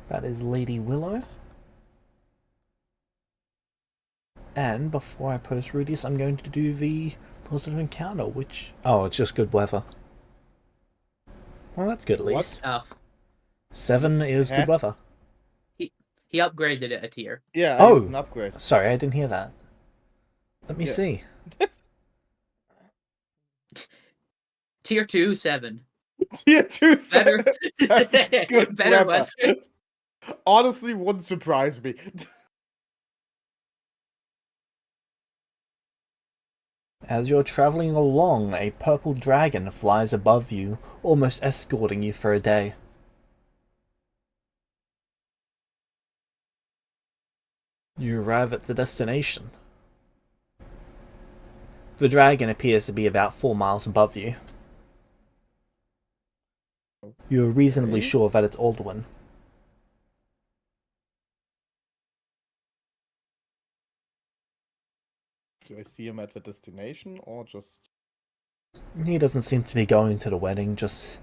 That is Lady Willow. And before I post Rudy's, I'm going to do the positive encounter, which... Oh, it's just good weather. Well, that's good at What? least. Oh, 7 is good Huh? weather. he upgraded it a tier. Yeah, I used Oh! an upgrade. Sorry, I didn't hear that. Let me Yeah. see. Tier 2, 7. Tier 2 Better, good better weather. weather. Honestly, wouldn't surprise me. As you're traveling along, a purple dragon flies above you, almost escorting you for a day. You arrive at the destination. The dragon appears to be about 4 miles above you. You are reasonably Okay. sure that it's Alduin. Do I see him at the destination or just... He doesn't seem to be going to the wedding, just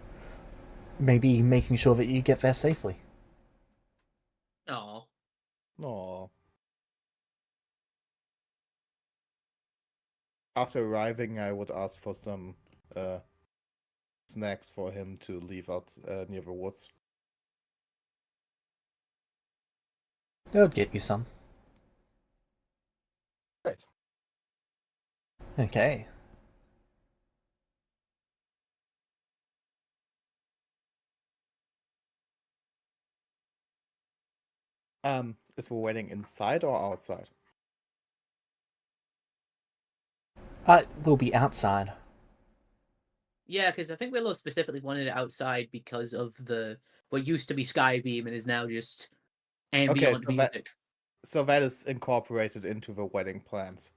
maybe making sure that you get there safely. Oh, No. After arriving, I would ask for some snacks for him to leave out near the woods. They'll get you some. Right. Okay. Is the wedding inside or outside? We'll be outside. yeah, because I think Willow specifically wanted it outside because of the what used to be Skybeam and is now just ambient music. So that is incorporated into the wedding plans.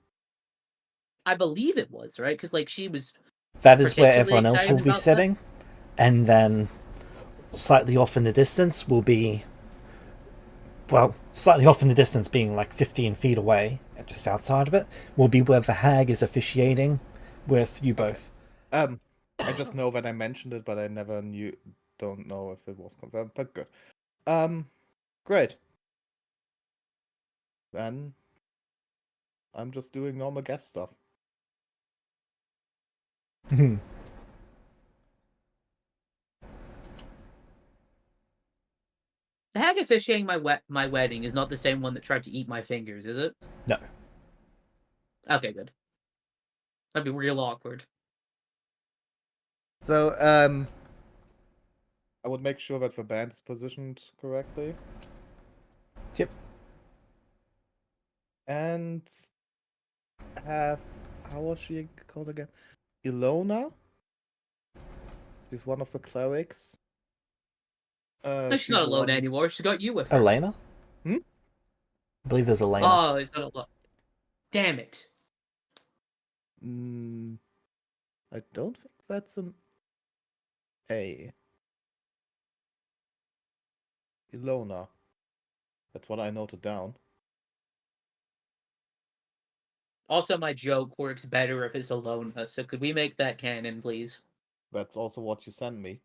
I believe it was right because like she was That is where particularly everyone else will excited be about that. sitting, and then slightly off in the distance will be... Well, slightly off in the distance being like 15 feet away, just outside of it, will be where the hag is officiating with you both. I just know that I mentioned it, but I never don't know if it was confirmed, but good. Great. Then I'm just doing normal guest stuff. Hmm. The hag officiating my wedding is not the same one that tried to eat my fingers, is it? No. Okay, good. That'd be real awkward. So, I would make sure that the band is positioned correctly. Yep. And how was she called again? Ilona? She's one of the clerics. No, she's not alone anymore. She's got you with her. Elena? Hmm? I believe there's Elena. Oh, it's not alone. Damn it. I don't think that's an A. Ilona. That's what I noted down. Also, my joke works better if it's Alona, so could we make that canon, please? That's also what you sent me.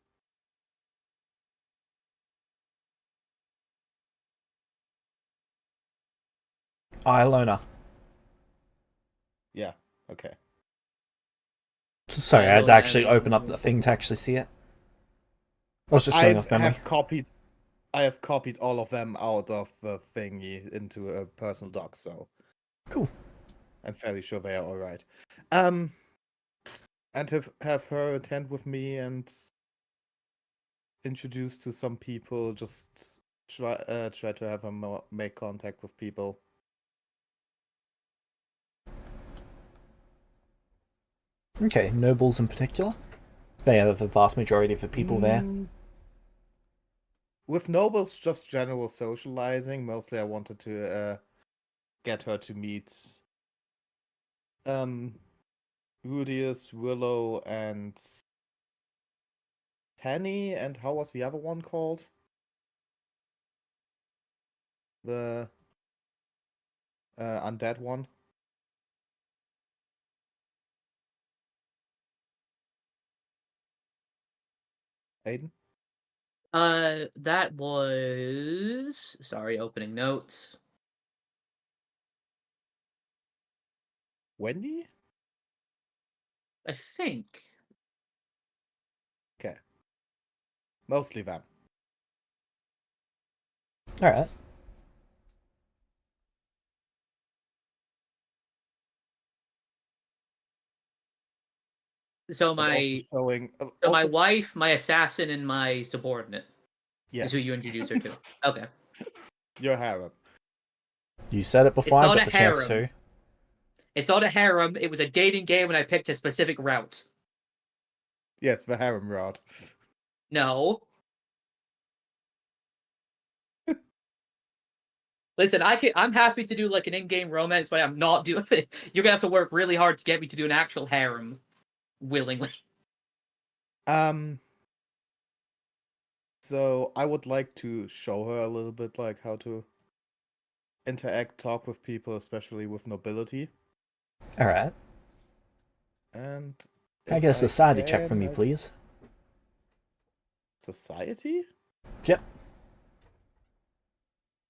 Elena. Yeah, okay. Sorry, I had to Ilona actually and open up Ilona. the thing to actually see it. I was just going off memory. I have copied all of them out of the thingy into a personal doc, so Cool. I'm fairly sure they are all right. And have her attend with me and introduce to some people. Just try to have her make contact with people. Okay, nobles in particular. They are the vast majority of the people there. With nobles, just general socializing. Mostly, I wanted to get her to meet Rudius, Willow, and Penny. And how was the other one called? The undead one. Aiden? That was opening notes. Wendy? I think. Okay. Mostly them. All right. So But also my showing. so my Also, wife, my assassin, and my subordinate is yes. who you introduce her to. Okay. Your harem. You said it It's before I not got a the chance harem. to. It's not a harem. It was a dating game, and I picked a specific route. Yes, the harem route. No. Listen, I'm happy to do like an in-game romance, but I'm not doing it. You're gonna have to work really hard to get me to do an actual harem willingly. So I would like to show her a little bit like how to interact, talk with people, especially with nobility. All right. And Can I if get a society check from can, you, please? Society? Yep.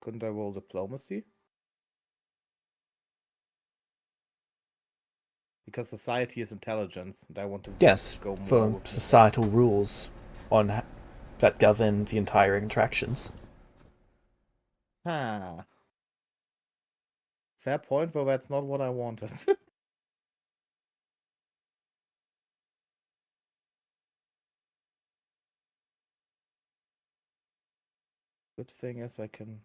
Couldn't I roll diplomacy? Because society is intelligence, and I want to Yes, go more for with societal rules on that govern the entire interactions. Ah. Fair point, though that's not what I wanted. Good thing is I can.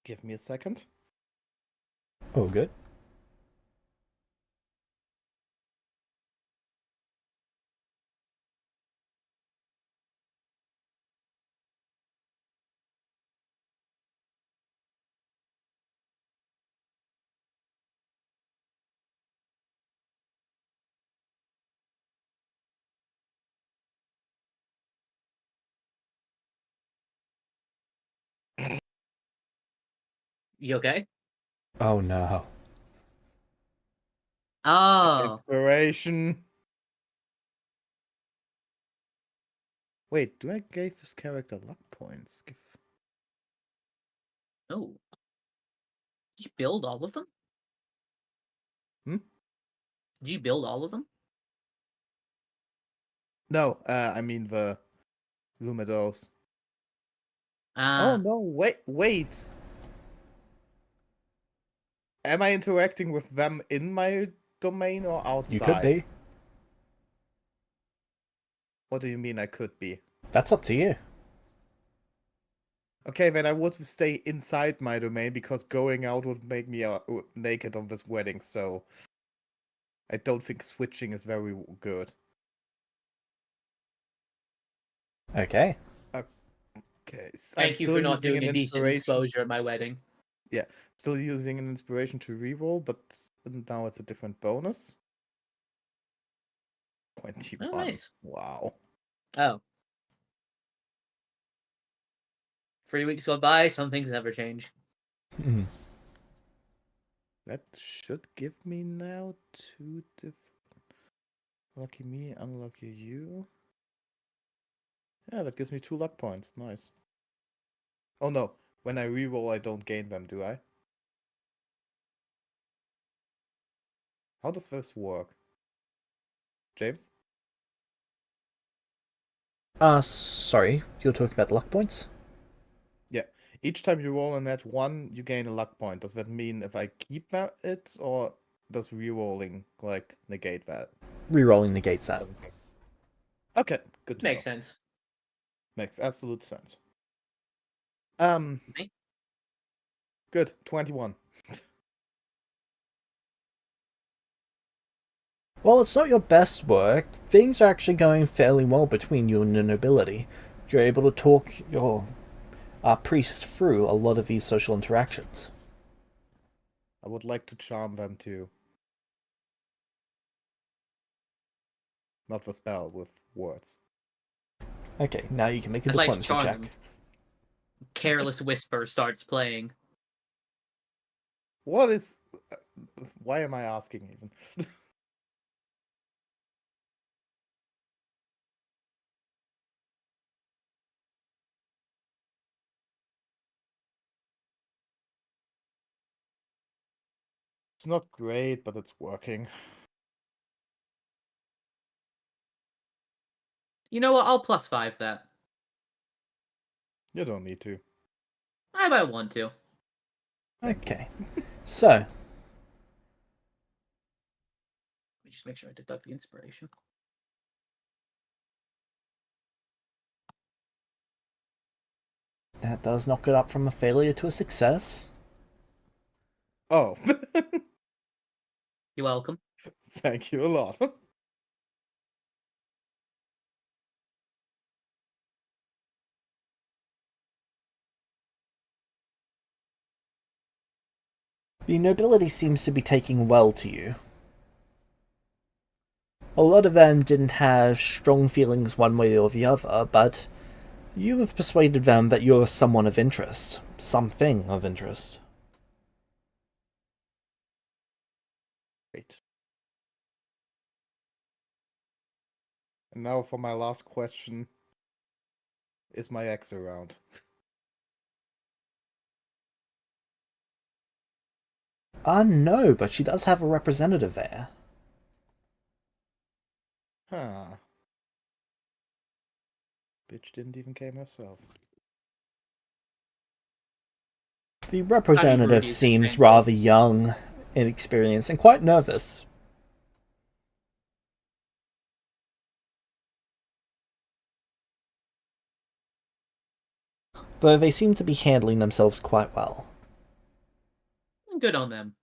Give me a second. Oh, good. You okay? Oh no. Oh. Inspiration. Wait, do I give this character luck points? Oh. Did you build all of them? Hmm? Did you build all of them? No, I mean the Lumidos. Oh no, wait. Am I interacting with them in my domain or outside? You could be. What do you mean I could be? That's up to you. Okay, then I would stay inside my domain because going out would make me naked on this wedding, so I don't think switching is very good. Okay. Okay, I'm Thank you for still not using doing an a decent inspiration. exposure at my wedding. Yeah, still using an inspiration to reroll, but now it's a different bonus. 21. Oh, nice. Wow. Oh. 3 weeks go by, some things never change. Mm. That should give me now 2 different. Lucky me, unlucky you. Yeah, that gives me 2 luck points. Nice. Oh no, when I reroll, I don't gain them, do I? How does this work? James? Sorry, you're talking about luck points? Yeah. Each time you roll a net 1, you gain a luck point. Does that mean if I keep it, or does rerolling, like, negate that? Rerolling negates that. Okay, good to Makes know. sense. Makes absolute sense. Me? Good. 21. While it's not your best work, things are actually going fairly well between you and the nobility. You're able to talk your priest through a lot of these social interactions. I would like to charm them too. Not with spell, with words. Okay, now you can make a I'd like to diplomacy charm check. them. Careless Whisper starts playing. What is... Why am I asking even? It's not great, but it's working. You know what? I'll +5 that. You don't need to. I might want to. Okay. So, Let me just make sure I deduct the inspiration. that does knock it up from a failure to a success. Oh, You're welcome. thank you a lot. The nobility seems to be taking well to you. A lot of them didn't have strong feelings one way or the other, but you have persuaded them that you're someone of interest. Something of interest. Great. And now for my last question. Is my ex around? No, but she does have a representative there. Huh. Bitch didn't even came herself. The representative use the seems same rather young, inexperienced, and quite nervous. Though they seem to be handling themselves quite well. Good on them.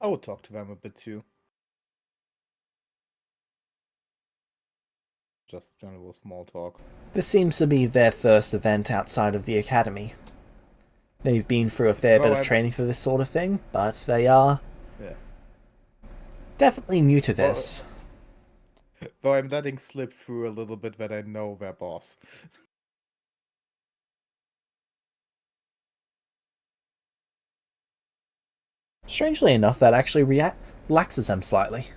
I would talk to them a bit too. Just general small talk. This seems to be their first event outside of the academy. They've been through a fair bit of training for this sort of thing, but they are definitely new to this. Though I'm letting slip through a little bit that I know their boss. Strangely enough, that actually relaxes them slightly.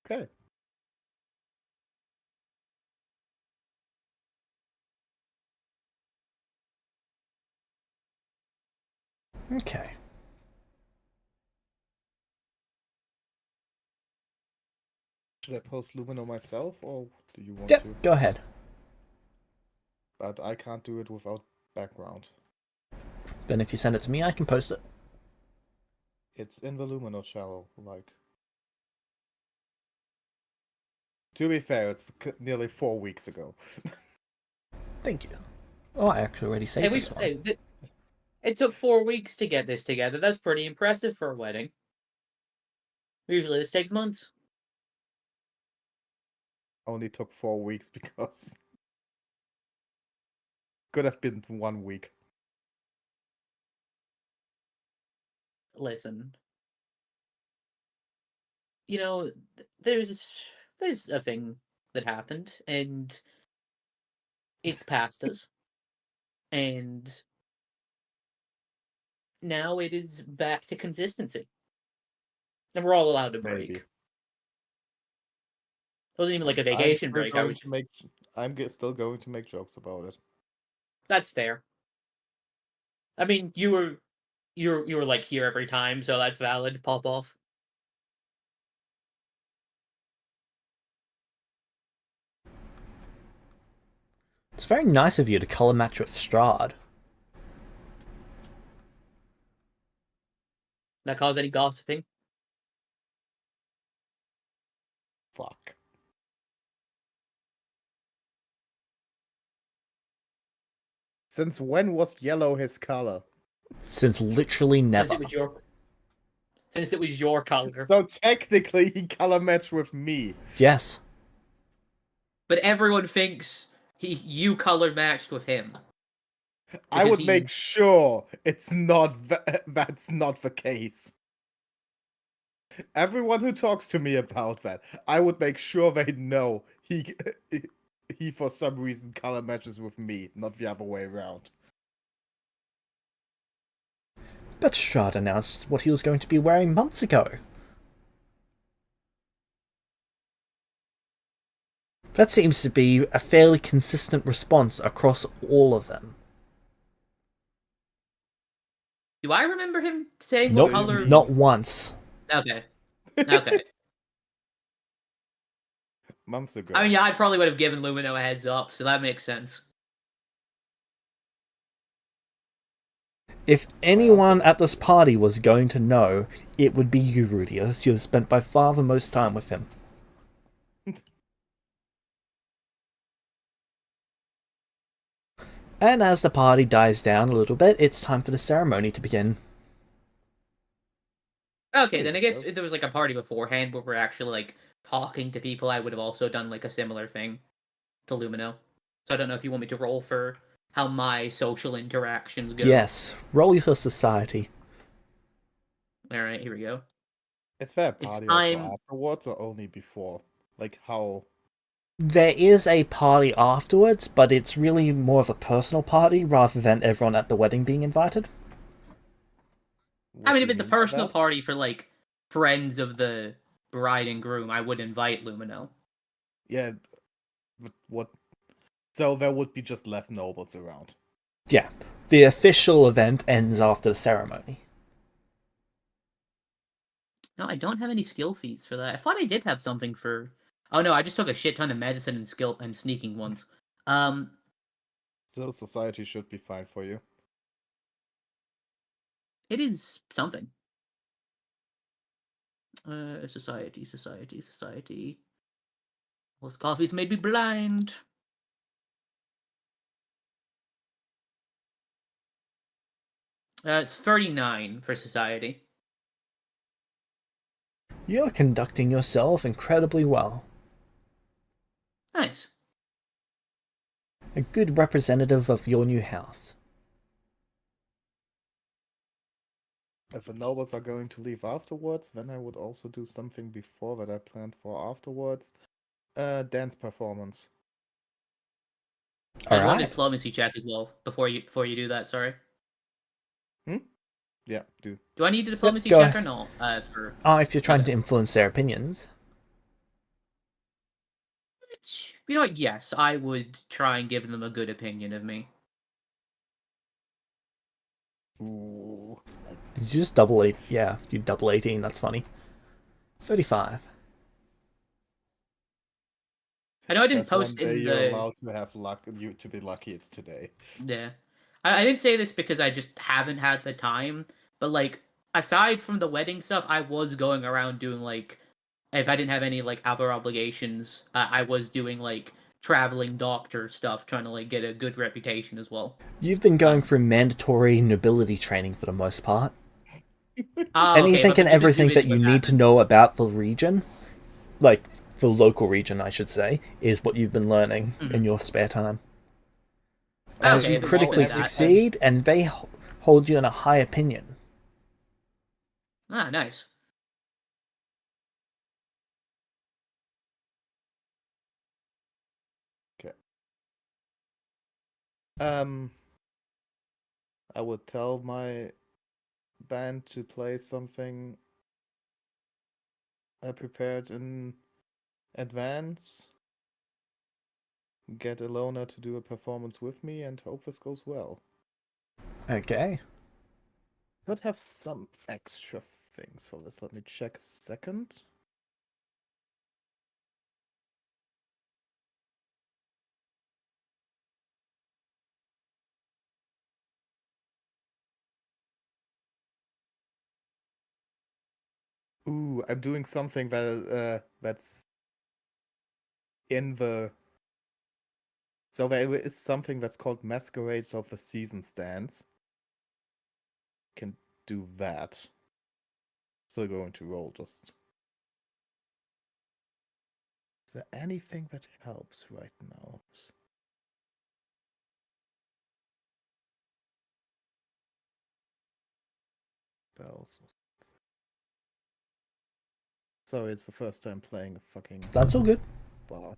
Okay. Okay. Should I post Lumino myself, or do you want Yep, to? go ahead. But I can't do it without background. Then if you send it to me, I can post it. It's in the Lumino channel, like. To be fair, it's nearly 4 weeks ago. Thank you. Oh, I actually already saved this one. It took 4 weeks to get this together. That's pretty impressive for a wedding. Usually this takes months. Only took 4 weeks because could have been 1 week. Listen. You know, there's a thing that happened, and it's past us. And now it is back to consistency. And we're all allowed a break. Maybe. It wasn't even like a vacation break. I'm still going to make jokes about it. That's fair. I mean, you were like here every time, so that's valid. Pop off. It's very nice of you to color match with Strahd. That cause any gossiping? Fuck. Since when was yellow his color? Since literally never. Since it was your color. So technically he color matched with me. Yes. But everyone thinks you color matched with him. I would make sure it's not that's not the case. Everyone who talks to me about that, I would make sure they know he for some reason color matches with me, not the other way around. But Strahd announced what he was going to be wearing months ago. That seems to be a fairly consistent response across all of them. Do I remember him saying Nope, what color? not once. Okay. Okay. Months ago. I mean, yeah, I probably would have given Lumino a heads up, so that makes sense. If anyone at this party was going to know, it would be you, Rudius. You've spent by far the most time with him. And as the party dies down a little bit, it's time for the ceremony to begin. Okay, then I guess if there was like a party beforehand where we're actually like talking to people, I would have also done like a similar thing to Lumino. So I don't know if you want me to roll for how my social interactions go. Yes, roll your society. Alright, here we go. Is there a It's party time. also afterwards or only before? Like how? There is a party afterwards, but it's really more of a personal party rather than everyone at the wedding being invited. I What mean, do if you it's a mean by personal that? party for like friends of the bride and groom, I would invite Lumino. Yeah, but what? So there would be just less nobles around. Yeah, the official event ends after the ceremony. No, I don't have any skill feats for that. I thought I did have something for. Oh no, I just took a shit ton of medicine and skill and sneaking ones. So society should be fine for you. It is something. Society. Those coffees made me blind. It's 39 for society. You're conducting yourself incredibly well. Nice. A good representative of your new house. If the nobles are going to leave afterwards, then I would also do something before that I planned for afterwards. Dance performance. I just want a Alright. diplomacy check as well before you do that. Sorry. Yeah, do. Do I need a Yep, diplomacy go check or ahead. not? For If you're trying Okay. to influence their opinions. You know what? Yes, I would try and give them a good opinion of me. Ooh. Did you just double eight? Yeah, you double 18, that's funny. 35. I know I didn't That's one post day in you're the. allowed to have luck. You to be lucky. It's today. Yeah. I didn't say this because I just haven't had the time, but like aside from the wedding stuff, I was going around doing like if I didn't have any like other obligations, I was doing like traveling doctor stuff, trying to like get a good reputation as well. You've been going through mandatory nobility training for the most part. Okay, Anything but and I've been too everything that busy you with need to admin. know about the region, like the local region, I should say, is what you've been learning in your spare time. As Okay, you if it's just critically like that. succeed, and they hold you in a high opinion. Ah, nice. Okay. I would tell my band to play something I prepared in advance. Get a loner to do a performance with me and hope this goes well. Okay. Could have some extra things for this. Let me check a second. Ooh, I'm doing something that's in the. So there is something that's called Masquerades of the Season Stands. Can do that. Still going to roll just. Is there anything that helps right now? Spells. Sorry, it's the first time playing a fucking That's all good. bard.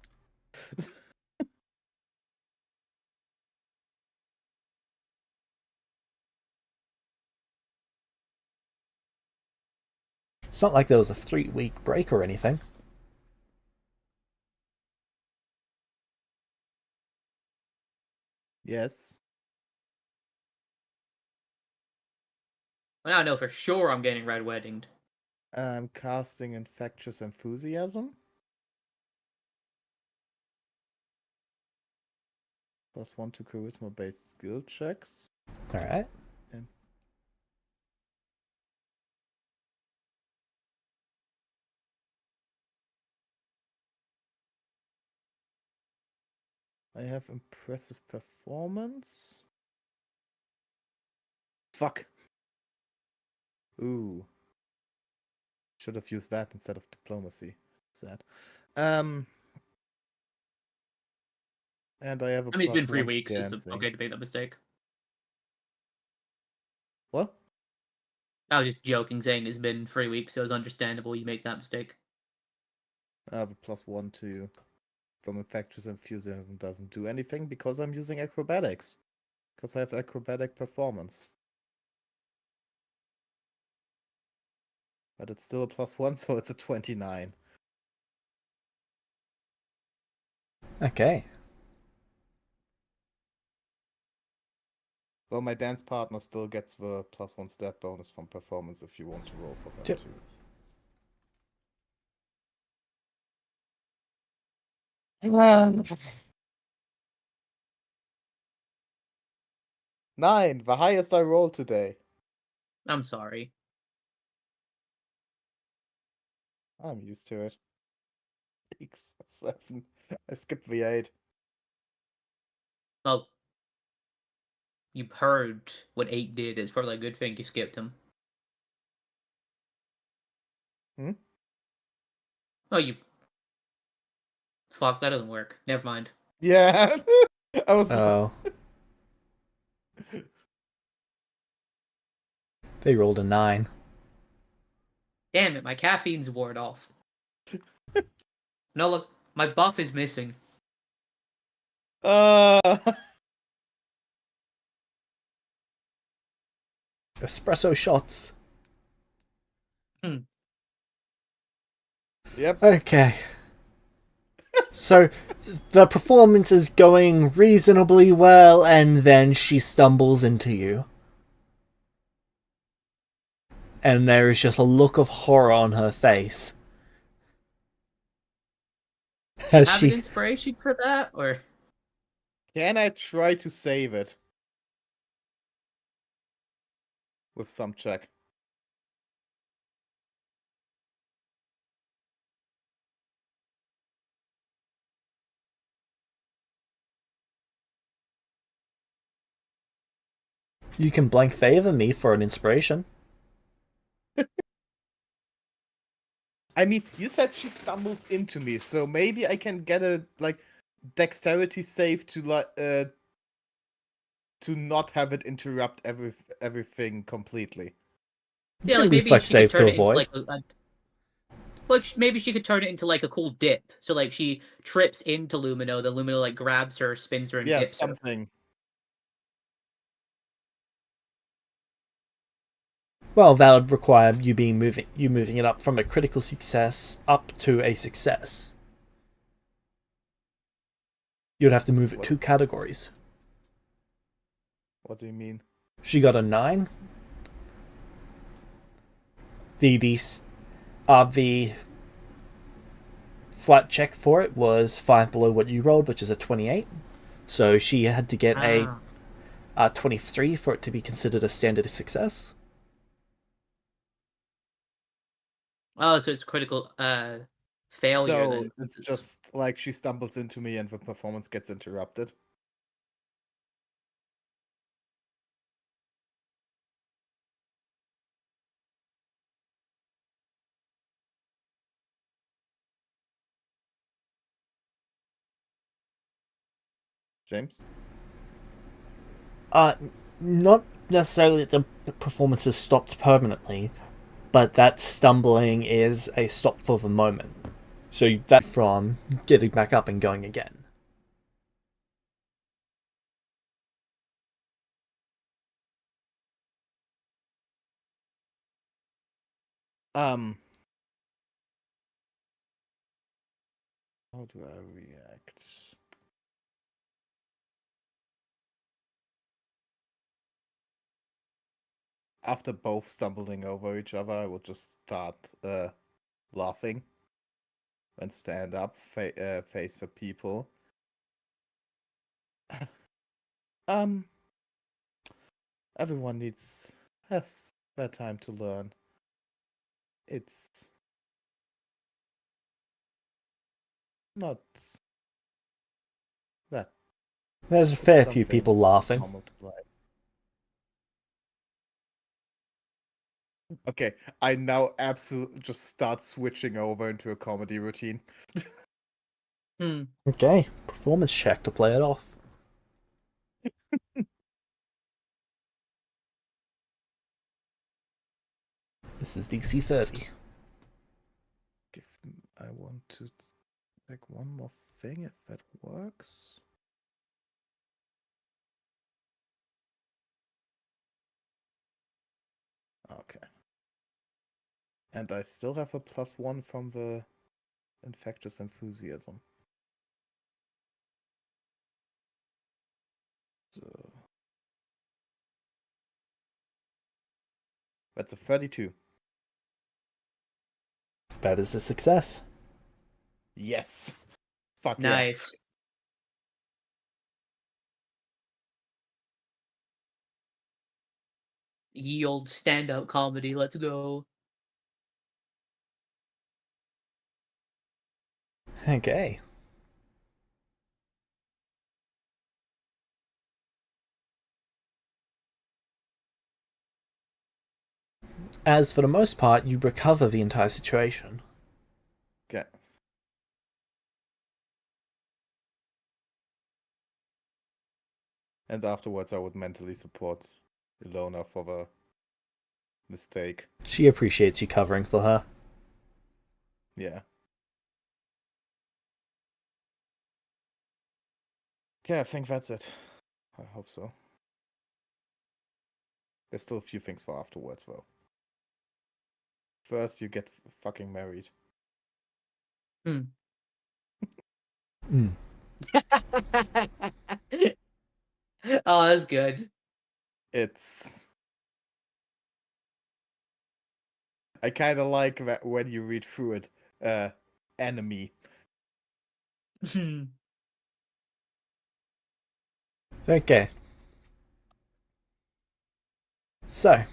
It's not like there was a 3-week break or anything. Yes. Well, now I know for sure I'm getting red weddinged. I'm casting Infectious Enthusiasm. +1 to charisma-based skill checks. Alright. And I have impressive performance. Fuck. Ooh. Should have used that instead of diplomacy. Sad. And I have a I mean, it's been 3 +1 to weeks. It's dancing. okay to make that mistake. What? I was just joking, saying it's been 3 weeks, so it's understandable you make that mistake. I have a +1 to from infectious enthusiasm doesn't do anything because I'm using acrobatics. Because I have acrobatic performance. But it's still a +1, so it's a 29. Okay. Well, my dance partner still gets the +1 stat bonus from performance if you want to roll for them Yep. too. 9, the highest I rolled today. I'm sorry. I'm used to it. 6, 7. I skipped the 8. Well, you heard what 8 did. It's probably a good thing you skipped him. Hmm? Oh, you... Fuck, that doesn't work. Never mind. Yeah. I was Oh. They rolled a 9. Damn it, my caffeine's wore off. No, look, my buff is missing. Espresso shots. Yep. Okay. So the performance is going reasonably well, and then she stumbles into you. And there is just a look of horror on her face. As Have an she... inspiration for that, or... Can I try to save it? With some check. You can blank favor me for an inspiration. I mean, you said she stumbles into me, so maybe I can get a dexterity save to not have it interrupt everything completely. Yeah, Do like maybe reflex she could save to turn it into avoid. like like maybe she could turn it into like a cool dip. So like she trips into Lumino, the Lumino like grabs her, spins her, and Yes, dips her. something. Well, that would require you moving it up from a critical success up to a success. You'd have to move it What? 2 categories. What do you mean? She got a 9. The flat check for it was 5 below what you rolled, which is a 28. So she had to get a 23 for it to be considered a standard success. Oh, so it's critical failure So then. it's just like she stumbles into me and the performance gets interrupted. James? Not necessarily that the performance is stopped permanently, but that stumbling is a stop for the moment. So that from getting back up and going again. How do I react? After both stumbling over each other, I would just start laughing and stand up, face the people. um, everyone has their time to learn. It's not that There's a fair few something people laughing. normal to play. Okay, I now absolutely just start switching over into a comedy routine. Okay, performance check to play it off. This is DC 30. I want to take one more thing if that works. Okay. And I still have a +1 from the infectious enthusiasm. So that's a 32. That is a success. Yes. Fuck Nice. Ye old standout comedy. Let's go. Okay. As for the most part, you recover the entire situation. Yeah. Okay. And afterwards, I would mentally support Ilona for the mistake. She appreciates you covering for her. Yeah. Okay, I think that's it. I hope so. There's still a few things for afterwards, though. First, you get fucking married. Hmm. Mm. Oh, that's good. It's. I kind of like that when you read through it. Enemy. Okay. So.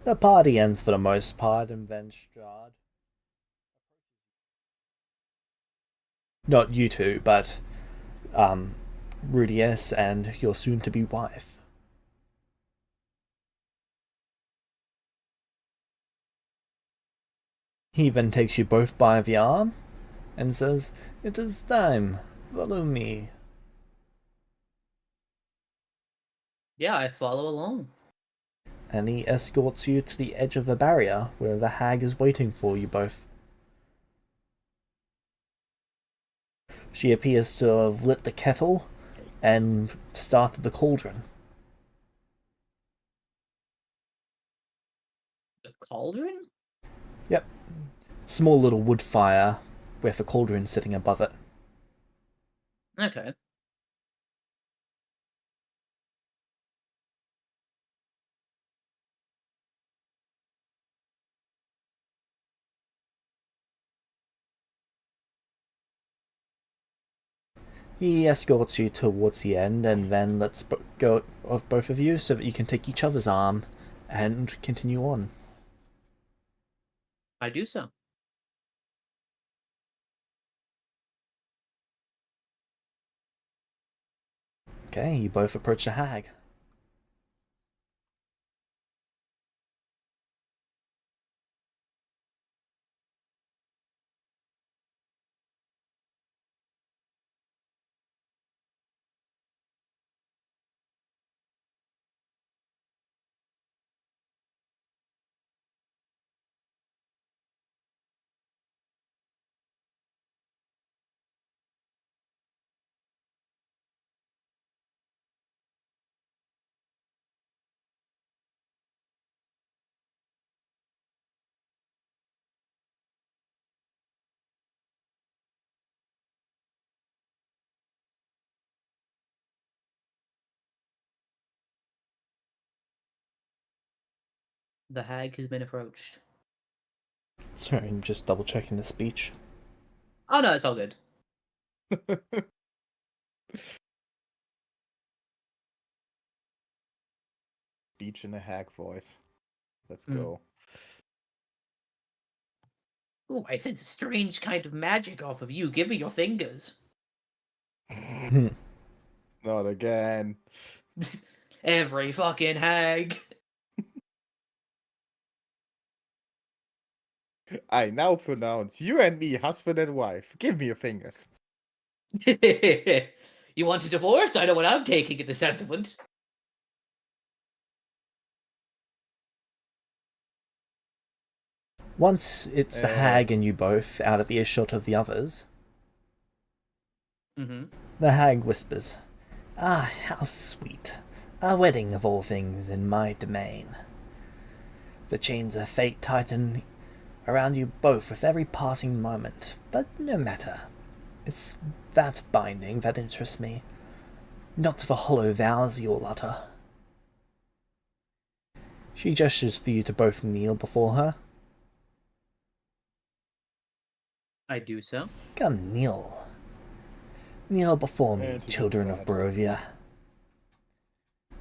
The party ends for the most part, and then Strahd. Not you two, but Rudius and your soon-to-be wife. He then takes you both by the arm and says, "It is time. Follow me." Yeah, I follow along. And he escorts you to the edge of the barrier where the hag is waiting for you both. She appears to have lit the kettle and started the cauldron. The cauldron? Yep. Small little wood fire with a cauldron sitting above it. Okay. He escorts you towards the end and then lets go of both of you so that you can take each other's arm and continue on. I do so. Okay, you both approach the hag. The hag has been approached. Sorry, I'm just double checking the speech. Oh no, it's all good. Beach in a hag voice. Let's Mm. go. Ooh, I sense a strange kind of magic off of you. Give me your fingers. Not again. Every fucking hag. I now pronounce you and me husband and wife. Give me your fingers. You want a divorce? I know what I'm taking in the settlement. Once it's the hag and you both out of earshot of the others, Mm-hmm. the hag whispers, "Ah, how sweet. A wedding of all things in my domain. The chains of fate tighten around you both with every passing moment, but no matter. It's that binding that interests me, not the hollow vows you'll utter." She gestures for you to both kneel before her. I do so. Come, kneel. Kneel before me, And he children of did. Barovia.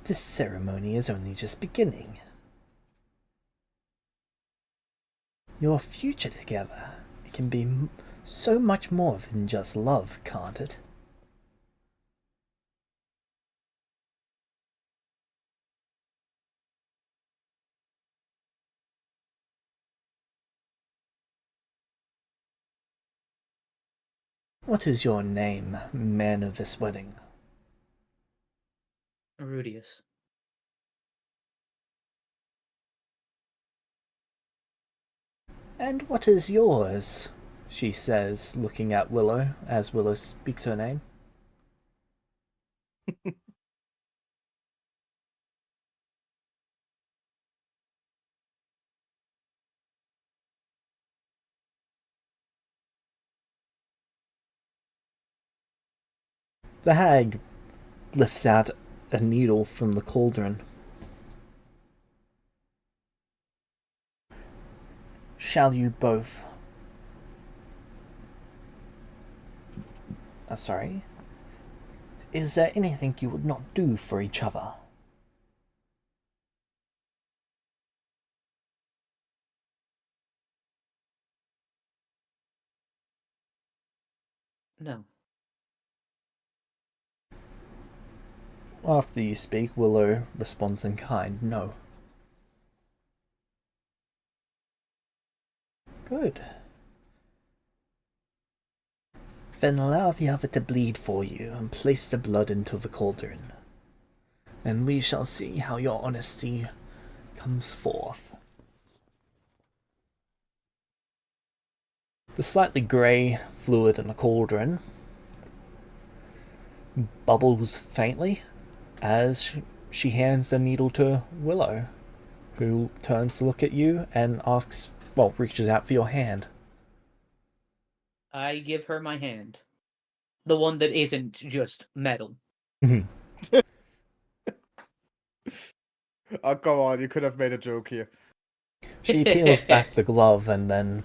This ceremony is only just beginning. Your future together, it can be so much more than just love, can't it? What is your name, man of this wedding? Rudius. And what is yours? She says, looking at Willow as Willow speaks her name. The hag lifts out a needle from the cauldron. Shall you both... sorry? Is there anything you would not do for each other? No. After you speak, Willow responds in kind, no. Good. Then allow the other to bleed for you and place the blood into the cauldron. And we shall see how your honesty comes forth. The slightly grey fluid in the cauldron bubbles faintly as she hands the needle to Willow, who turns to look at you and asks, well, reaches out for your hand. I give her my hand. The one that isn't just metal. Oh, come on, you could have made a joke here. She peels back the glove and then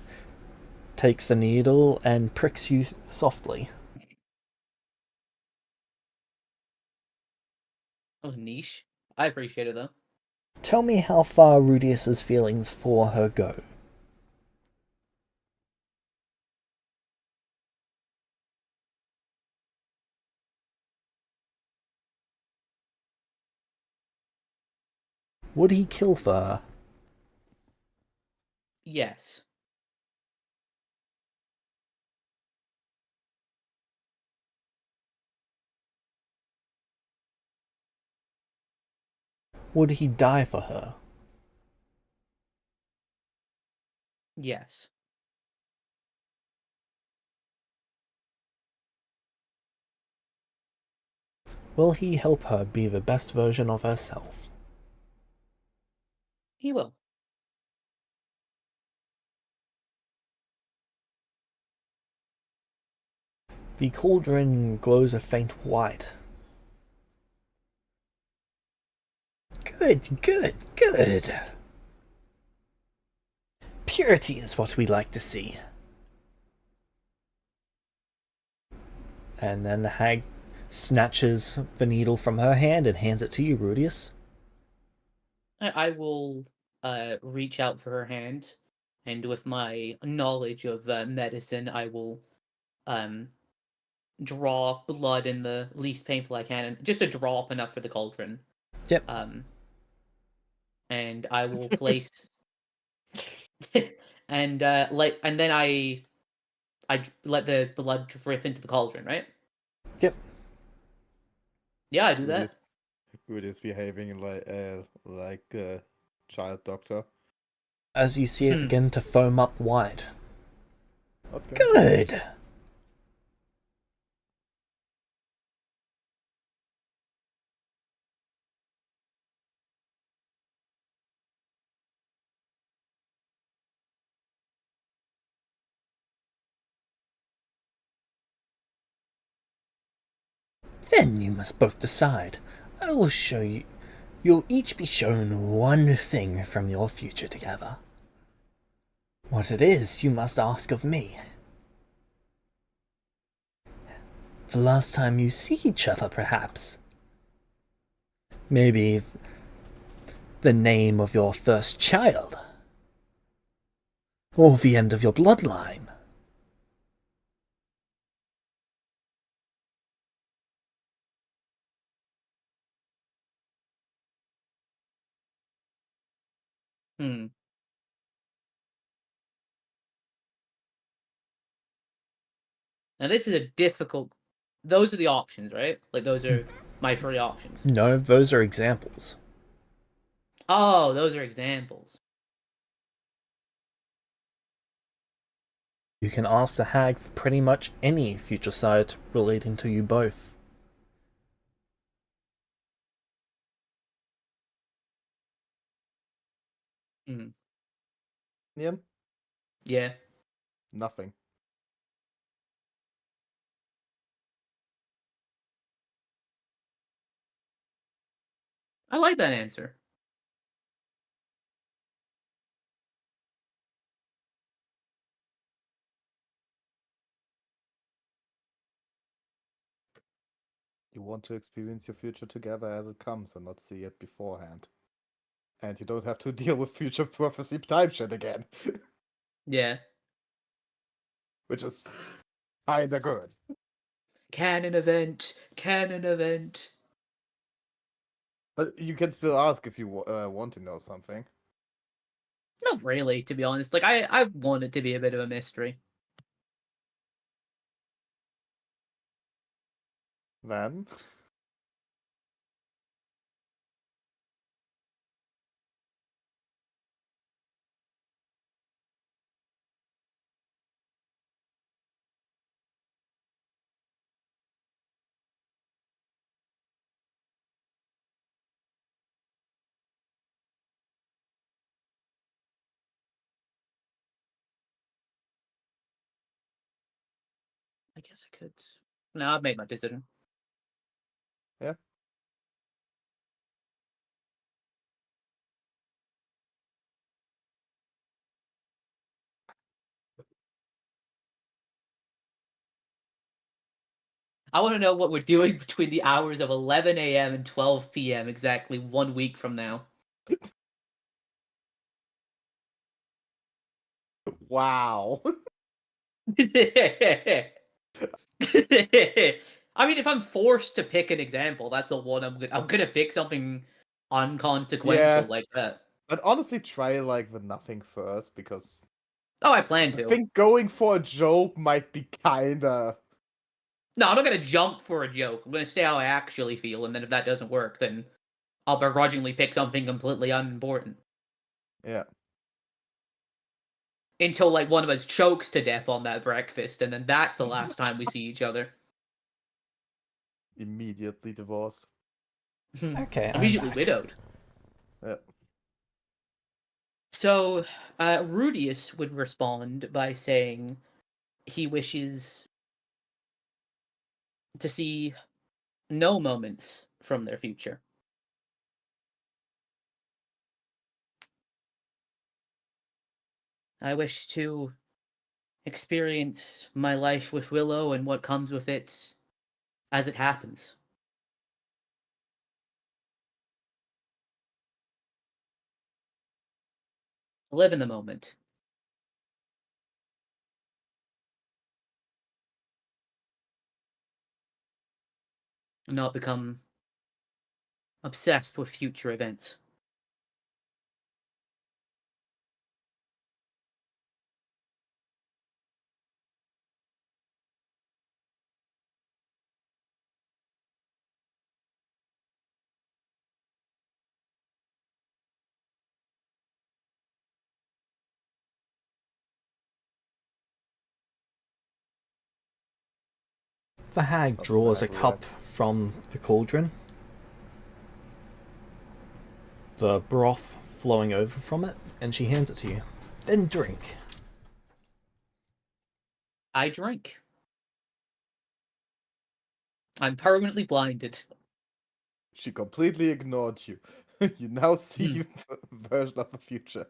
takes the needle and pricks you softly. Oh, niche. I appreciate it though. Tell me how far Rudius's feelings for her go. Would he kill for her? Yes. Would he die for her? Yes. Will he help her be the best version of herself? He will. The cauldron glows a faint white. Good, good, good. Purity is what we like to see. And then the hag snatches the needle from her hand and hands it to you, Rudius. I will reach out for her hand, and with my knowledge of medicine, I will draw blood in the least painful I can, and just a drop enough for the cauldron. Yep. And I will place, and then I let the blood drip into the cauldron, right? Yep. Yeah, I do that. Would is behaving like a child doctor. As you see it begin to foam up wide. Okay. Good! Then you must both decide. I will show you. You'll each be shown one thing from your future together. What it is, you must ask of me. The last time you see each other, perhaps. Maybe the name of your first child. Or the end of your bloodline. Hmm. Now this is a difficult. Those are the options, right? Like those are my three options. No, those are examples. Oh, those are examples. You can ask the hag for pretty much any future side relating to you both. Hmm. Ian? Yeah. Nothing. I like that answer. You want to experience your future together as it comes and not see it beforehand. And you don't have to deal with future prophecy time shit again. Yeah. Which is kinda good. Canon event. Canon event. But you can still ask if you want to know something. Not really, to be honest. Like I want it to be a bit of a mystery. Then I guess I could. No, I've made my decision. yeah. I want to know what we're doing between the hours of 11 a.m. and 12 p.m. exactly 1 week from now. Wow. I mean, if I'm forced to pick an example, that's the one I'm gonna pick something unconsequential Yeah. like that. But honestly, try like the nothing first because Oh, I plan I to. think going for a joke might be kinda. No, I'm not gonna jump for a joke. I'm gonna say how I actually feel, and then if that doesn't work, then I'll begrudgingly pick something completely unimportant. Yeah. Until like one of us chokes to death on that breakfast, and then that's the last time we see each other. Immediately divorced. Okay, I'm Immediately back. widowed. Yeah. So, Rudius would respond by saying he wishes to see no moments from their future. I wish to experience my life with Willow and what comes with it as it happens. Live in the moment. And not become obsessed with future events. The hag draws a cup from the cauldron, the broth flowing over from it, and she hands it to you. Then drink. I drink. I'm permanently blinded. She completely ignored you. You now see the version of the future.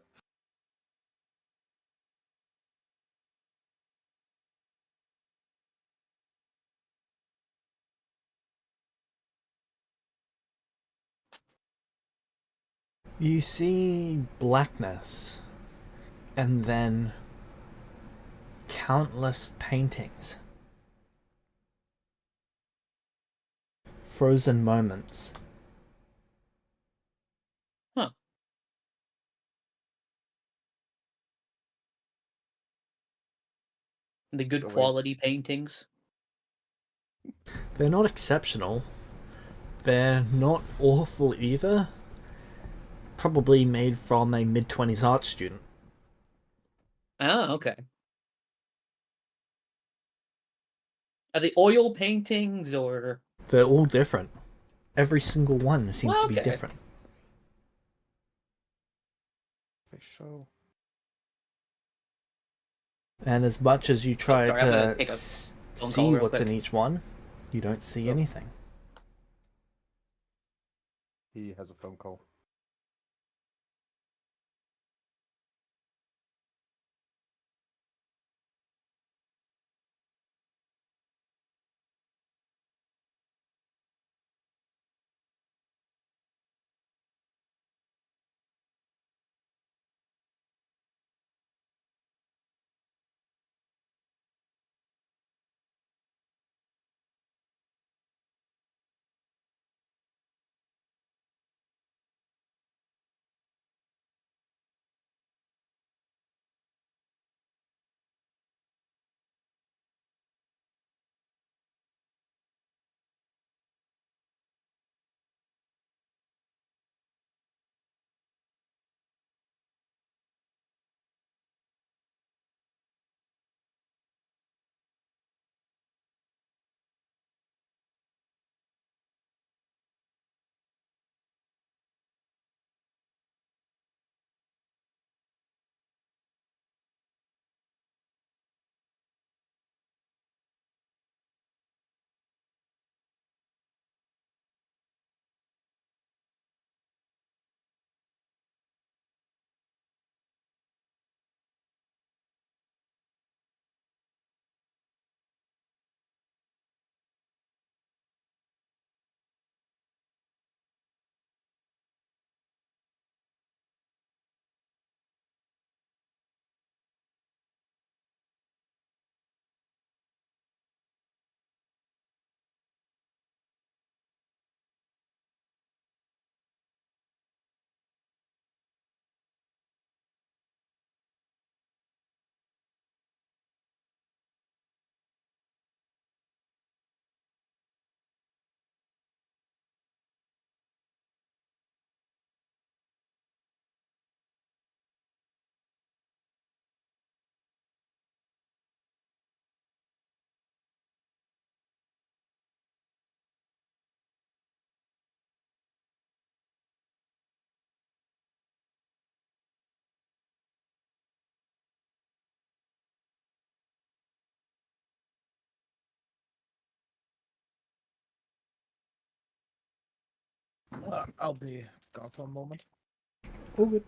You see blackness, and then countless paintings. Frozen moments. Huh. The good Oh, wait. quality paintings. They're not exceptional. They're not awful either. Probably made from a mid-20s art student. Oh, okay. Are they oil paintings or? They're all different. Every single one seems Well, to be okay. different. They show. And as much as you try sorry, I'm gonna to take a phone call see real what's in quick. each one, you don't see Oh. anything. He has a phone call. I'll be gone for a moment. All good.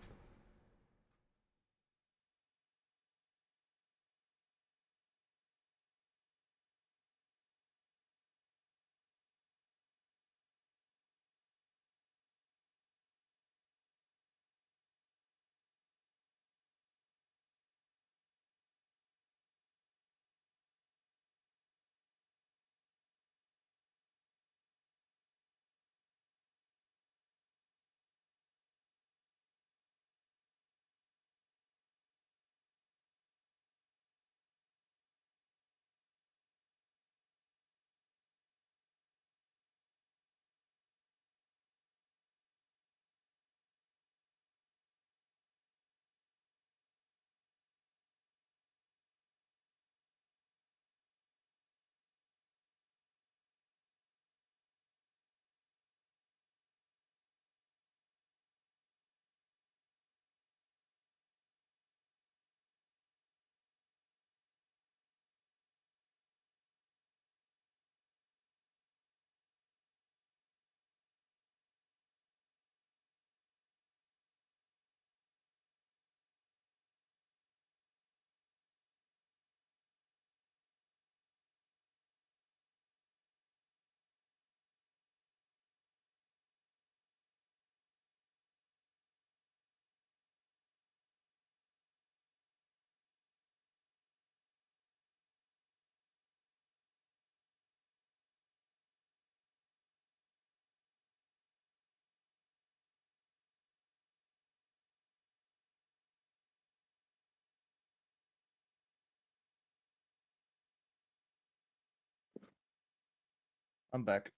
I'm back.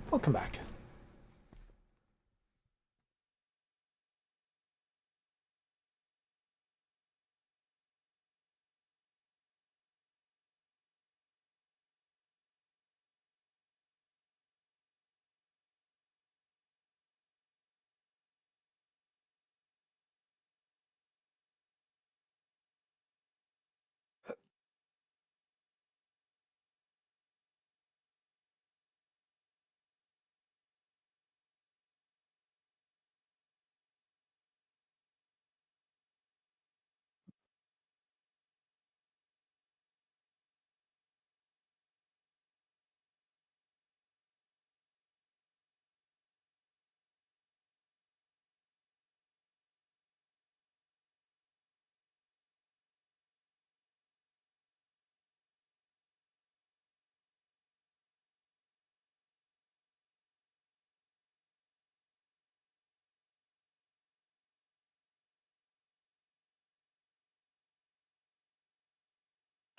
Welcome back.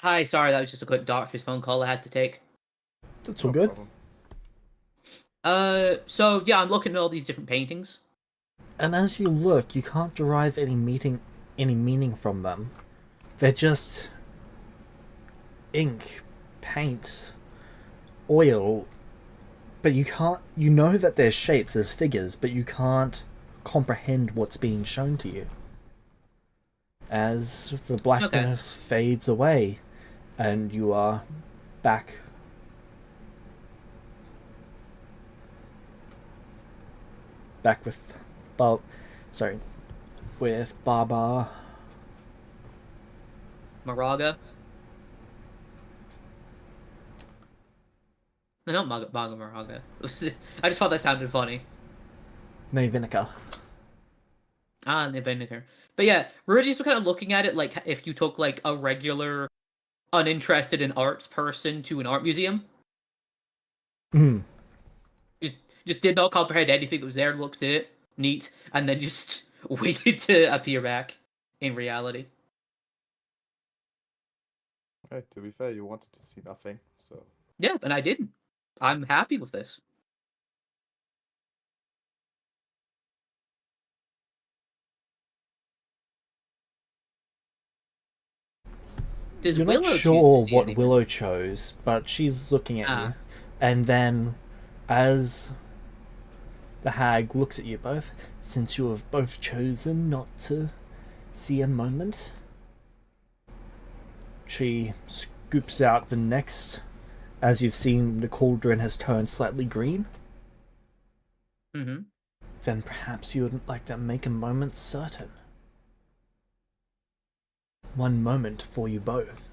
Hi, sorry, that was just a quick doctor's phone call I had to take. That's all No good. problem. So yeah, I'm looking at all these different paintings. And as you look, you can't derive any meaning from them. They're just ink, paint, oil, but you know that there's shapes, there's figures, but you can't comprehend what's being shown to you. As the blackness fades away, and you are back with with Baba. Moraga. No, not Maga Moraga. I just thought that sounded funny. Vinica. Ah, the vinegar. But yeah, we're just kind of looking at it like if you took like a regular, uninterested in arts person to an art museum. Hmm. Just just did not comprehend anything that was there, looked at it, neat, and then just waited to appear back in reality. Hey, to be fair, you wanted to see nothing, so Yeah, and I didn't. I'm happy with this. Does You're not Willow choose sure to see what anything? Willow chose, but she's looking at Ah. you. And then, as the hag looks at you both, since you have both chosen not to see a moment, she scoops out the next. As you've seen, the cauldron has turned slightly green. Mm-hmm. Then perhaps you would like to make a moment certain. One moment for you both.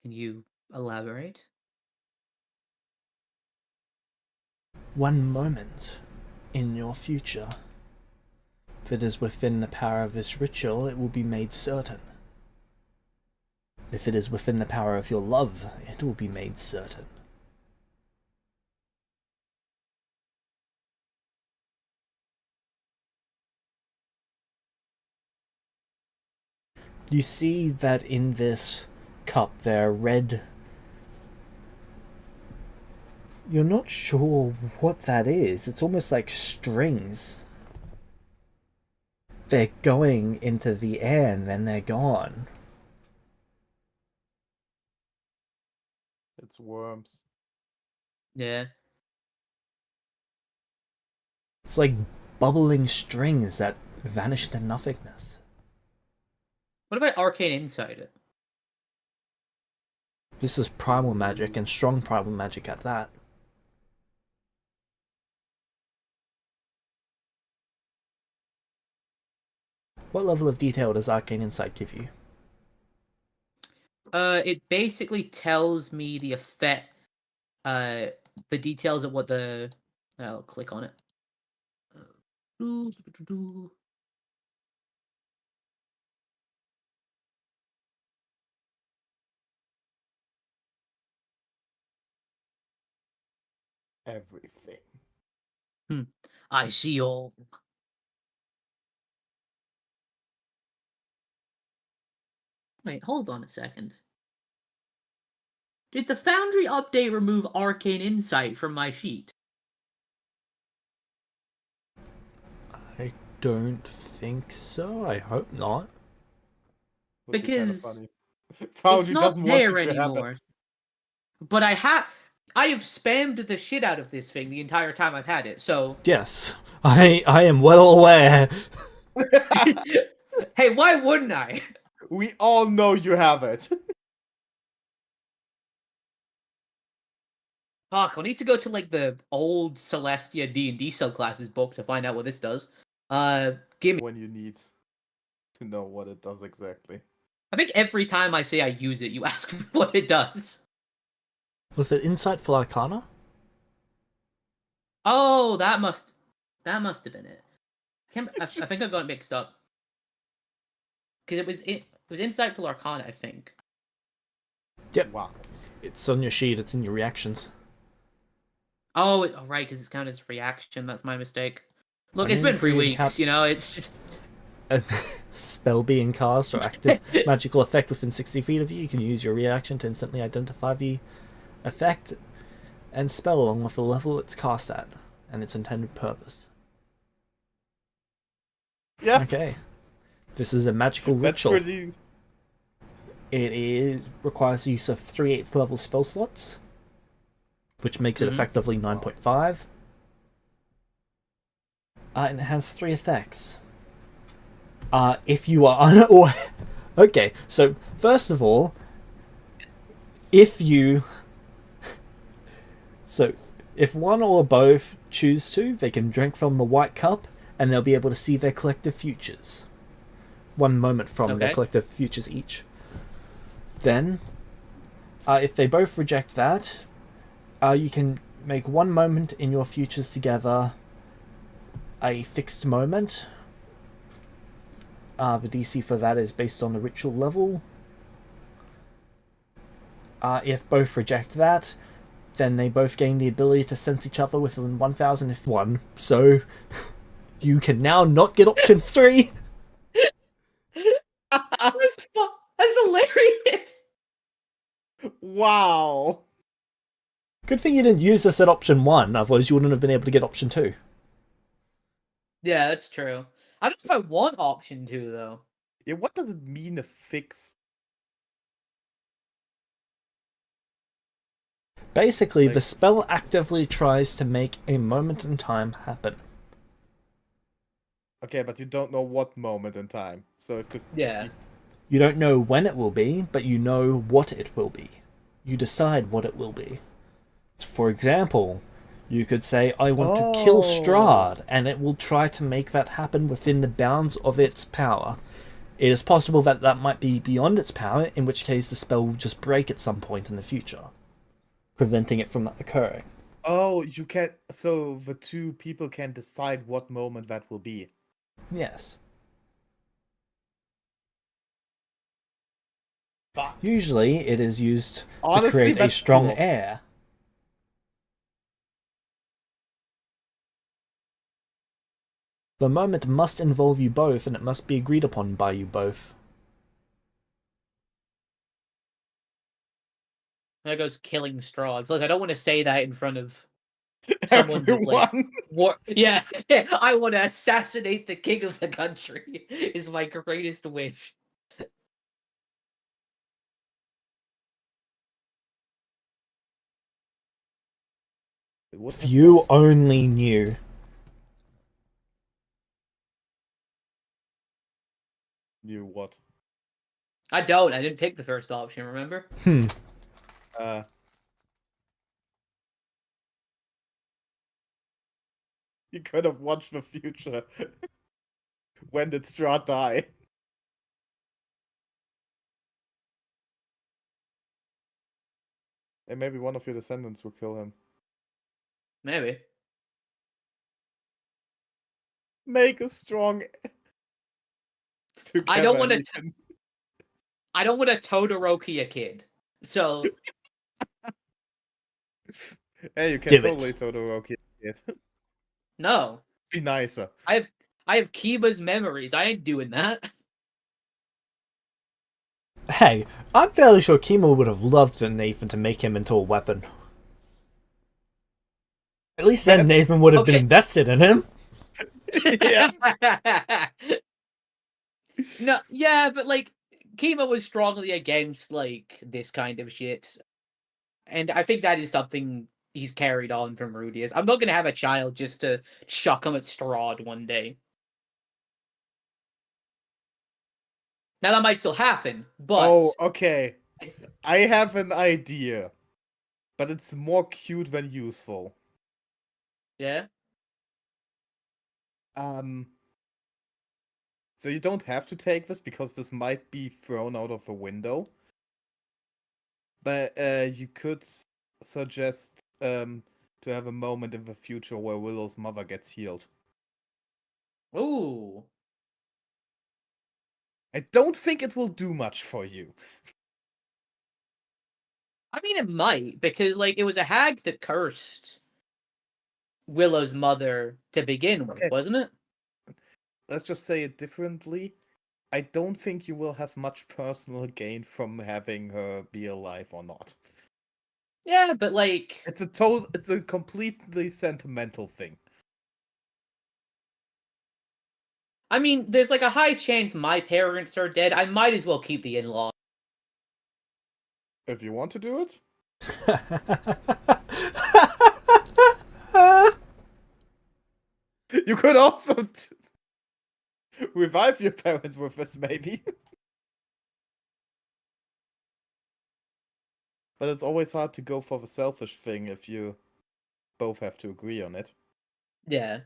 Can you elaborate? One moment in your future. If it is within the power of this ritual, it will be made certain. If it is within the power of your love, it will be made certain. You see that in this cup there are red. You're not sure what that is. It's almost like strings. They're going into the air and then they're gone. it's worms. Yeah. It's like bubbling strings that vanish to nothingness. What about arcane inside it? This is primal magic, and strong primal magic at that. What level of detail does Arcane Insight give you? It basically tells me the effect, uh, the details of what the. I'll click on it. Everything. I see all. Wait, hold on a second. Did the Foundry update remove Arcane Insight from my sheet? I don't think so. I hope not. Would be kinda Because funny. it's Foundry not doesn't want you there to have anymore. it. But I have spammed the shit out of this thing the entire time I've had it, so... Yes, I am well aware. Hey, why wouldn't I? We all know you have it. Fuck, I'll need to go to, like, the old Celestia D&D subclasses book to find out what this does. Give me... When you need to know what it does exactly. I think every time I say I use it, you ask me what it does. Was it Insightful Arcana? Oh, that must have been it. I think I got it mixed up. Because it was Insightful Arcana, I think. Yep. Wow. It's on your sheet. It's in your reactions. Oh, right, because it's counted as reaction. That's my mistake. Look, I it's mean, been 3 for you to weeks, cap- you know, it's just... A spell being cast or active magical effect within 60 feet of you. You can use your reaction to instantly identify the effect and spell along with the level it's cast at and its intended purpose. Yeah. Okay. This is a magical That's ritual. pretty. It requires the use of 3/8 level spell slots, which makes it effectively 9.5. And it has 3 effects. If you are unaware... Okay, so first of all, if one or both choose to, they can drink from the white cup, and they'll be able to see their collective futures. 1 moment from their collective futures each. Then, if they both reject that, you can make 1 moment in your futures together a fixed moment. The DC for that is based on the ritual level. If both reject that, then they both gain the ability to sense each other within 1,000 if one. So, you can now not get option 3. That's hilarious! Wow. Good thing you didn't use this at option 1, otherwise you wouldn't have been able to get option 2. Yeah, that's true. I don't know if I want option 2, though. Yeah, what does it mean, a fix? Basically, the spell actively tries to make a moment in time happen. Okay, but you don't know what moment in time, so it could... Yeah. You don't know when it will be, but you know what it will be. You decide what it will be. For example, you could say, I want to kill Strahd, and it will try to make that happen within the bounds of its power. It is possible that that might be beyond its power, in which case the spell will just break at some point in the future, preventing it from occurring. Oh, you can... So the 2 people can decide what moment that will be. Yes. Fuck. Usually, it is used Honestly, to create a that's strong cool. air. The moment must involve you both, and it must be agreed upon by you both. There goes killing Strahd. Plus, I don't want to say that in front of someone with, like, Everyone. war. Yeah, I want to assassinate the king of the country. Is my greatest wish. If you only knew. Knew what? I don't. I didn't pick the first option, remember? You could have watched the future. When did Strahd die? And maybe one of your descendants will kill him. Maybe. Make a strong... I don't want to. Ethan. I don't want to Todoroki a kid. So Hey, you can Give totally it. Todoroki it. no. Be nicer. I have Kiba's memories. I ain't doing that. Hey, I'm fairly sure Kima would have loved Nathan to make him into a weapon. At least then That's Nathan would have been Okay. invested in him. yeah. No, yeah, but like Kima was strongly against like this kind of shit, and I think that is something he's carried on from Rudius. I'm not gonna have a child just to chuck him at Strahd one day. Now that might still happen, but Oh, okay. I have an idea, but it's more cute than useful. yeah. So you don't have to take this because this might be thrown out of a window. But you could suggest to have a moment in the future where Willow's mother gets healed. Ooh. I don't think it will do much for you. I mean, it might because like it was a hag that cursed Willow's mother to begin with, Okay. wasn't it? Let's just say it differently. I don't think you will have much personal gain from having her be alive or not. Yeah, but like, It's a completely sentimental thing. I mean, there's like a high chance my parents are dead. I might as well keep the in-law. If you want to do it, you could also revive your parents with this, maybe. But it's always hard to go for the selfish thing if you both have to agree on it. Yeah.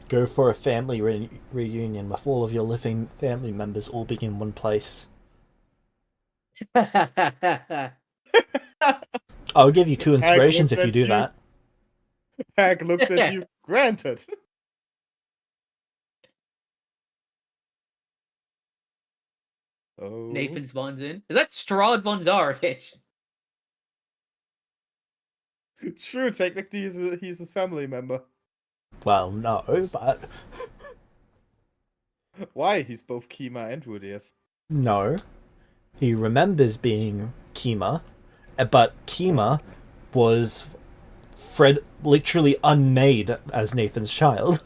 Go for a family reunion with all of your living family members all being in one place. I'll give you 2 Hag inspirations looks if you at do you. that. Hag looks at you. Granted. Oh. Nathan Vaughn's in. Is that Strahd von Zarovich? True, technically he's his family member. Well, no, but Why? He's both Kima and Rudius. no. He remembers being Kima, but Kima was Fred literally unmade as Nathan's child.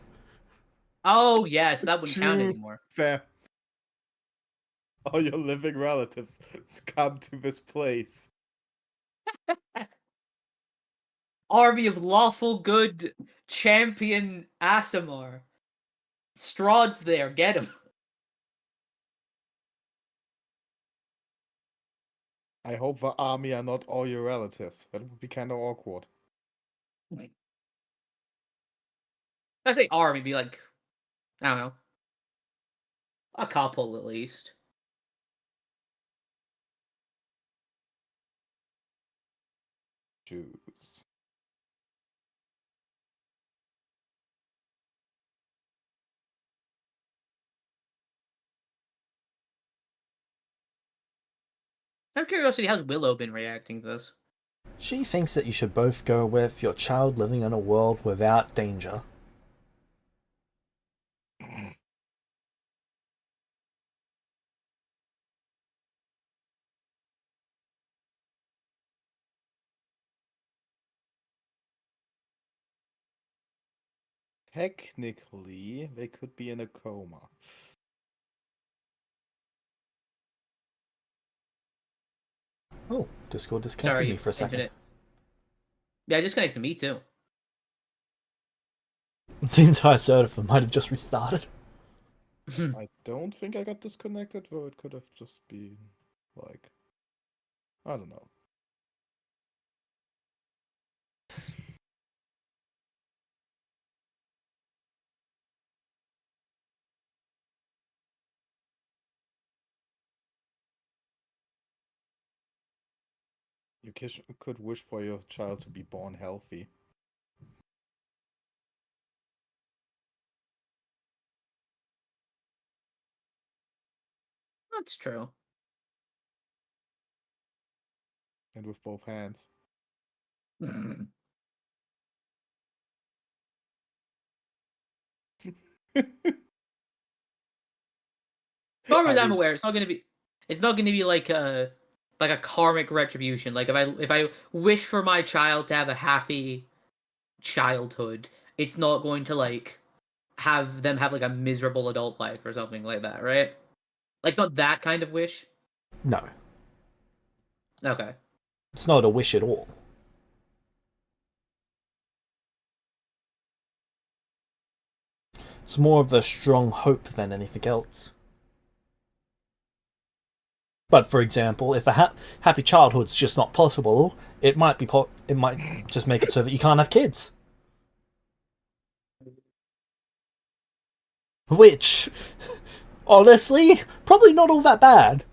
Oh, yes, that wouldn't count True. anymore. Fair. All your living relatives come to this place. Army of lawful good champion Asimar. Strahd's there, get him. I hope the army are not all your relatives. That would be kind of awkward. I say army, be like, I don't know, a couple at least. Choose. Out of curiosity, how's Willow been reacting to this? She thinks that you should both go with your child living in a world without danger. Technically, they could be in a coma. Oh, Discord disconnected Sorry, me for a second. Infinite. Yeah, disconnected me too. The entire server might have just restarted. I don't think I got disconnected, though it could have just been like, I don't know. You could wish for your child to be born healthy. That's true. And with both hands. As far I as I'm mean- aware, it's not gonna be like a karmic retribution. Like if I wish for my child to have a happy childhood, it's not going to like have them have like a miserable adult life or something like that, right? Like it's not that kind of wish. No, Okay. it's not a wish at all. It's more of a strong hope than anything else. But for example, if a happy childhood's just not possible, it might be it might just make it so that you can't have kids. Which, honestly, probably not all that bad.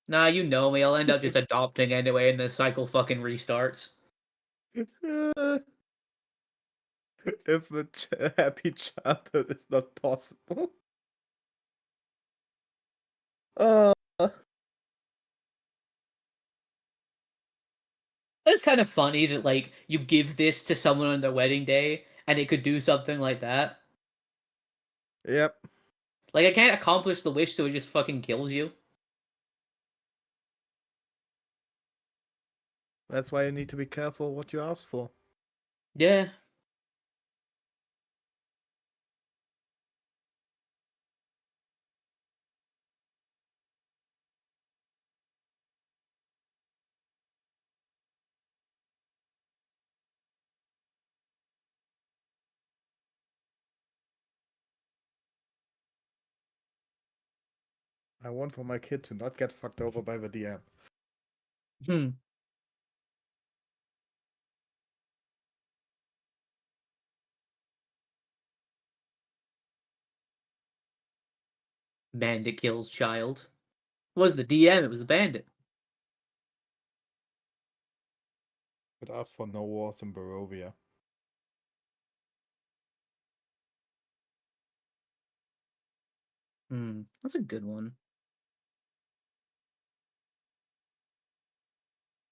Nah, you know me. I'll end up just adopting anyway, and the cycle fucking restarts. If the happy childhood is not possible. Uh, It's kind of funny that like you give this to someone on their wedding day, and it could do something like that. yep. Like I can't accomplish the wish, so it just fucking kills you. That's why you need to be careful what you ask for. Yeah. I want for my kid to not get fucked over by the DM. Hmm. Bandit kills child. It wasn't the DM, it was the bandit. But ask for no wars in Barovia. Hmm. That's a good one.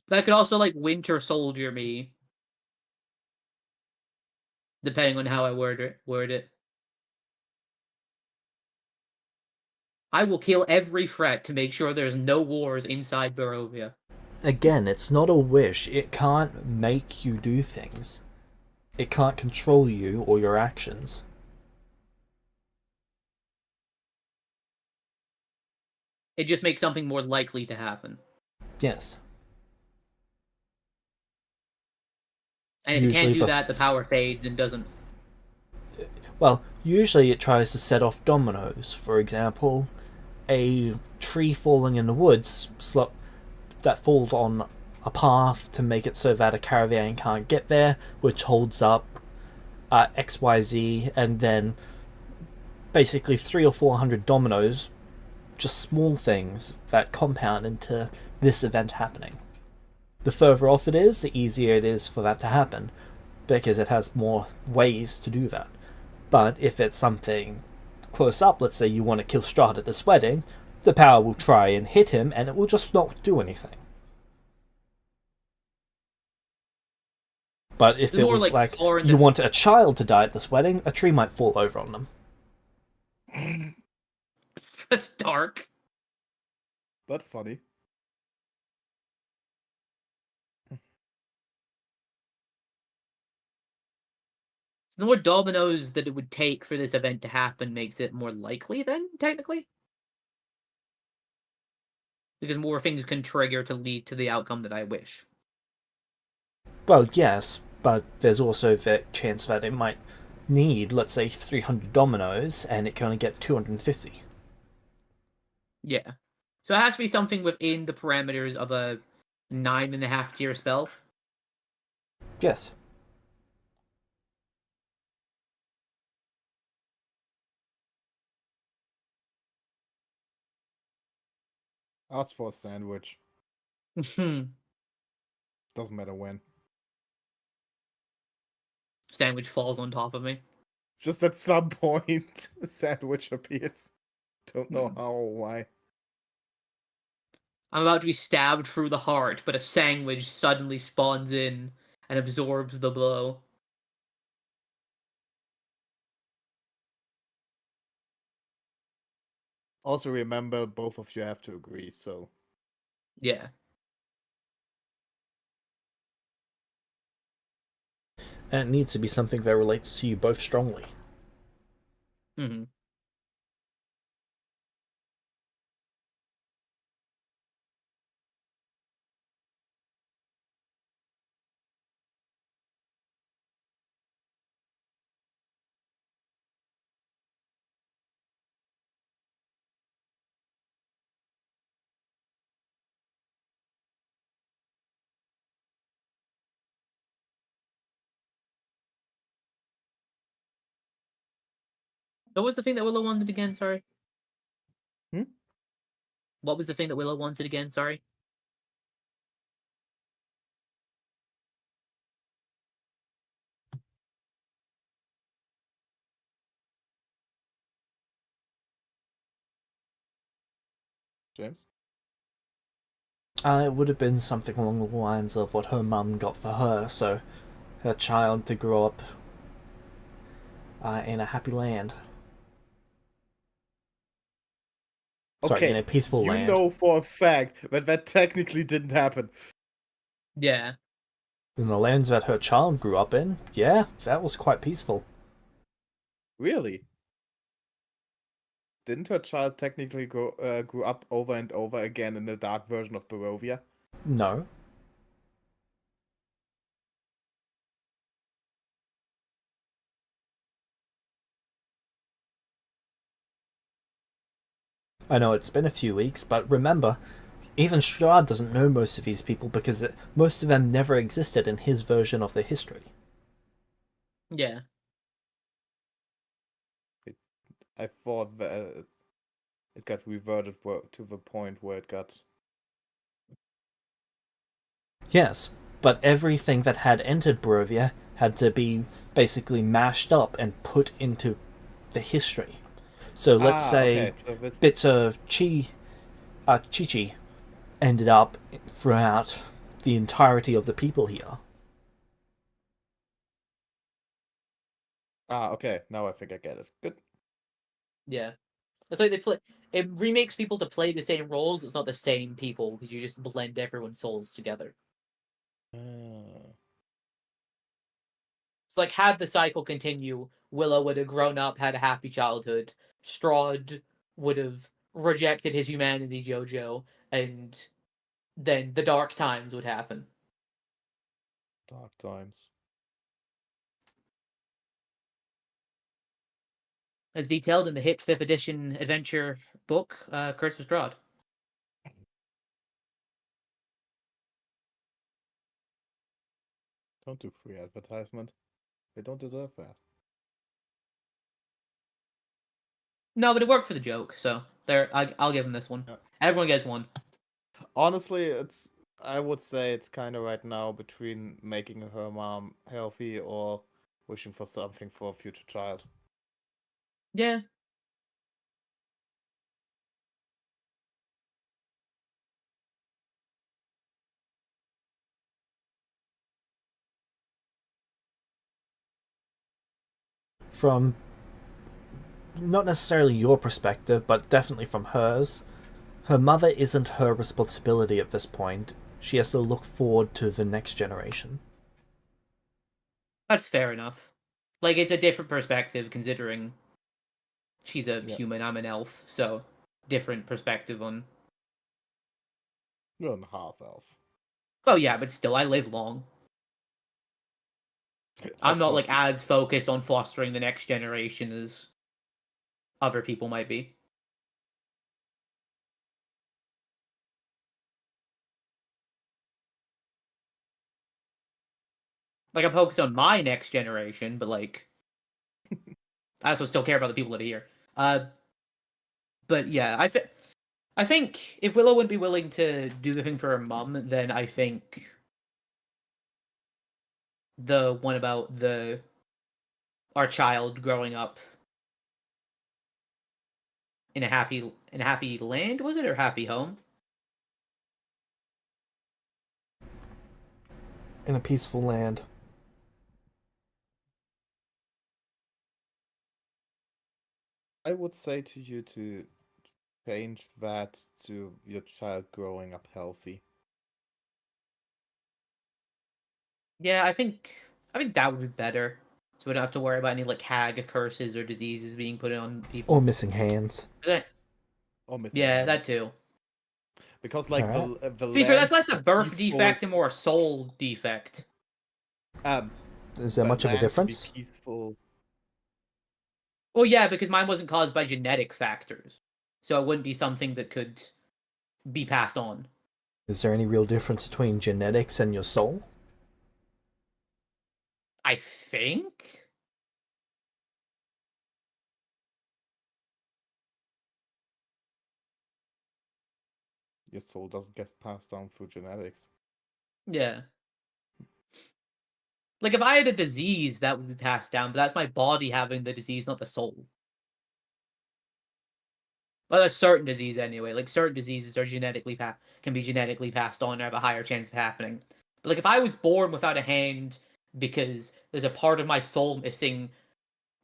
That could also like Winter Soldier me, depending on how I word it. I will kill every threat to make sure there's no wars inside Barovia. Again, it's not a wish. It can't make you do things. It can't control you or your actions. It just makes something more likely to happen. Yes. And if it Usually can't do for that, the power fades and doesn't. well, usually it tries to set off dominoes. For example, a tree falling in the woods that falls on a path to make it so that a caravan can't get there, which holds up XYZ, and then basically 300 or 400 dominoes, just small things that compound into this event happening. The further off it is, the easier it is for that to happen, because it has more ways to do that. But if it's something close up, let's say you want to kill Strahd at this wedding, the power will try and hit him and it will just not do anything. But if It's it more was like far in you the- want a child to die at this wedding, a tree might fall over on them. That's dark. But funny. The more dominoes that it would take for this event to happen makes it more likely, then, technically? Because more things can trigger to lead to the outcome that I wish. Well, yes, but there's also the chance that it might need, let's say, 300 dominoes, and it can only get 250. Yeah. So it has to be something within the parameters of a 9.5 tier spell. Yes. Ask for a sandwich. Hmm. Doesn't matter when. Sandwich falls on top of me. Just at some point, a sandwich appears. Don't know how or why. I'm about to be stabbed through the heart, but a sandwich suddenly spawns in and absorbs the blow. Also, remember, both of you have to agree, so. Yeah. And it needs to be something that relates to you both strongly. Mm-hmm. What was the thing that Willow wanted again? Sorry. Hmm? What was the thing that Willow wanted again? Sorry. James? It would have been something along the lines of what her mum got for her, so her child to grow up in a happy land. Sorry, in Okay, a peaceful you land. know for a fact that that technically didn't happen. Yeah. In the lands that her child grew up in, yeah, that was quite peaceful. Really? Didn't her child technically grew up over and over again in the dark version of Barovia? No. I know it's been a few weeks, but remember, even Strahd doesn't know most of these people because most of them never existed in his version of the history. Yeah. I thought that it got reverted to the point where it got. Yes, but everything that had entered Barovia had to be basically mashed up and put into the history. So let's say Okay. So that's bits of Chi-Chi ended up throughout the entirety of the people here. okay. Now I think I get it. Good. Yeah. It's like they play. It remakes people to play the same roles. It's not the same people because you just blend everyone's souls together. It's like had the cycle continue, Willow would have grown up, had a happy childhood. Strahd would have rejected his humanity, JoJo, and then the dark times would happen. Dark times. As detailed in the hit 5th edition adventure book, Curse of Strahd. Don't do free advertisement. They don't deserve that. No, but it worked for the joke, so there. I'll give him this one. Yeah. Everyone gets one. Honestly, I would say it's kind of right now between making her mom healthy or wishing for something for a future child. Yeah. From not necessarily your perspective, but definitely from hers, her mother isn't her responsibility at this point. She has to look forward to the next generation. That's fair enough. Like, it's a different perspective considering she's a Yeah. human, I'm an elf, so different perspective on. You're a half elf. Oh, yeah, but still, I live long. I'm Let's not, hope like, you as focused on fostering the next generation as other people might be. Like, I'm focused on my next generation, but, like, I also still care about the people that are here. But yeah, I think if Willow wouldn't be willing to do the thing for her mum, then I think the one about our child growing up in a happy land, was it, or happy home? in a peaceful land. I would say to you to change that to your child growing up healthy. Yeah, I think that would be better. So we don't have to worry about any like hag curses or diseases being put on people. Or missing hands. Or missing Yeah, hand. that too. Because like Alright. the To be fair, land that's less a birth peaceful defect and more a soul defect. Is there the much of a land to be difference? peaceful. Well, yeah, because mine wasn't caused by genetic factors, so it wouldn't be something that could be passed on. Is there any real difference between genetics and your soul? I think. Your soul doesn't get passed down through genetics. Yeah. Like if I had a disease, that would be passed down, but that's my body having the disease, not the soul. Well, a certain disease anyway. Like certain diseases are can be genetically passed on or have a higher chance of happening. But like if I was born without a hand because there's a part of my soul missing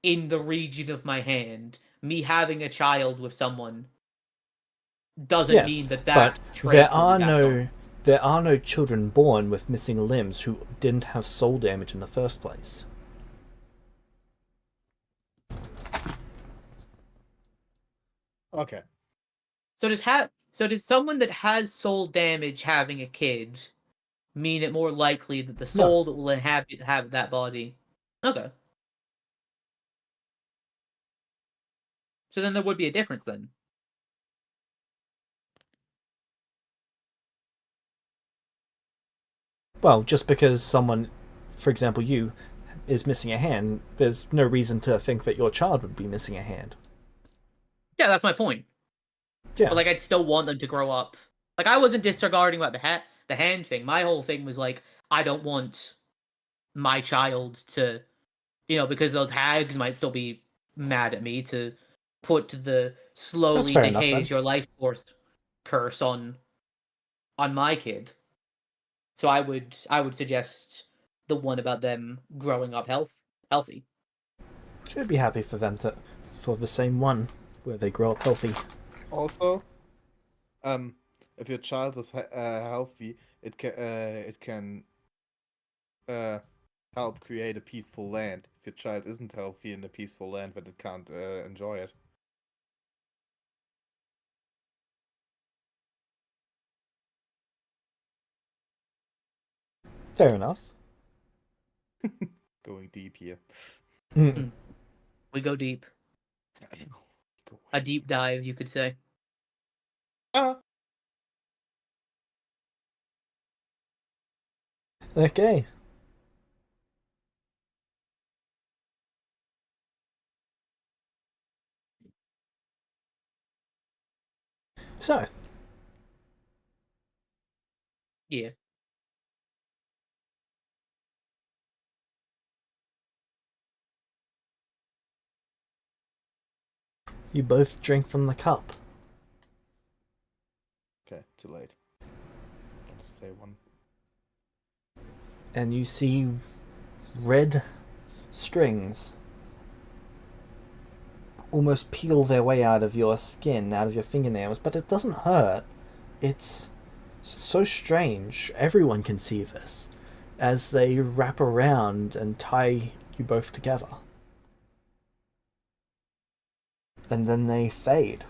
in the region of my hand, me having a child with someone doesn't Yes, mean that but trait will be passed on. there are no children born with missing limbs who didn't have soul damage in the first place. Okay. So does someone that has soul damage having a kid mean it more likely that the No. soul that will have that body? Okay. So then there would be a difference then. Well, just because someone, for example, you, is missing a hand, there's no reason to think that your child would be missing a hand. Yeah, that's my point. Yeah. But like, I'd still want them to grow up. Like, I wasn't disregarding about the hand thing. My whole thing was like, I don't want my child to, because those hags might still be mad at me to put the That's slowly fair enough then. decays your life force curse on my kid. So I would suggest the one about them growing up healthy. Should be happy for them for the same one where they grow up healthy. Also, if your child is healthy, it can help create a peaceful land. If your child isn't healthy in a peaceful land, then it can't enjoy it. Fair enough. Going deep here. We go deep. A deep dive, you could say. Okay. So, Yeah. you both drink from the cup. Okay, too late. I'll just say one. And you see red strings almost peel their way out of your skin, out of your fingernails, but it doesn't hurt. It's so strange. Everyone can see this as they wrap around and tie you both together. And then they fade.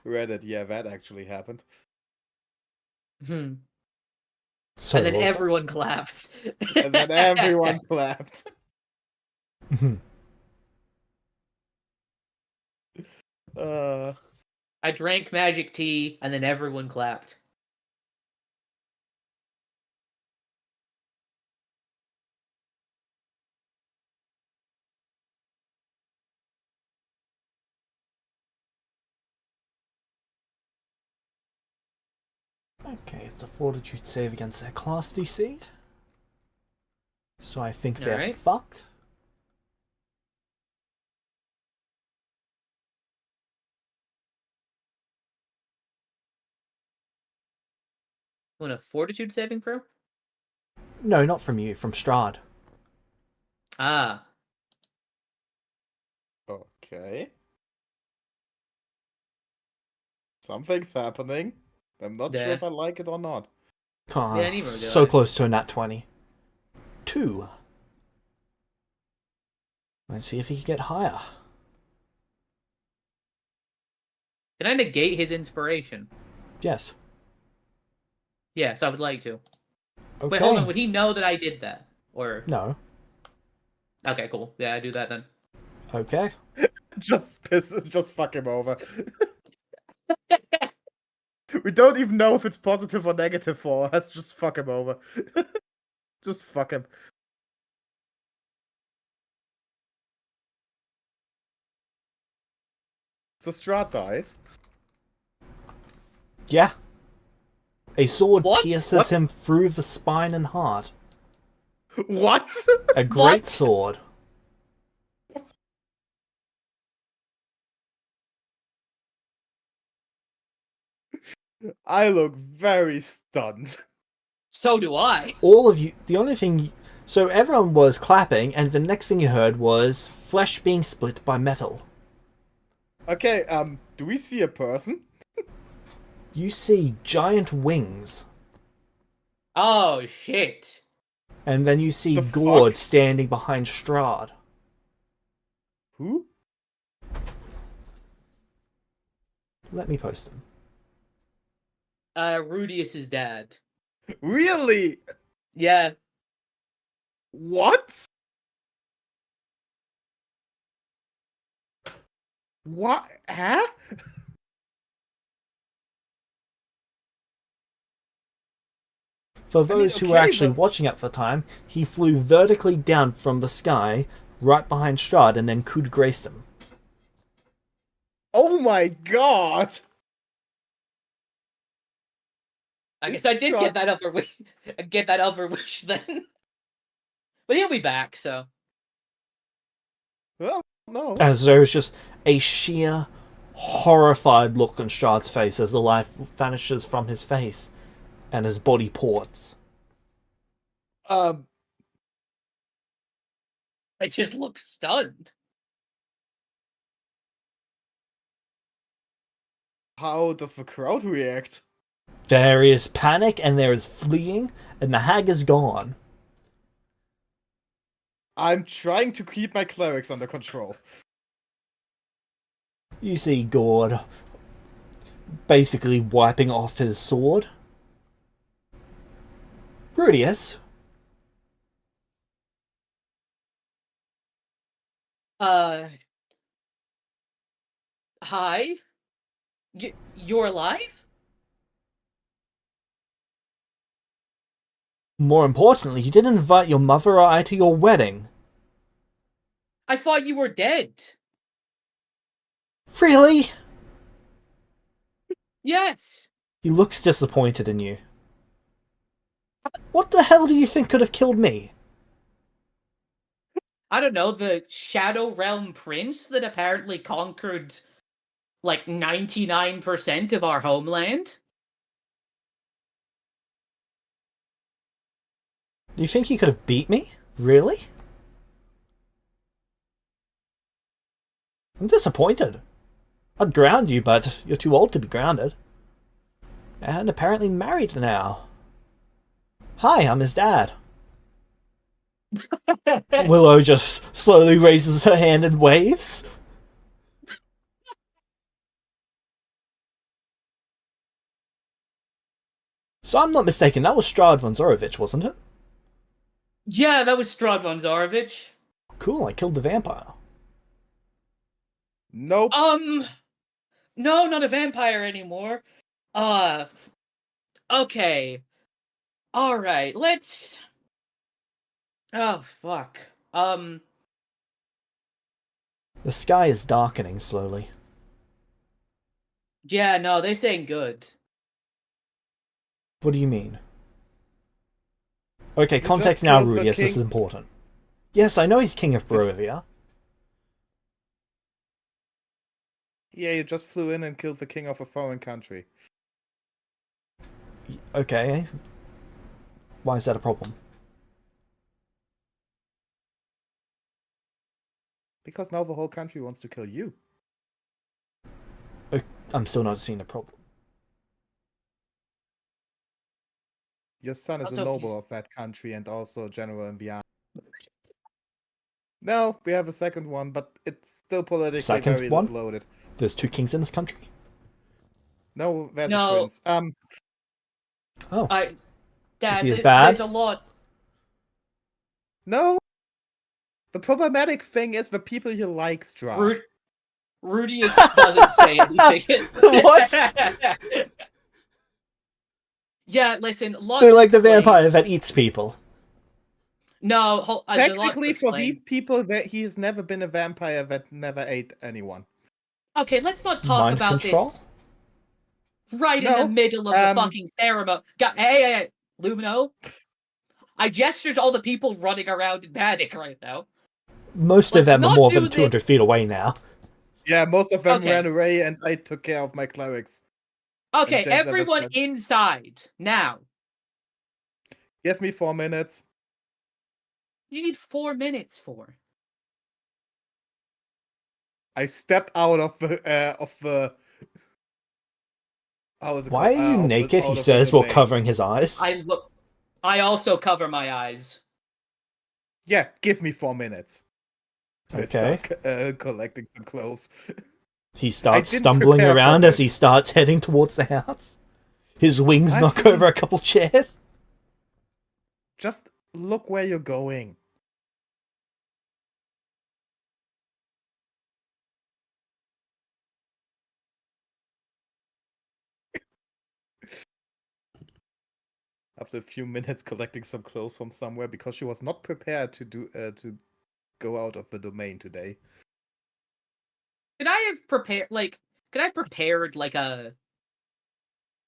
Reddit, yeah, that actually happened. And So then also. everyone clapped. And then everyone clapped. uh I drank magic tea, and then everyone clapped. Okay, it's a fortitude save against their class DC. So I think they're Alright. fucked. Want a fortitude saving throw? No, not from you, from Strahd. Ah. Okay. Something's happening. I'm not sure Yeah. if I like it or not. Yeah, neither do So I. close to a nat 20. 2. Let's see if he can get higher. Can I negate his inspiration? Yes. Yes, I would like to. Okay. Wait, hold on. Would he know that I did that? Or No. okay, cool. Yeah, I do that then. Okay. Just fuck him over. We don't even know if it's positive or negative for us. Just fuck him over. Just fuck him. So Strahd dies. Yeah. A sword What? pierces What? him through the spine and heart. What? A great What? sword. I look very stunned. So do I. All of you. The only thing. So everyone was clapping, and the next thing you heard was flesh being split by metal. Okay, do we see a person? You see giant wings, Oh shit. and then you see The Gord fuck? standing behind Strahd. Who? Let me post him. Rudius's dad. Really? Yeah. What? What? Huh? For those who were okay, actually but- watching at the time, he flew vertically down from the sky, right behind Strahd, and then coup de graced him. Oh my god! I guess It's I did not- get that upper wish. Get that upper wish then. But he'll be back, so. Well, no. As there was just a sheer, horrified look on Strahd's face as the life vanishes from his face, and his body ports. I just look stunned. How does the crowd react? There is panic, and there is fleeing, and the hag is gone. I'm trying to keep my clerics under control. You see Gord basically wiping off his sword. Rudius, Hi? You're alive? more importantly, you didn't invite your mother or I to your wedding. I thought you were dead. Really? Yes. He looks disappointed in you. What the hell do you think could have killed me? I don't know, the Shadow Realm Prince that apparently conquered like 99% of our homeland? You think he could have beat me? Really? I'm disappointed. I'd ground you, but you're too old to be grounded. And apparently married now. Hi, I'm his dad. Willow just slowly raises her hand and waves. So I'm not mistaken, that was Strahd von Zorovich, wasn't it? Yeah, that was Strahd von Zarovich. Cool, I killed the vampire. Nope. No, not a vampire anymore. Okay. Alright, let's... Oh, fuck. The sky is darkening slowly. Yeah, no, this ain't good. What do you mean? Okay, You context just now, killed the Rudius. This king. is important. Yes, I know he's king of Barovia. Yeah, you just flew in and killed the king of a foreign country. Okay. Why is that a problem? Because now the whole country wants to kill you. I'm still not seeing a problem. Your son is Also, a noble of that country and also general in the army. No, we have a second one, but it's still politically Second very one? loaded. There's 2 kings in this country? No, there's a No. prince. Oh. I, Dad, he as bad? there's a lot. No. The problematic thing is the people he likes draw. Rudius doesn't say anything. What? Yeah, listen. They're like the vampire that eats people. No, Technically, for these people, that he has never been a vampire that never ate anyone. Okay, let's not talk Mind about control? this right in No, the middle of the fucking ceremony. Hey, Lumino. I gestured to all the people running around in panic right now. Most of Let's them are not more do than 200 this. feet away now. Yeah, most of them Okay. ran away, and I took care of my clerics. Okay, James never everyone said- inside now. Give me 4 minutes. You need 4 minutes for. I step out of the. How is it Why called? are you naked? He says while covering his eyes. I also cover my eyes. Yeah, give me 4 minutes. Okay. I start collecting some clothes. He starts didn't stumbling prepare for around as this. he starts heading towards the house. His wings I knock think- over a couple chairs. Just look where you're going. After a few minutes collecting some clothes from somewhere because she was not prepared to go out of the domain today. Could I have prepared like a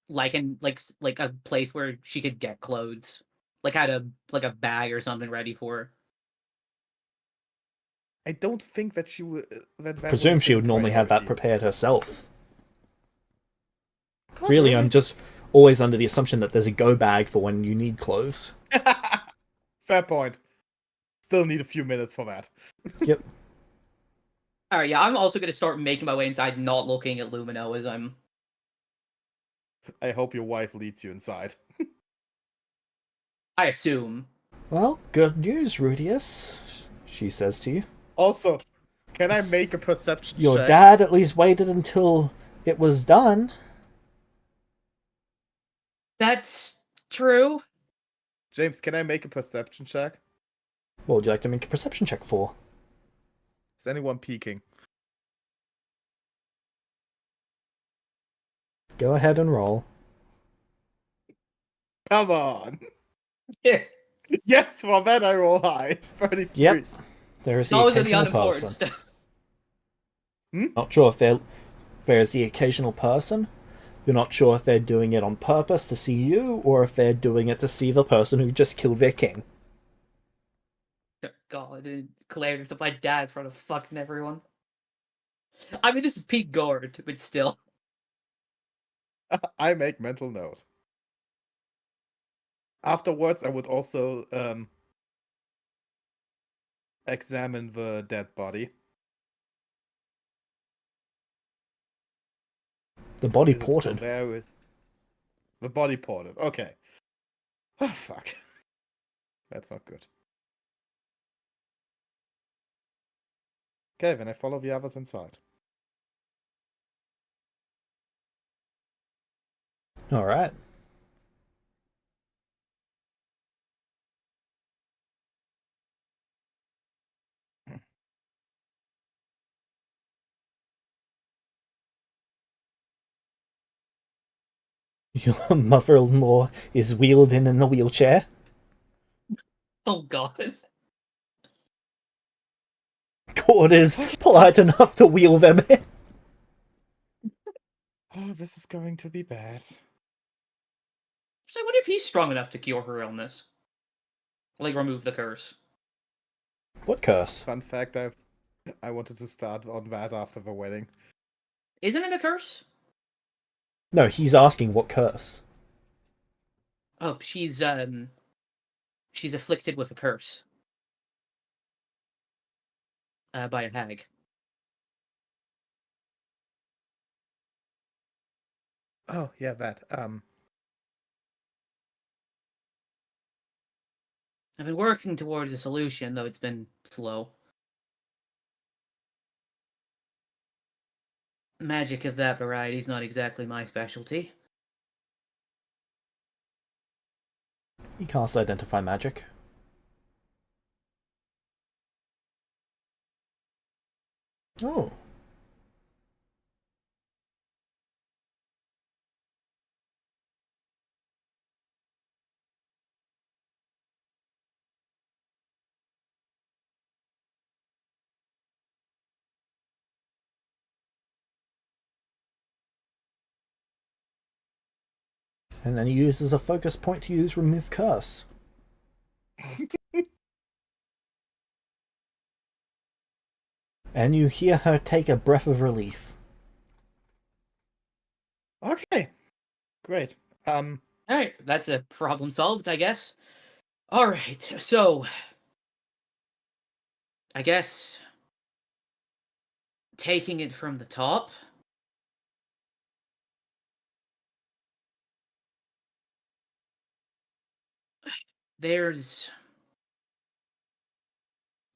like a place where she could get clothes? Like had a bag or something ready for her. I don't think that she would. Presume she would normally have that prepared. prepared herself. Really, I'm just always under the assumption that there's a go bag for when you need clothes. Fair point. Still need a few minutes for that. Yep. Alright, yeah, I'm also gonna start making my way inside, not looking at Lumino as I'm. I hope your wife leads you inside. I assume. Well, good news, Rudius, she says to you. Also, can I make a perception Your check? dad at least waited until it was done. That's true. James, can I make a perception check? What would you like to make a perception check for? Is anyone peeking? Go ahead and roll. Come on. Yes, for that I roll high. 33. Yep. There is the Those are the occasional unimportant person. stuff. Not sure if there is the occasional person. You're not sure if they're doing it on purpose to see you, or if they're doing it to see the person who just killed their king. God, and Claire with my dad in front of fucking everyone. I mean, this is Pete Gord, but still. I make mental note. Afterwards, I would also examine the dead body. The body Is it still ported. there with the body ported. Okay. Oh, fuck. That's not good. Okay, then I follow the others inside. Alright. Your mother-in-law is wheeled in the wheelchair. Oh God. Cord is polite enough to wheel them in. Oh, this is going to be bad. So I wonder if he's strong enough to cure her illness. Like, remove the curse. What curse? Fun fact, I wanted to start on that after the wedding. Isn't it a curse? No, he's asking what curse. Oh, she's afflicted with a curse. By a hag. Oh, yeah, that. I've been working towards a solution, though it's been slow. Magic of that variety is not exactly my specialty. He casts Identify Magic. Oh. And then he uses a focus point to use Remove Curse. And you hear her take a breath of relief. Okay. Great. Alright, that's a problem solved, I guess. Alright, so... I guess... taking it from the top... There's...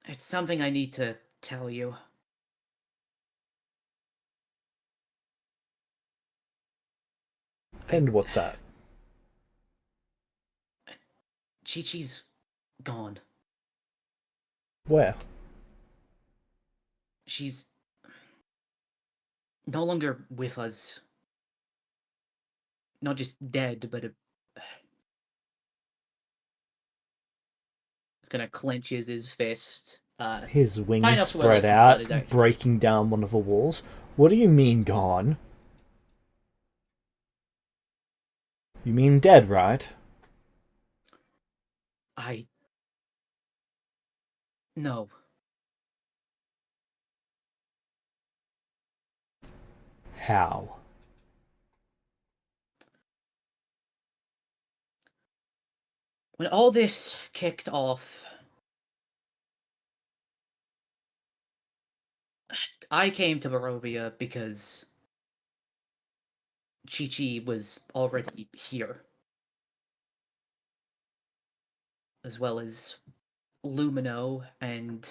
It's something I need to tell you. And what's that? Chi-Chi's gone. Where? She's no longer with us. Not just dead, but kind of clenches his fist. His Tight wings enough to where, like, spread some blood out, is actually- breaking down one of the walls. What do you mean, gone? You mean dead, right? No. How? When all this kicked off, I came to Barovia because Chi-Chi was already here. As well as Lumino and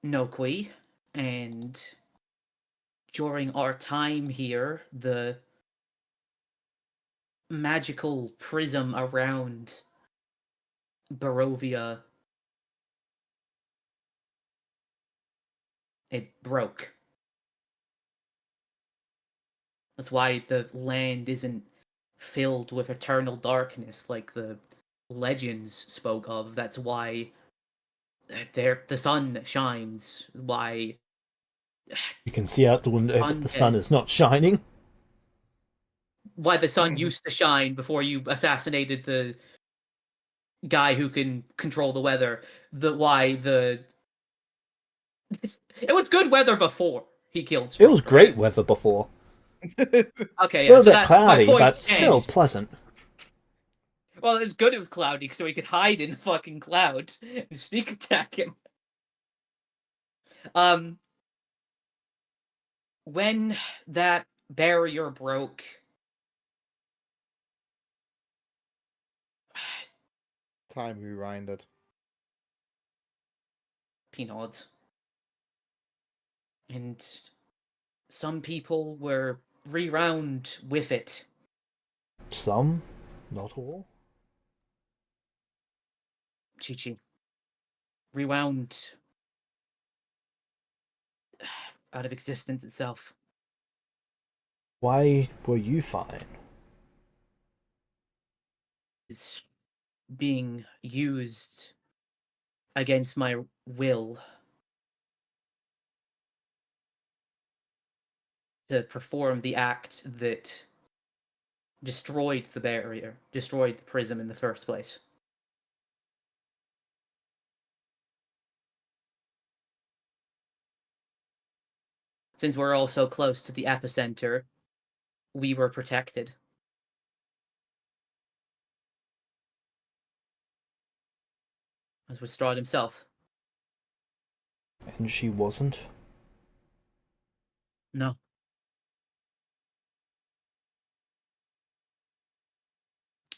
Noqui, and during our time here, the magical prism around Barovia, it broke. That's why the land isn't filled with eternal darkness like the legends spoke of. That's why the sun shines. Why You can see out the window that the sun Undead. is not shining. why the sun used to shine before you assassinated the guy who can control the weather. Why the it was good weather before he killed It was Stroker, great right? weather before. Okay, It yeah, was so a bit that cloudy, my point but still stands. pleasant. Well, it was good it was cloudy so he could hide in the fucking cloud and sneak attack him. When that barrier broke, Time rewinded. he nods. And some people were rewound with it. Some, not all. Chi-Chi. Rewound out of existence itself. Why were you fine? Is being used against my will to perform the act that destroyed the barrier, destroyed the prism in the first place. Since we're all so close to the epicenter, we were protected. As was Strahd himself. And she wasn't? No.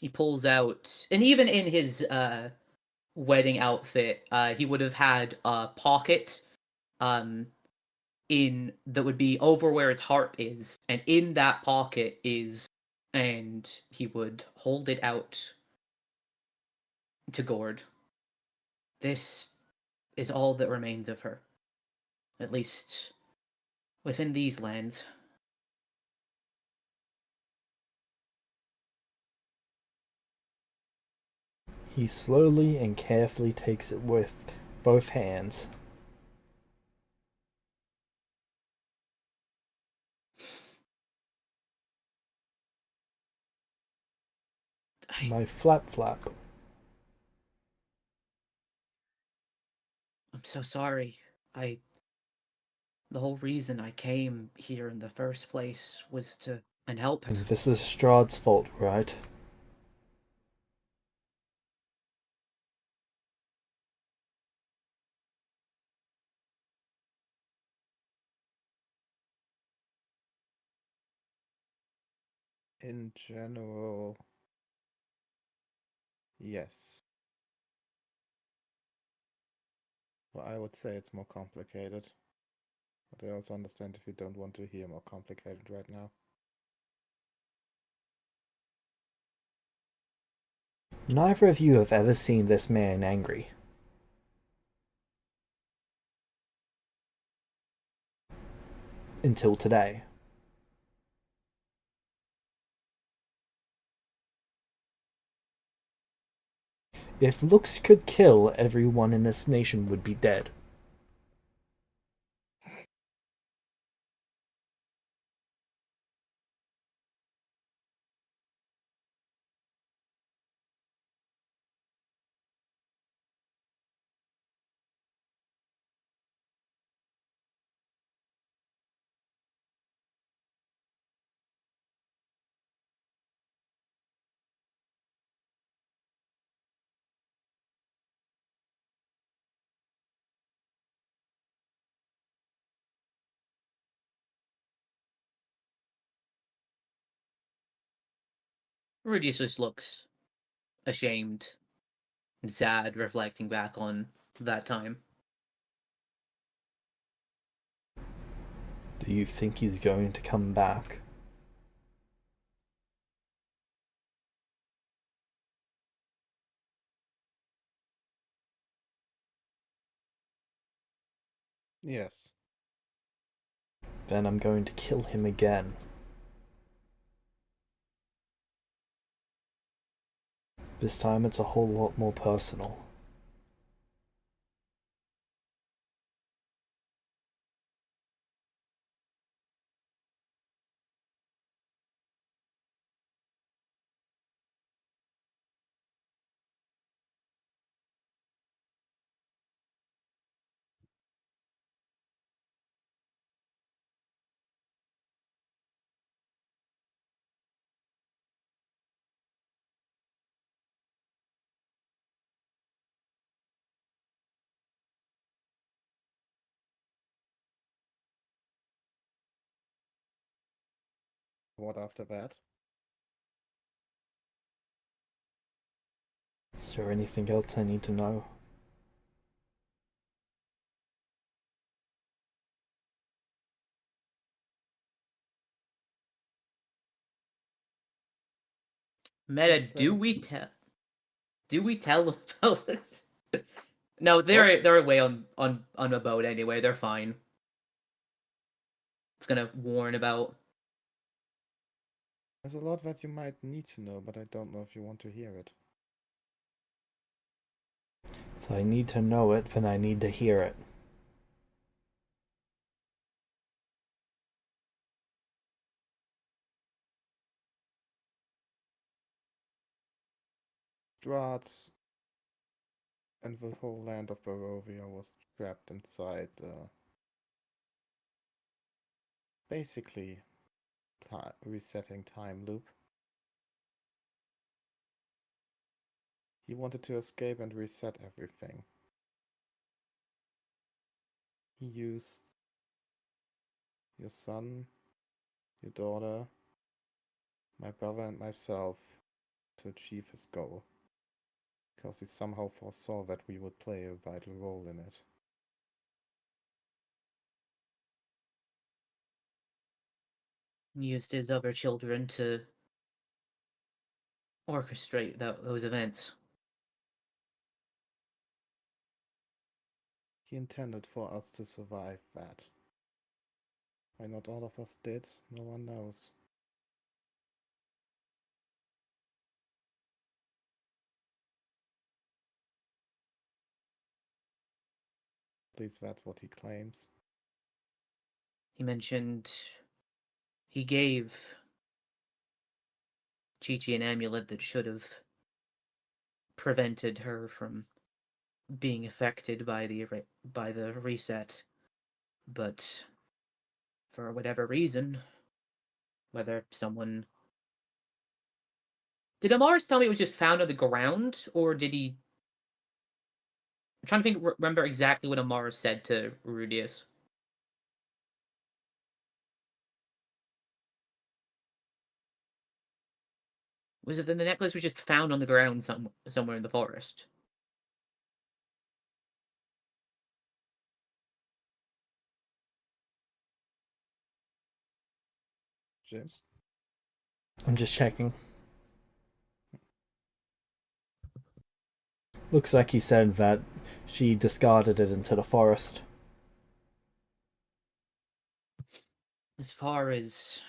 He pulls out, and even in his wedding outfit, he would have had a pocket in that would be over where his heart is, and in that pocket is, and he would hold it out to Gord. This is all that remains of her, at least within these lands. He slowly and carefully takes it with both hands. My flap. I'm so sorry. The whole reason I came here in the first place was to and help And it. this is Strahd's fault, right? In general, yes. Well, I would say it's more complicated. But I also understand if you don't want to hear more complicated right now. Neither of you have ever seen this man angry. Until today. If looks could kill, everyone in this nation would be dead. Rudius just looks ashamed and sad, reflecting back on that time. Do you think he's going to come back? Yes. Then I'm going to kill him again. This time it's a whole lot more personal. What after that? Is there anything else I need to know? Meta, do we tell them about it? No, they're away on a boat anyway. They're fine. It's gonna warn about. There's a lot that you might need to know, but I don't know if you want to hear it. If I need to know it, then I need to hear it. Strahd and the whole land of Barovia was trapped inside basically resetting time loop. He wanted to escape and reset everything. He used your son, your daughter, my brother and myself to achieve his goal. Because he somehow foresaw that we would play a vital role in it. He used his other children to orchestrate those events. He intended for us to survive that. Why not all of us did, no one knows. At least that's what he claims. He mentioned he gave Chi-Chi an amulet that should have prevented her from being affected by the reset, but for whatever reason, whether someone did Amaris tell me it was just found on the ground, or did he? I'm trying to remember exactly what Amaris said to Rudius. Was it that the necklace was just found on the ground somewhere in the forest? James? I'm just checking. Looks like he said that she discarded it into the forest. As far as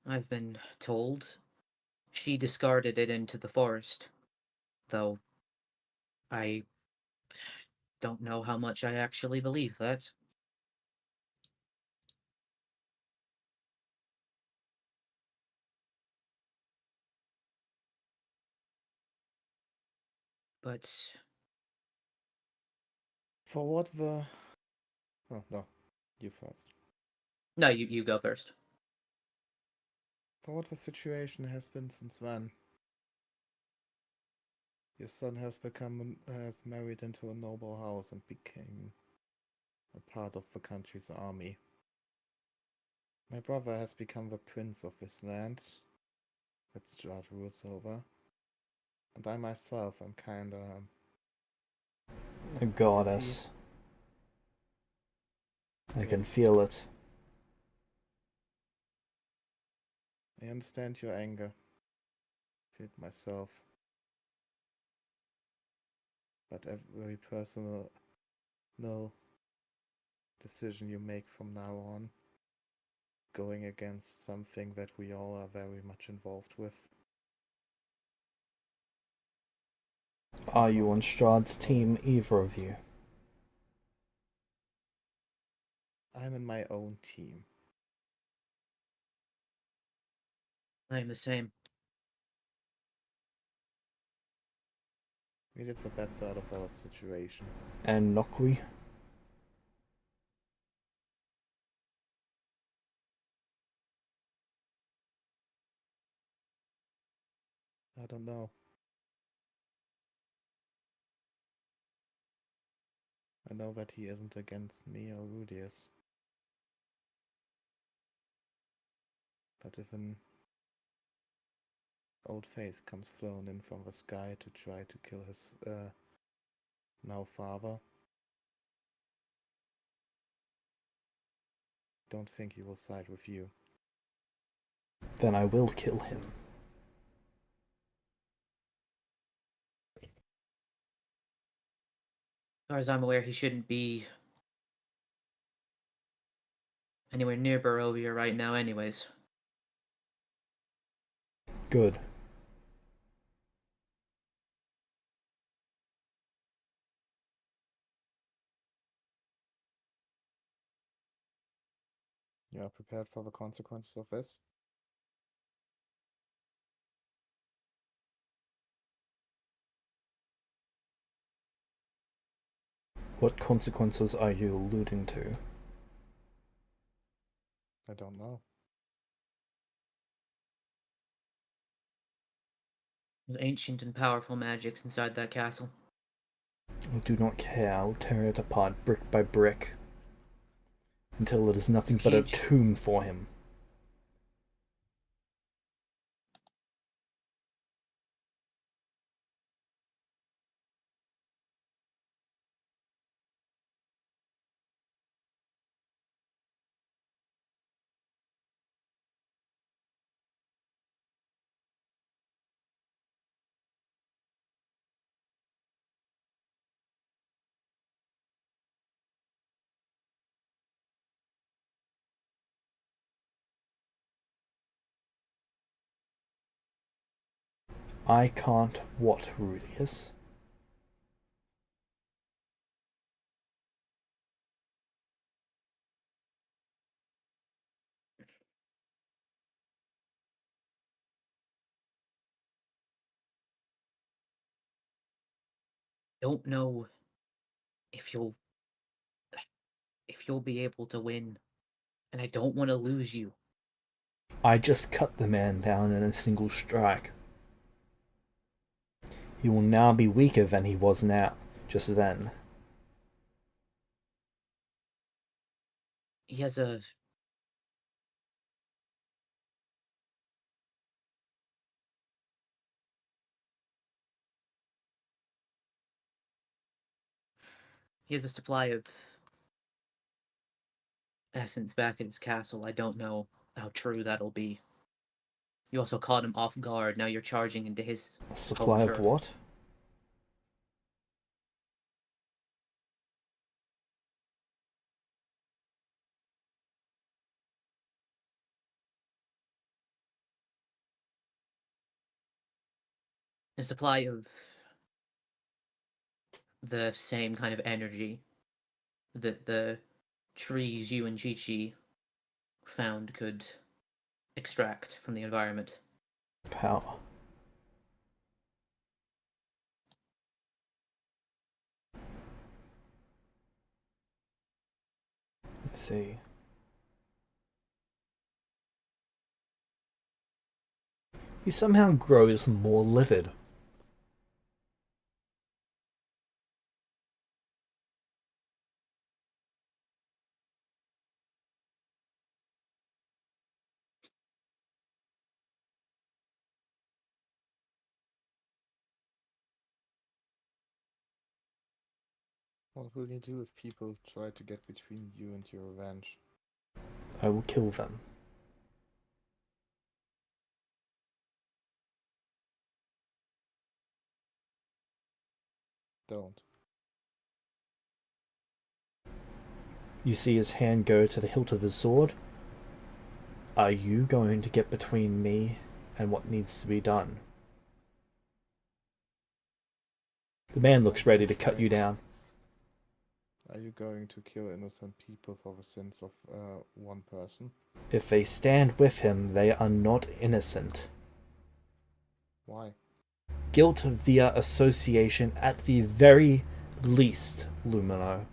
I've been told, she discarded it into the forest, though I don't know how much I actually believe that. But For what the... Oh, no. You first. no, you go first. For what the situation has been since then. Your son has married into a noble house and became a part of the country's army. My brother has become the prince of this land that Strahd rules over. And I myself am kinda... A goddess. I can feel it. I understand your anger. I feel it myself. But every personal decision you make from now on, going against something that we all are very much involved with. Are you on Strahd's team, either of you? I'm in my own team. I am the same. We did the best out of our situation. And Nokwi? I don't know. I know that he isn't against me or Rudius. But if an old face comes flown in from the sky to try to kill his now father, don't think he will side with you. Then I will kill him. As far as I'm aware, he shouldn't be anywhere near Barovia right now anyways. Good. You are prepared for the consequences of this? What consequences are you alluding to? I don't know. There's ancient and powerful magics inside that castle. I do not care. I will tear it apart brick by brick until it is nothing but a can't- tomb for him. I can't what, Rudius? Don't know if you'll be able to win, and I don't want to lose you. I just cut the man down in a single strike. He will now be weaker than he was now, just then. He has a supply of essence back at his castle. I don't know how true that'll be. You also caught him off guard. Now you're charging into his A supply home of turf. what? A supply of the same kind of energy that the trees you and Chi-Chi found could extract from the environment. Power. I see. He somehow grows more livid. What will you do if people try to get between you and your revenge? I will kill them. Don't. You see his hand go to the hilt of his sword. Are you going to get between me and what needs to be done? The man looks ready to cut you down. Are you going to kill innocent people for the sins of one person? If they stand with him, they are not innocent. Why? Guilt via association at the very least, Lumino.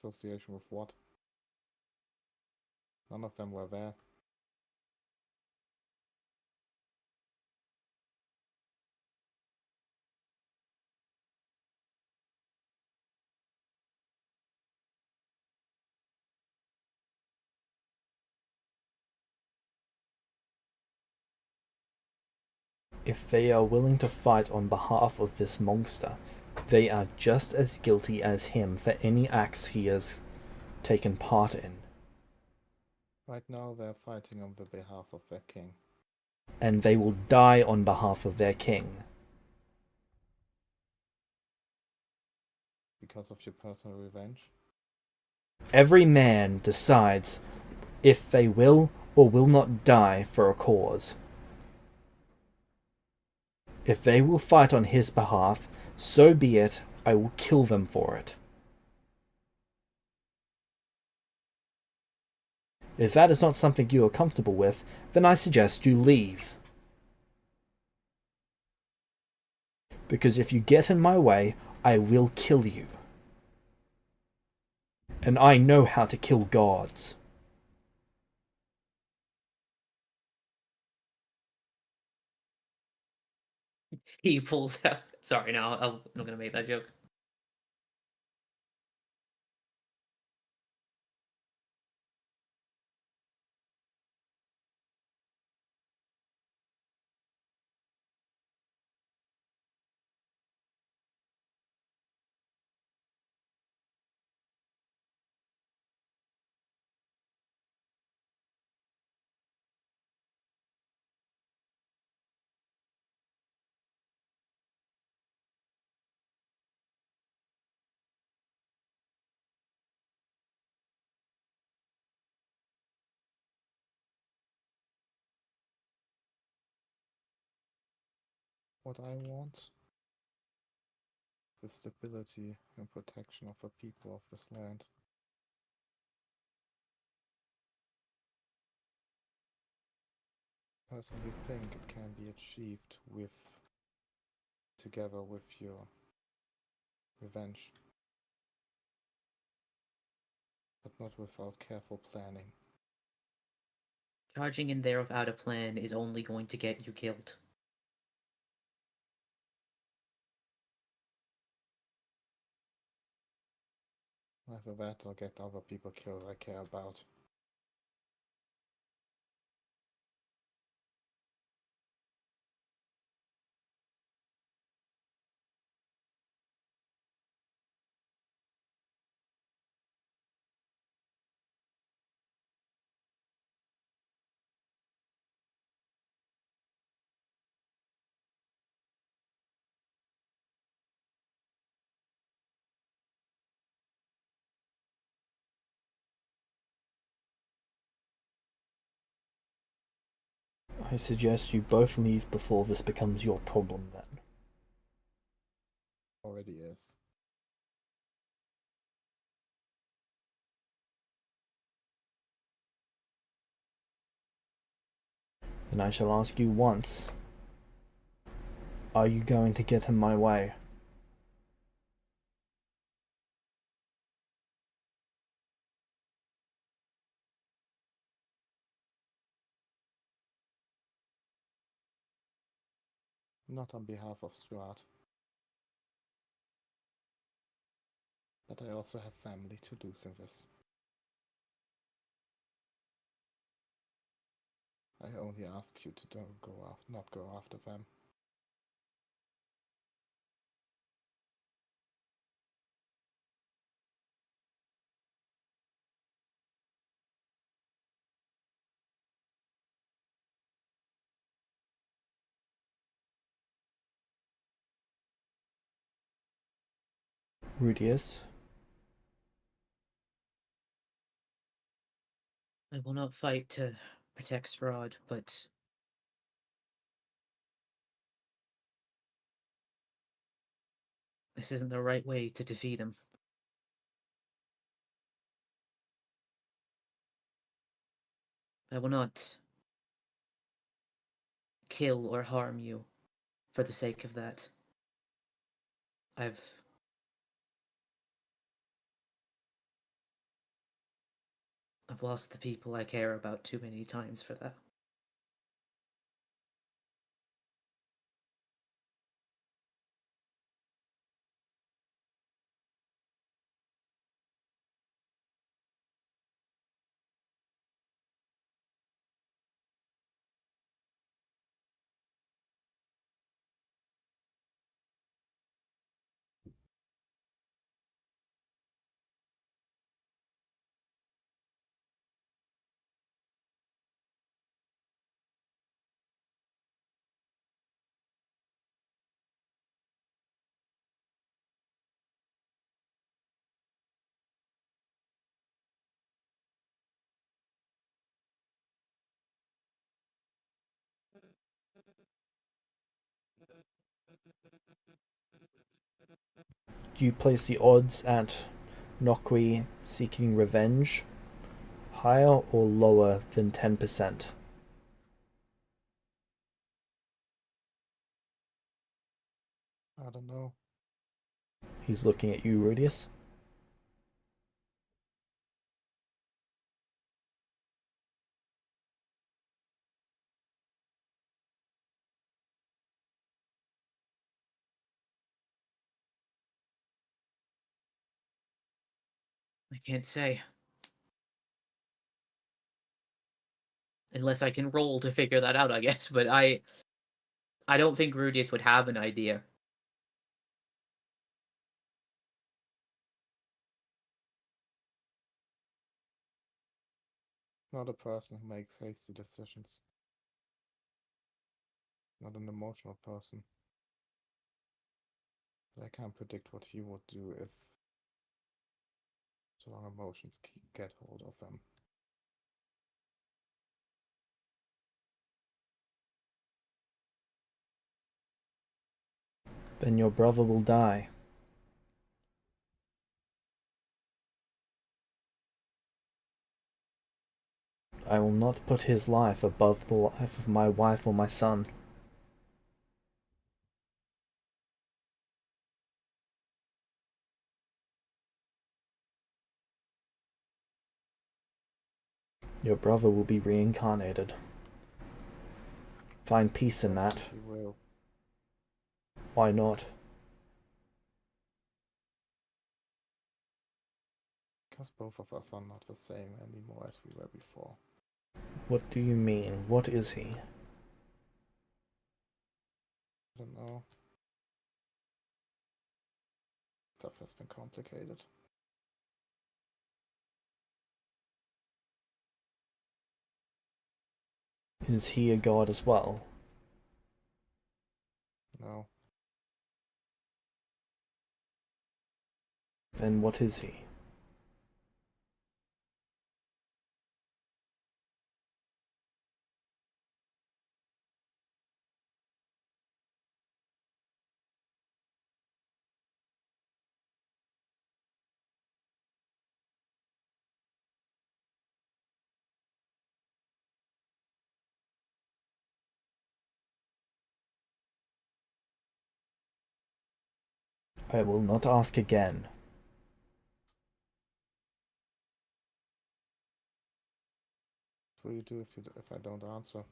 Association with what? None of them were there. If they are willing to fight on behalf of this monster, they are just as guilty as him for any acts he has taken part in. Right now they're fighting on the behalf of their king. And they will die on behalf of their king. Because of your personal revenge? Every man decides if they will or will not die for a cause. If they will fight on his behalf, so be it, I will kill them for it. If that is not something you are comfortable with, then I suggest you leave. Because if you get in my way, I will kill you. And I know how to kill gods. He pulls out. Sorry, no, I'm not gonna make that joke. What I want is the stability and protection of the people of this land. I personally think it can be achieved together with your revenge, but not without careful planning. Charging in there without a plan is only going to get you killed. Either that or get other people killed I care about. I suggest you both leave before this becomes your problem then. Already is. Then I shall ask you once. Are you going to get in my way? Not on behalf of Strahd. But I also have family to do in this. I only ask you to not go after them. Rudius? I will not fight to protect Strahd, but this isn't the right way to defeat him. I will not kill or harm you for the sake of that. I've lost the people I care about too many times for that. Do you place the odds at Nokwi seeking revenge Higher or lower than 10%? I don't know. He's looking at you, Rudius. I can't say. Unless I can roll to figure that out, I guess. But I don't think Rudius would have an idea. Not a person who makes hasty decisions. Not an emotional person. But I can't predict what he would do if strong emotions get hold of him. Then your brother will die. I will not put his life above the life of my wife or my son. Your brother will be reincarnated. Find peace in that. He will. Why not? Because both of us are not the same anymore as we were before. What do you mean? What is he? I don't know. Stuff has been complicated. Is he a god as well? No. Then what is he? I will not ask again. What will you do if I don't answer?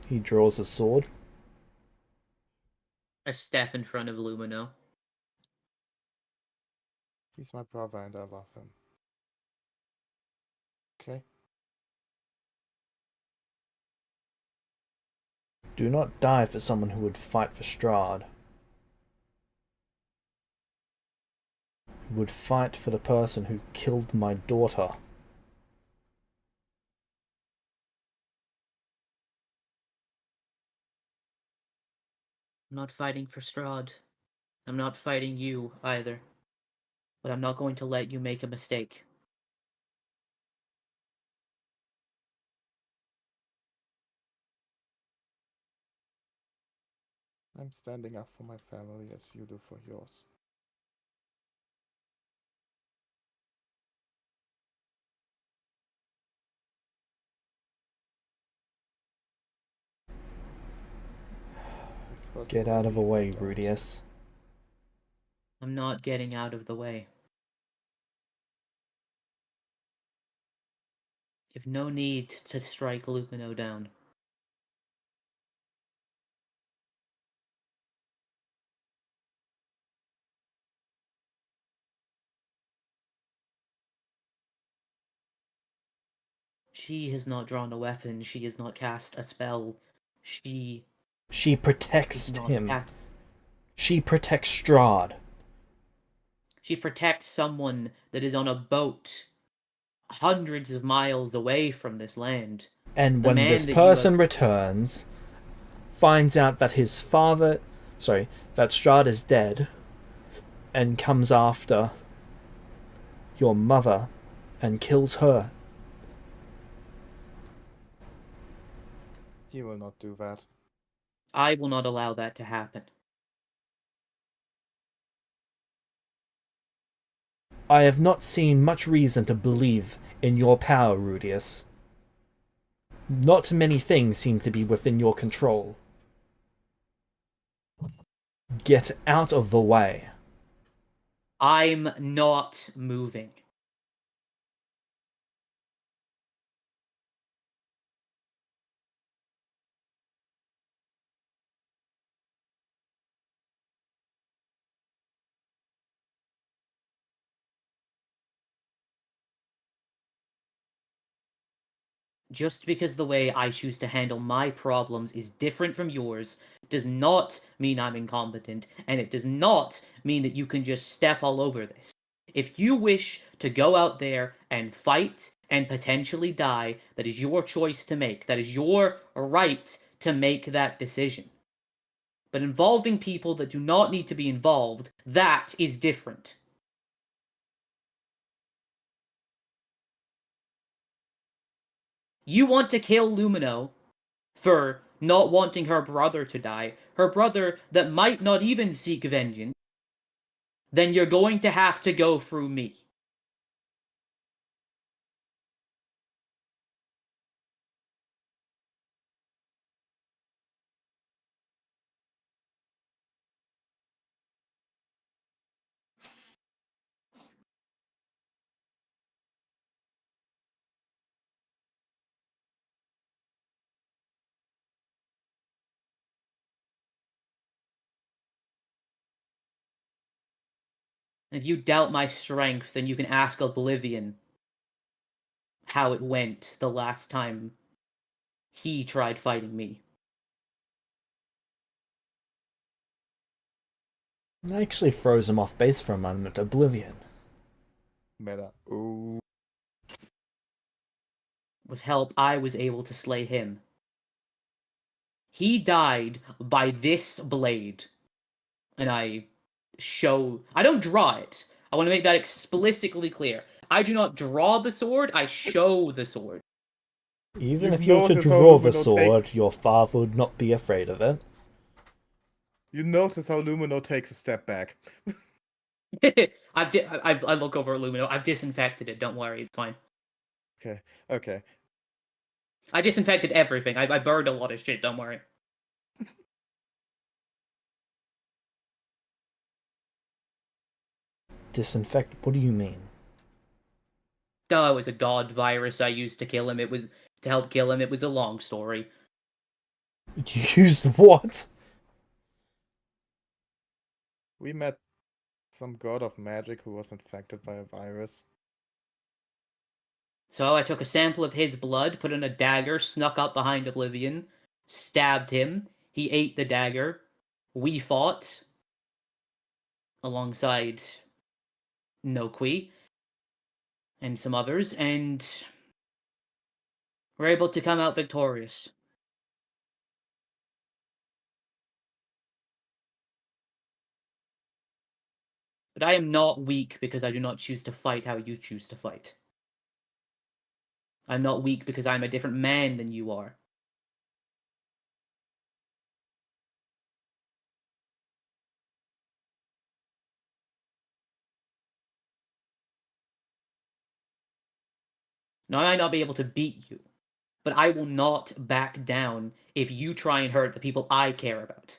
He draws a sword. A step in front of Lumino. He's my brother and I love him. Okay? Do not die for someone who would fight for Strahd. Who would fight for the person who killed my daughter. I'm not fighting for Strahd. I'm not fighting you either. But I'm not going to let you make a mistake. I'm standing up for my family as you do for yours. Get out of the way, Rudius. I'm not getting out of the way. You've no need to strike Lumino down. She has not drawn a weapon. She has not cast a spell. She protects is not him. She protects Strahd. She protects someone that is on a boat hundreds of miles away from this land. And The when man this that you person have- returns, finds out that his father, that Strahd is dead, and comes after your mother and kills her. He will not do that. I will not allow that to happen. I have not seen much reason to believe in your power, Rudius. Not many things seem to be within your control. Get out of the way. I'm not moving. Just because the way I choose to handle my problems is different from yours does not mean I'm incompetent, and it does not mean that you can just step all over this. If you wish to go out there and fight and potentially die, that is your choice to make. That is your right to make that decision. But involving people that do not need to be involved, that is different. You want to kill Lumino for not wanting her brother to die, her brother that might not even seek vengeance, then you're going to have to go through me. If you doubt my strength, then you can ask Oblivion how it went the last time he tried fighting me. I actually froze him off base for a moment. Oblivion. Meta. Ooh. With help, I was able to slay him. He died by this blade. And I don't draw it. I want to make that explicitly clear. I do not draw the sword, I show the sword. Even You've if you were to noticed how draw the Lumino sword, takes- your father would not be afraid of it. You notice how Lumino takes a step back. I look over at Lumino. I've disinfected it. Don't worry, it's fine. Okay. I disinfected everything. I burned a lot of shit. Don't worry. Disinfect? What do you mean? Oh, it was a god virus I used to kill him. It was to help kill him. It was a long story. You used what? We met some god of magic who was infected by a virus. So I took a sample of his blood, put in a dagger, snuck up behind Oblivion, stabbed him. He ate the dagger. We fought alongside Noqui and some others, and were able to come out victorious. But I am not weak because I do not choose to fight how you choose to fight. I'm not weak because I'm a different man than you are. Now, I might not be able to beat you, but I will not back down if you try and hurt the people I care about.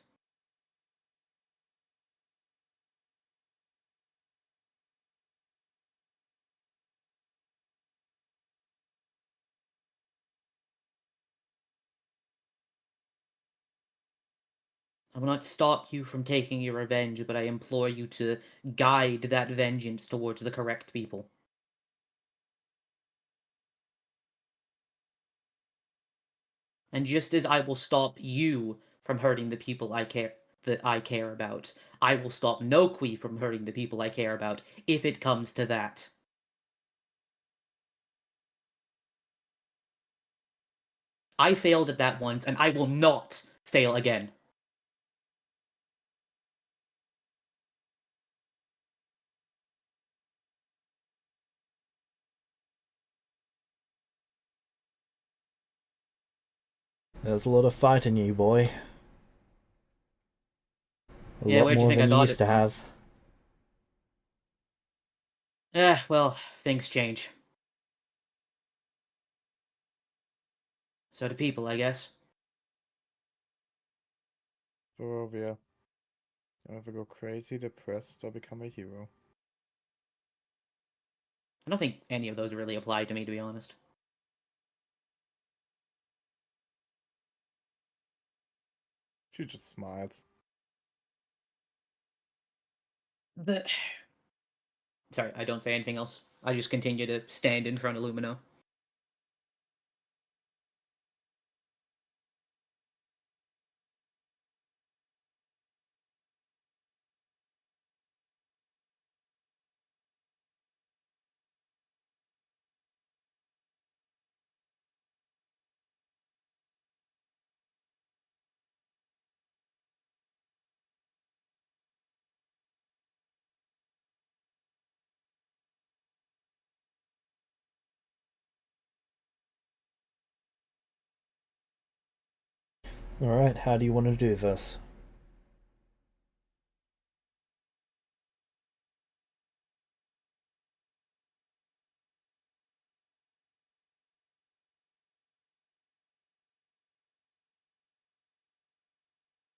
I will not stop you from taking your revenge, but I implore you to guide that vengeance towards the correct people. And just as I will stop you from hurting the people I care about, I will stop Noqui from hurting the people I care about, if it comes to that. I failed at that once, and I will not fail again. There's a lot of fight in you, boy. A Yeah, lot where'd you more think I than you got used it to from? have. Well, things change. So do people, I guess. Barovia. Don't ever go crazy, depressed, or become a hero. I don't think any of those really apply to me, to be honest. She just smiles. But sorry, I don't say anything else. I just continue to stand in front of Lumino. Alright, how do you want to do this?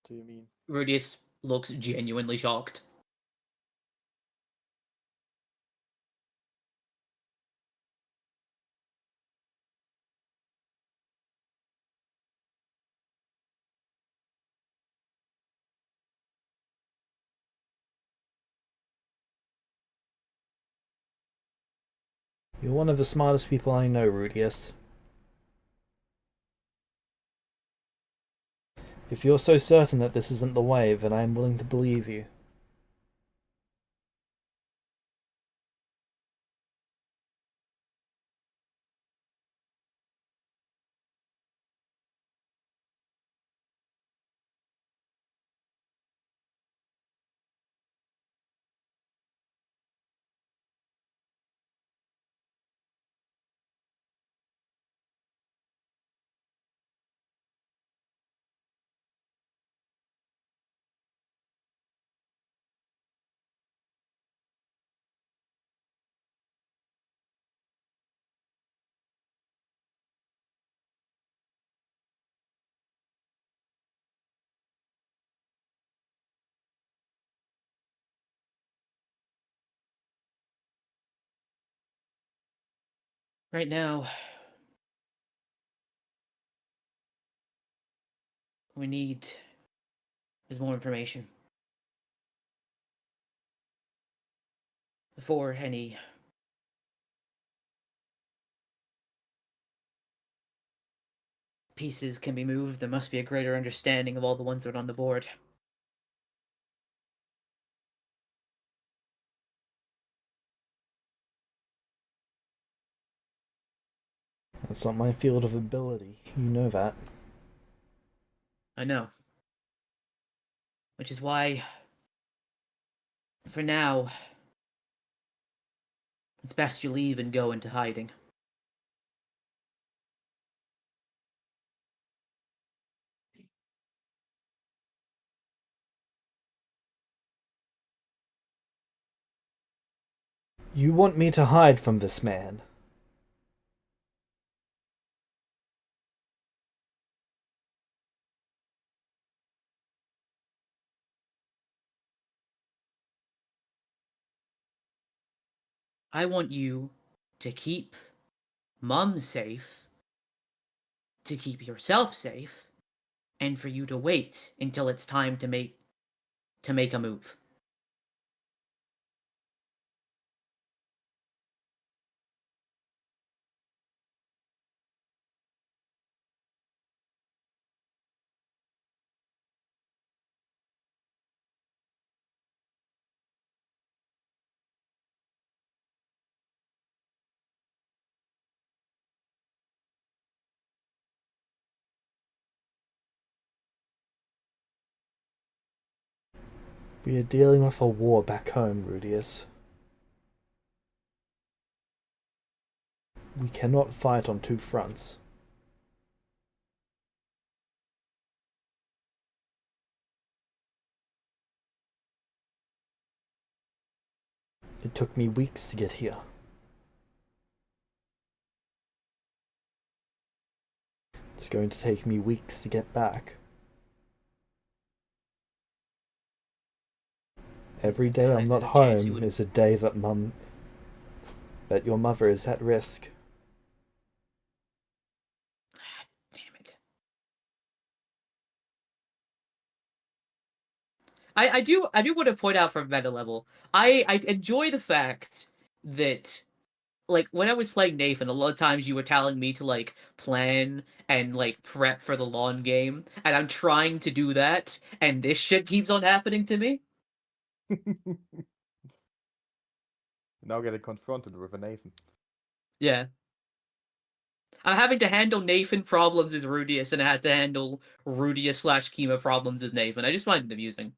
Do you mean? Rudius looks genuinely shocked. You're one of the smartest people I know, Rudius. If you're so certain that this isn't the way, then I am willing to believe you. Right now, we need is more information. Before any pieces can be moved, there must be a greater understanding of all the ones that are on the board. That's not my field of ability. You know that. I know. Which is why, for now, it's best you leave and go into hiding. You want me to hide from this man? I want you to keep Mum safe, to keep yourself safe, and for you to wait until it's time to make a move. We are dealing with a war back home, Rudius. We cannot fight on two fronts. It took me weeks to get here. It's going to take me weeks to get back. Every day I'm not home is a day that your mother is at risk. Damn it. I do want to point out from meta level, I enjoy the fact that, like, when I was playing Nathan, a lot of times you were telling me to, like, plan and, like, prep for the long game, and I'm trying to do that, and this shit keeps on happening to me. Now getting confronted with a Nathan. Yeah. I'm having to handle Nathan problems as Rudius, and I had to handle Rudius/Kima problems as Nathan. I just find it amusing.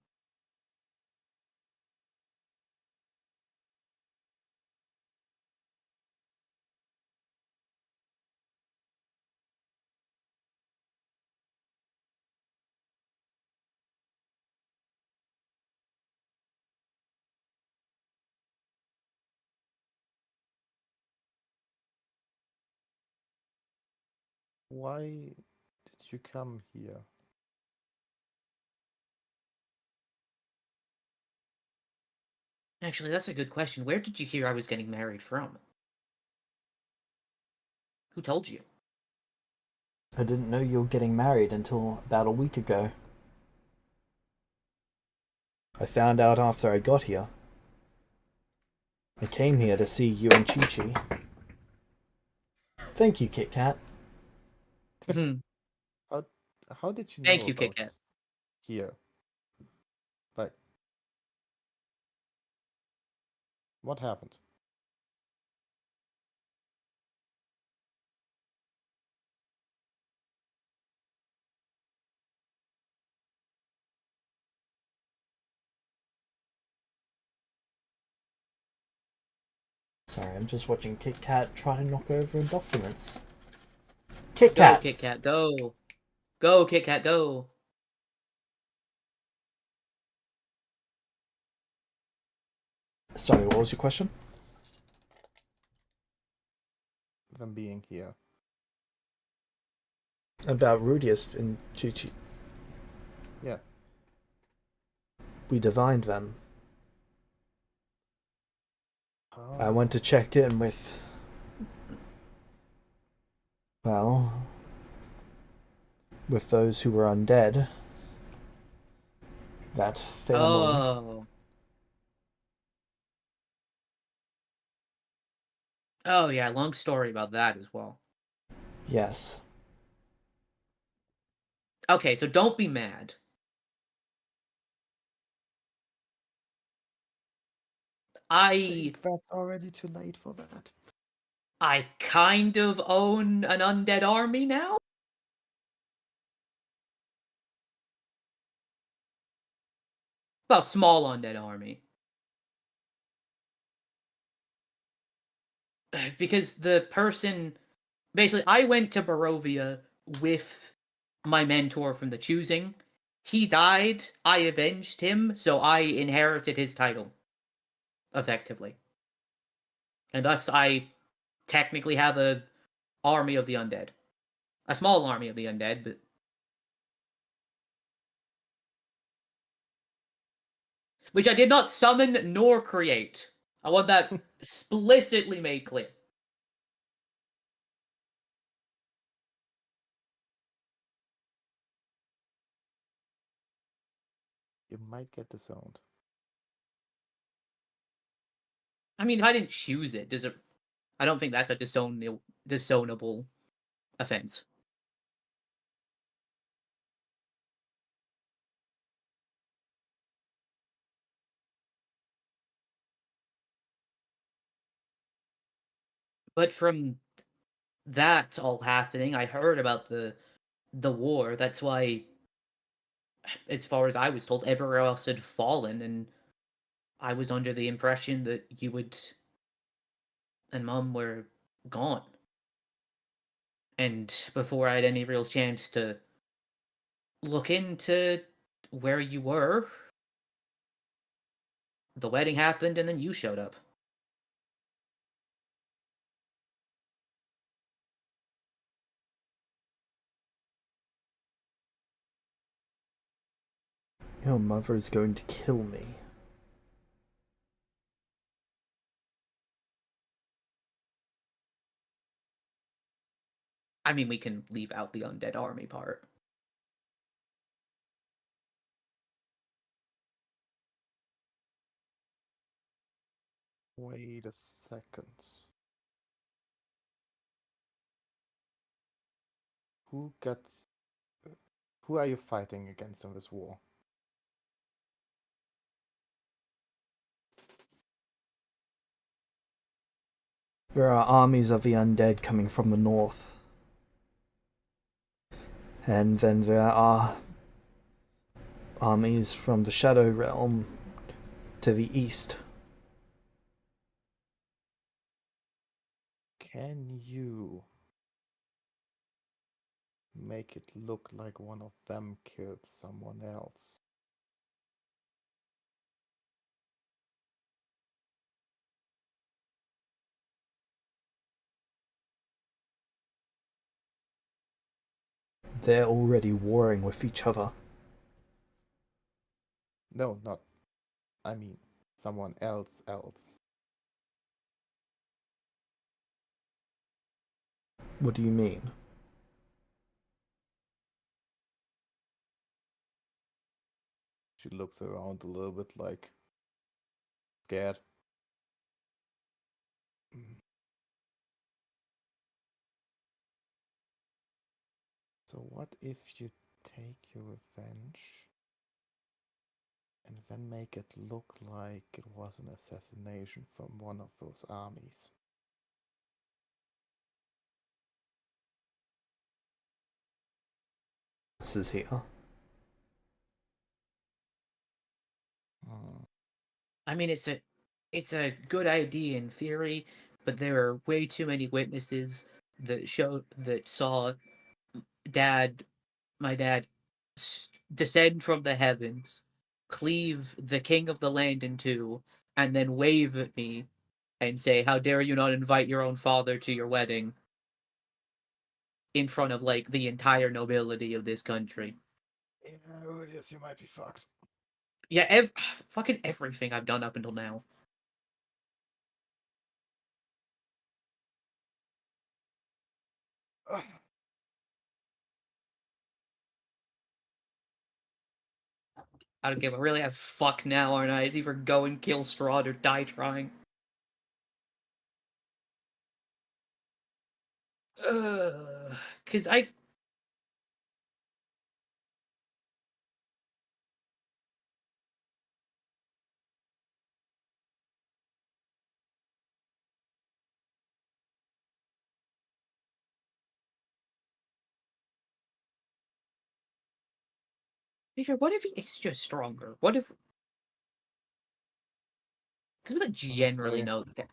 Why did you come here? Actually, that's a good question. Where did you hear I was getting married from? Who told you? I didn't know you were getting married until about a week ago. I found out after I got here. I came here to see you and Chi-Chi. Thank you, Kit Kat. How did you know Thank you, about Kit Kat. here? Like, what happened? Sorry, I'm just watching Kit Kat try to knock over documents. Kit Kat! Go, Kit Kat, go! Go, Kit Kat, go! Sorry, what was your question? Them being here. About Rudius and Chi-Chi. Yeah. We divined them. Oh. I went to check in with... Well... with those who were undead. That family. Oh. Oh, yeah, long story about that as well. Yes. Okay, so don't be mad. I think that's already too late for that. I kind of own an undead army now? Well, small undead army. Because the person... Basically, I went to Barovia with my mentor from the Choosing. He died, I avenged him, so I inherited his title. Effectively. And thus I technically have a army of the undead. A small army of the undead, but... which I did not summon nor create. I want that explicitly made clear. You might get disowned. I mean, if I didn't choose it, does it... I don't think that's a disownable offense. But from that all happening, I heard about the war. That's why, as far as I was told, everywhere else had fallen, and I was under the impression that you would and Mom were gone. And before I had any real chance to look into where you were, the wedding happened, and then you showed up. Your mother is going to kill me. I mean, we can leave out the undead army part. Wait a second. Who gets... Who are you fighting against in this war? There are armies of the undead coming from the north. And then there are armies from the Shadow Realm to the east. Can you make it look like one of them killed someone else? They're already warring with each other. No, not... I mean, someone else. What do you mean? She looks around a little bit like... scared. So what if you take your revenge and then make it look like it was an assassination from one of those armies? This is here. I mean, it's a good idea in theory, but there are way too many witnesses that saw my dad, descend from the heavens, cleave the king of the land in two, and then wave at me and say, "How dare you not invite your own father to your wedding?" in front of like the entire nobility of this country. Yeah, it is. You might be fucked. Yeah, fucking everything I've done up until now. I don't give a really a fuck now, aren't I? It's either go and kill Strahd or die trying. Cause I what if he is just stronger? What if? Because we like generally Honestly, know.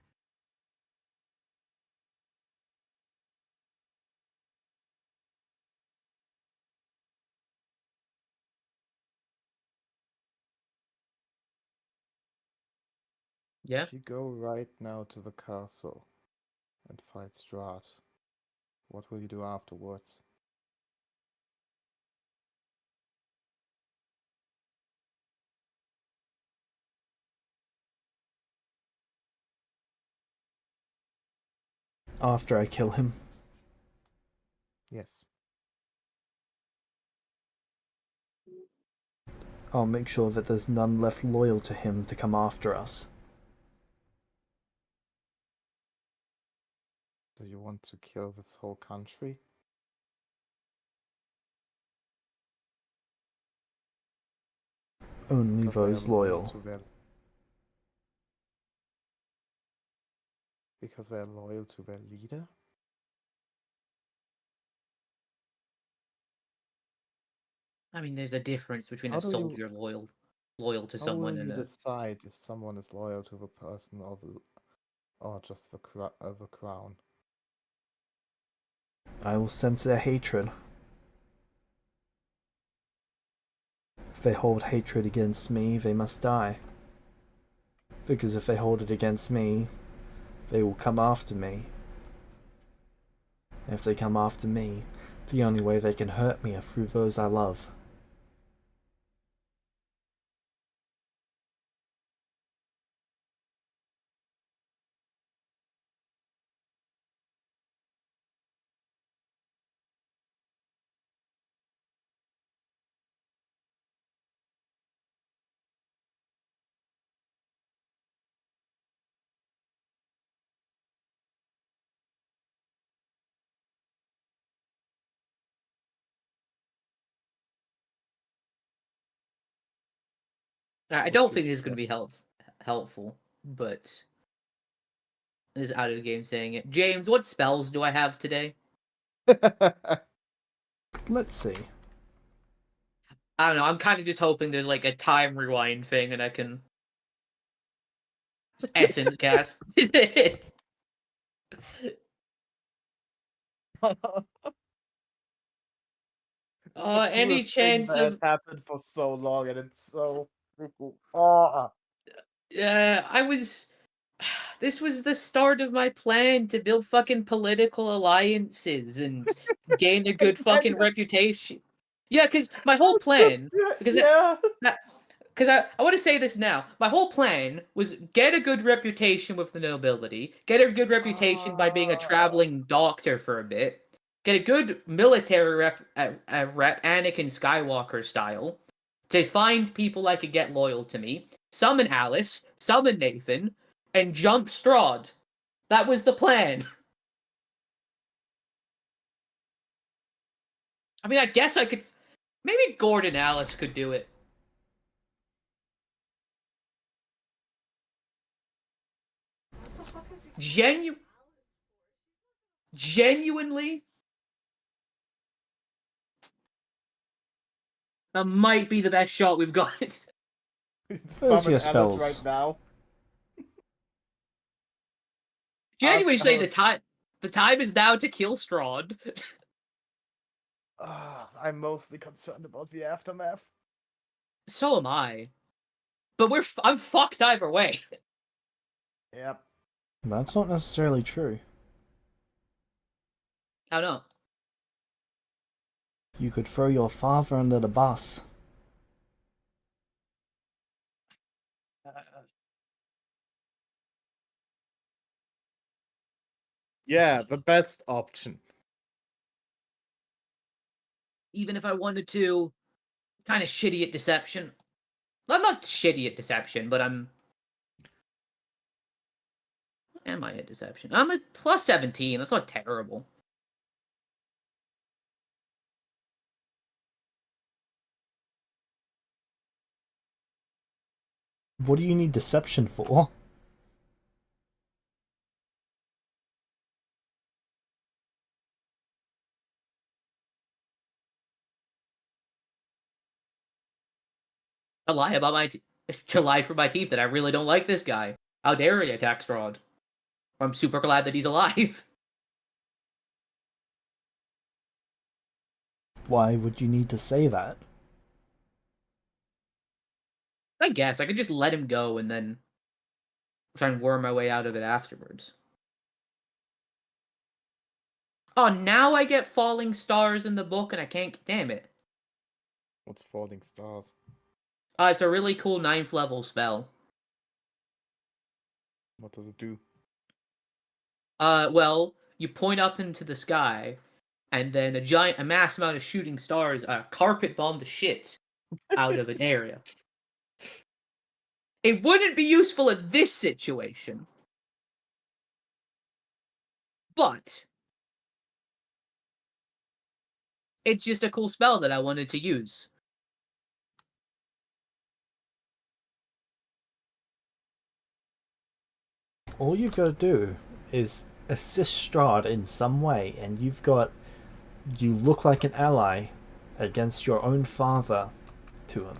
Yeah. if you go right now to the castle and fight Strahd, what will you do afterwards? After I kill him, Yes. I'll make sure that there's none left loyal to him to come after us. Do you want to kill this whole country? Only Because they are those loyal. to their... Because they are loyal to their leader? I mean, there's a difference between How a do you... soldier loyal to How will someone you and a. decide if someone is loyal to the person or just the crown? I will sense their hatred. If they hold hatred against me, they must die. Because if they hold it against me, they will come after me. And if they come after me, the only way they can hurt me are through those I love. I What don't you think this is going to said. be helpful, but this is out of the game saying it. James, what spells do I have today? Let's see. I don't know. I'm kind of just hoping there's like a time rewind thing and I can essence cast. The Any coolest thing chance that of happened for so long, and it's so freaking. Ah. I was this was the start of my plan to build fucking political alliances and gain a good fucking reputation. Yeah, because my whole plan, because Yeah. because I want to say this now. My whole plan was get a good reputation with the nobility, get a good reputation by being a Ah. traveling doctor for a bit, get a good military rep Anakin Skywalker style, to find people I could get loyal to me, summon Alice, summon Nathan, and jump Strahd. That was the plan. I mean, I guess I could. Maybe Gordon Alice could do it. Genuinely, that might be the best shot we've got. Those are Summon your Alice right spells. now. Genuinely say Alice. the time is now to kill Strahd. I'm mostly concerned about the aftermath. So am I. But I'm fucked either way. Yep. That's not necessarily true. How no? You could throw your father under the bus. Yeah, the best option. Even if I wanted to, kind of shitty at deception. I'm not shitty at deception, but am I at deception? I'm at plus 17. That's not terrible. What do you need deception for? To lie about to lie for my teeth that I really don't like this guy. How dare he attack Strahd? I'm super glad that he's alive. Why would you need to say that? I guess I could just let him go and then try and worm my way out of it afterwards. Oh, now I get falling stars in the book and I can't. Damn it. What's falling stars? It's a really cool 9th level spell. What does it do? Well, you point up into the sky, and then a mass amount of shooting stars carpet bomb the shit out of an area. It wouldn't be useful in this situation, but it's just a cool spell that I wanted to use. All you've got to do is assist Strahd in some way, and you look like an ally against your own father to him.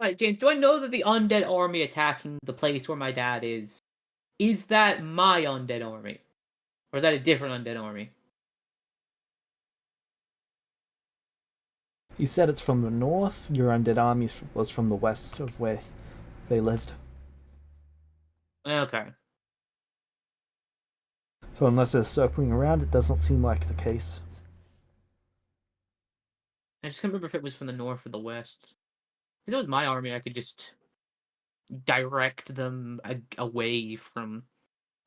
Right, James, do I know that the undead army attacking the place where my dad is that my undead army? Or is that a different undead army? You said it's from the north. Your undead army was from the west of where they lived. Okay. So unless they're circling around, it doesn't seem like the case. I just couldn't remember if it was from the north or the west. If it was my army, I could just direct them away from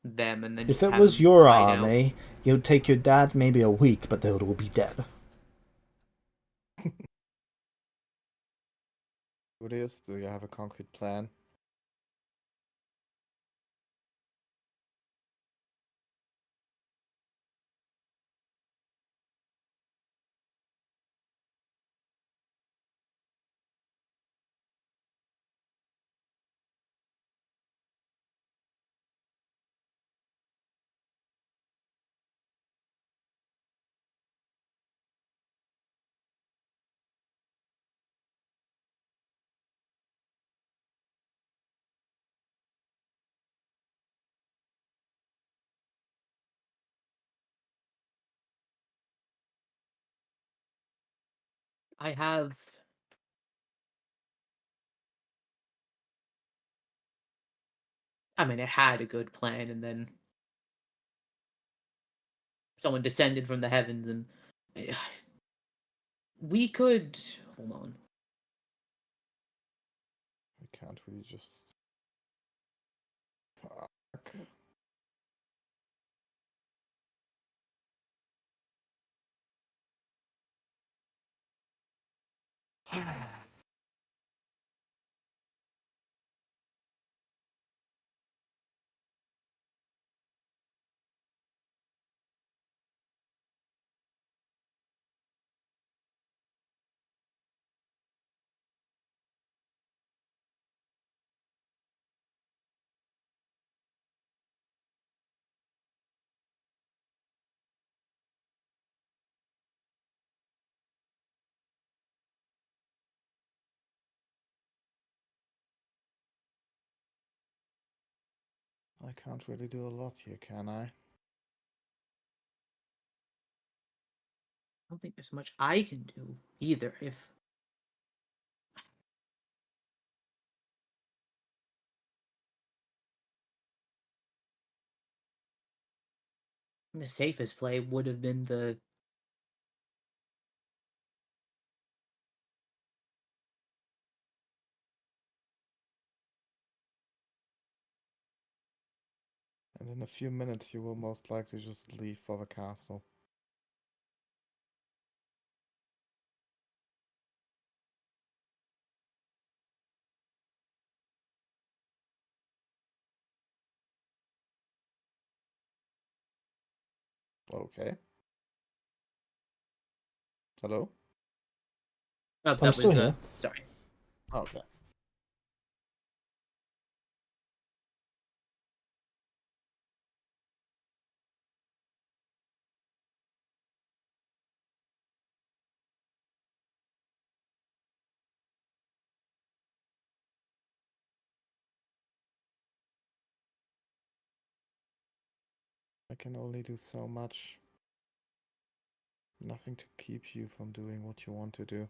them and then If just it have was them your hide out. army, it would take your dad maybe a week, but they would all be dead. What is? Do you have a concrete plan? I have. I mean, I had a good plan, and then someone descended from the heavens, and we could hold on. We can't really just. Fuck. I can't really do a lot here, can I? I don't think there's much I can do either. If the safest play would have been the And in a few minutes, you will most likely just leave for the castle. Okay. Hello? oh, I'm that still was here. sorry. Okay. I can only do so much. Nothing to keep you from doing what you want to do.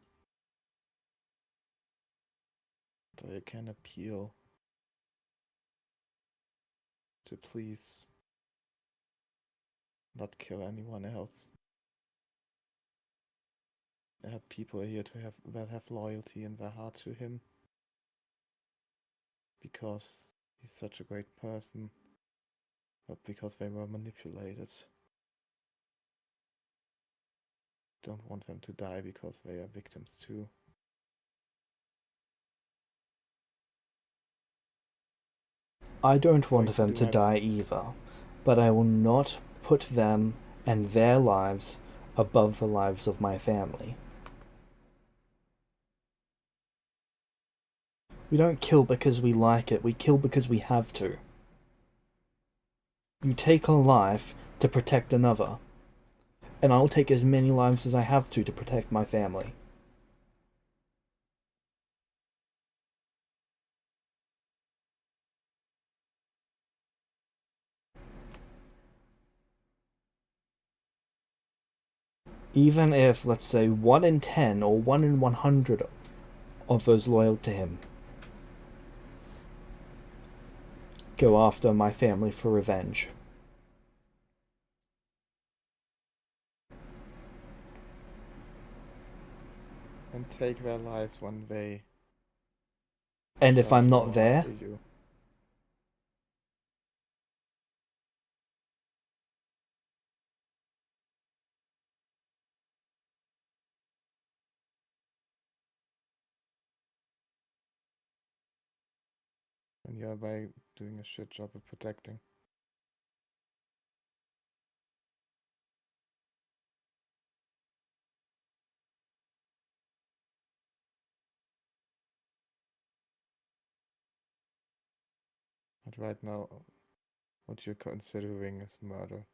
But I can appeal to please not kill anyone else. There are people here that have loyalty in their heart to him because he's such a great person, but because they were manipulated. Don't want them to die because they are victims too. I don't Going want to them do to my die either, but I will not put them and their lives above the lives of my family. We don't kill because we like it, we kill because we have to. You take a life to protect another, and I'll take as many lives as I have to protect my family. Even if, let's say, 1 in 10 or 1 in 100 of those loyal to him go after my family for revenge. And take their lives when they And if try I'm to not go there, after you. And you're by doing a shit job of protecting. But right now, what you're considering is murder.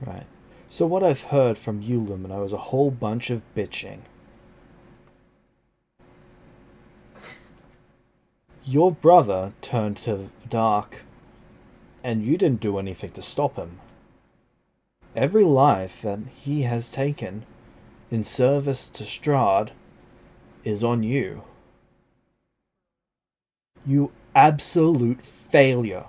right. So what I've heard from you, Lumino, is a whole bunch of bitching. Your brother turned to the dark, and you didn't do anything to stop him. Every life that he has taken in service to Strahd is on you. You absolute failure.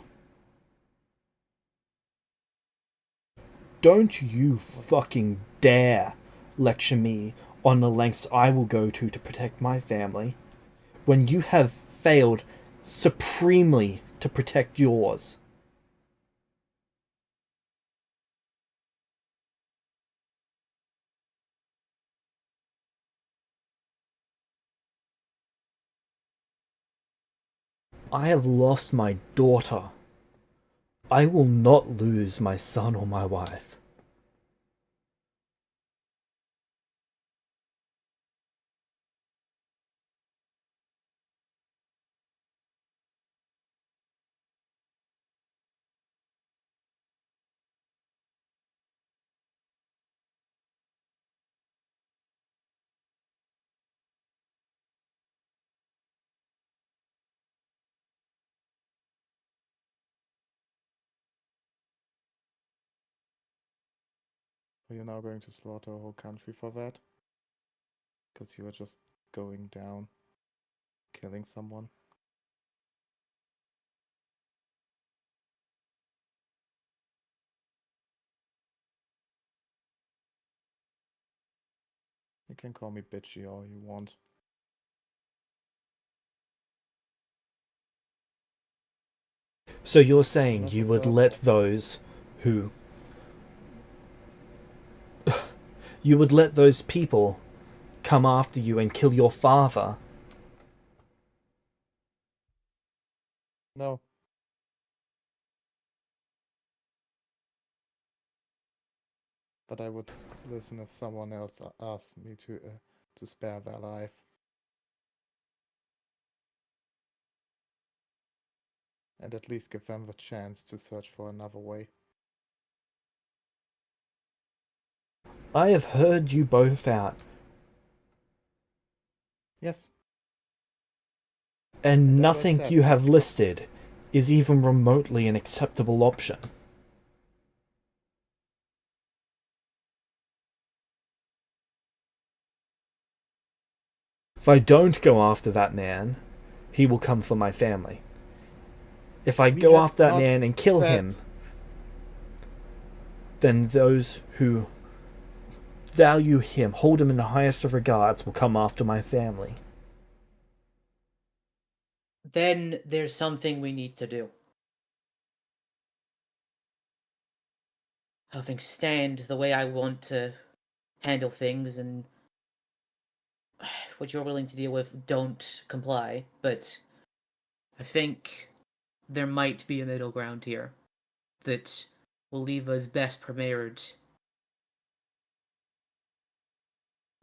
Don't you fucking dare lecture me on the lengths I will go to protect my family when you have failed supremely to protect yours. I have lost my daughter. I will not lose my son or my wife. So you're now going to slaughter a whole country for that? Because you were just going down, killing someone? You can call me bitchy all you want. So you're saying Not you the would first let one. those who. You would let those people come after you and kill your father? No. But I would listen if someone else asked me to spare their life. And at least give them the chance to search for another way. I have heard you both out, Yes. and And as I nothing said, you have listed is even remotely an acceptable option. If I don't go after that man, he will come for my family. If I we go have after that not man and kill said- him, then those who value him, hold him in the highest of regards, will come after my family. Then there's something we need to do. Having stand the way I want to handle things and what you're willing to deal with, don't comply. But I think there might be a middle ground here that will leave us best prepared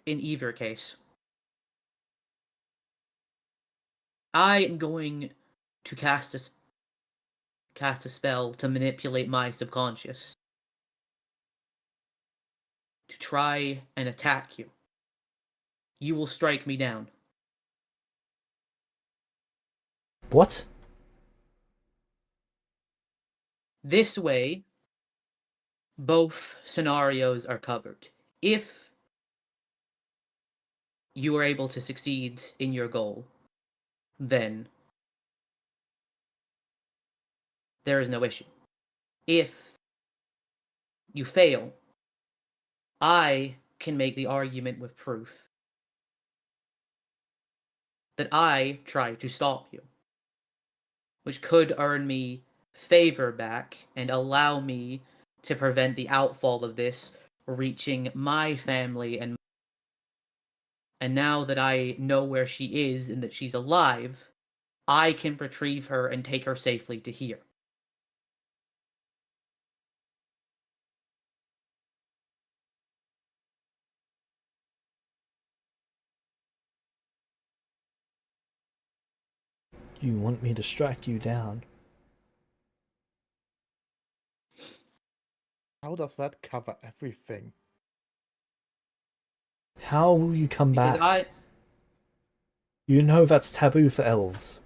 in either case. I am going to cast a cast a spell to manipulate my subconscious, to try and attack you. You will strike me down. What? This way, both scenarios are covered. If you are able to succeed in your goal, then there is no issue. If you fail, I can make the argument with proof that I tried to stop you, which could earn me favor back and allow me to prevent the outfall of this reaching my family. And now that I know where she is and that she's alive, I can retrieve her and take her safely to here. You want me to strike you down? How does that cover everything? How will you come Because back? You know that's taboo for elves.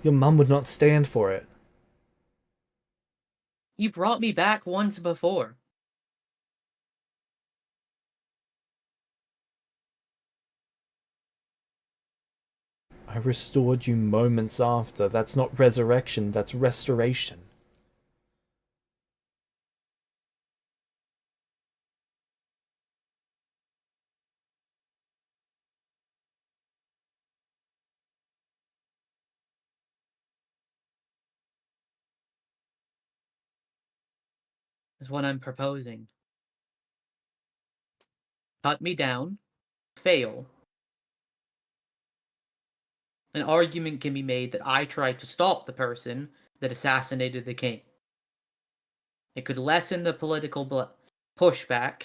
Your mum would not stand for it. You brought me back once before. I restored you moments after. That's not resurrection, that's restoration. Is what I'm proposing. Cut me down, fail. An argument can be made that I tried to stop the person that assassinated the king. It could lessen the political pushback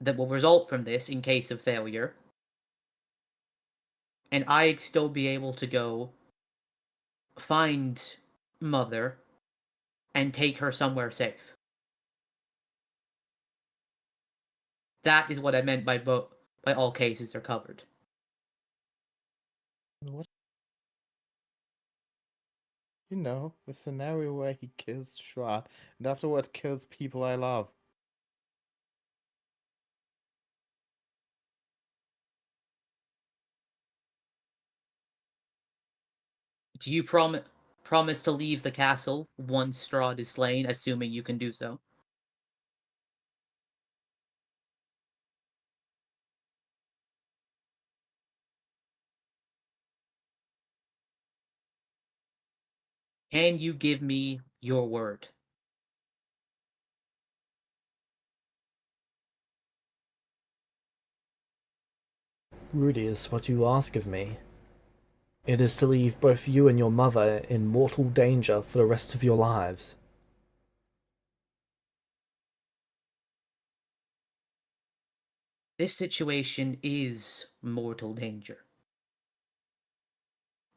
that will result from this in case of failure. And I'd still be able to go find Mother and take her somewhere safe. That is what I meant by all cases are covered. What? You know, the scenario where he kills Shroud and afterward kills people I love. Do you promise to leave the castle once Strahd is slain, assuming you can do so? Can you give me your word? Rudius, what you ask of me? It is to leave both you and your mother in mortal danger for the rest of your lives. This situation is mortal danger.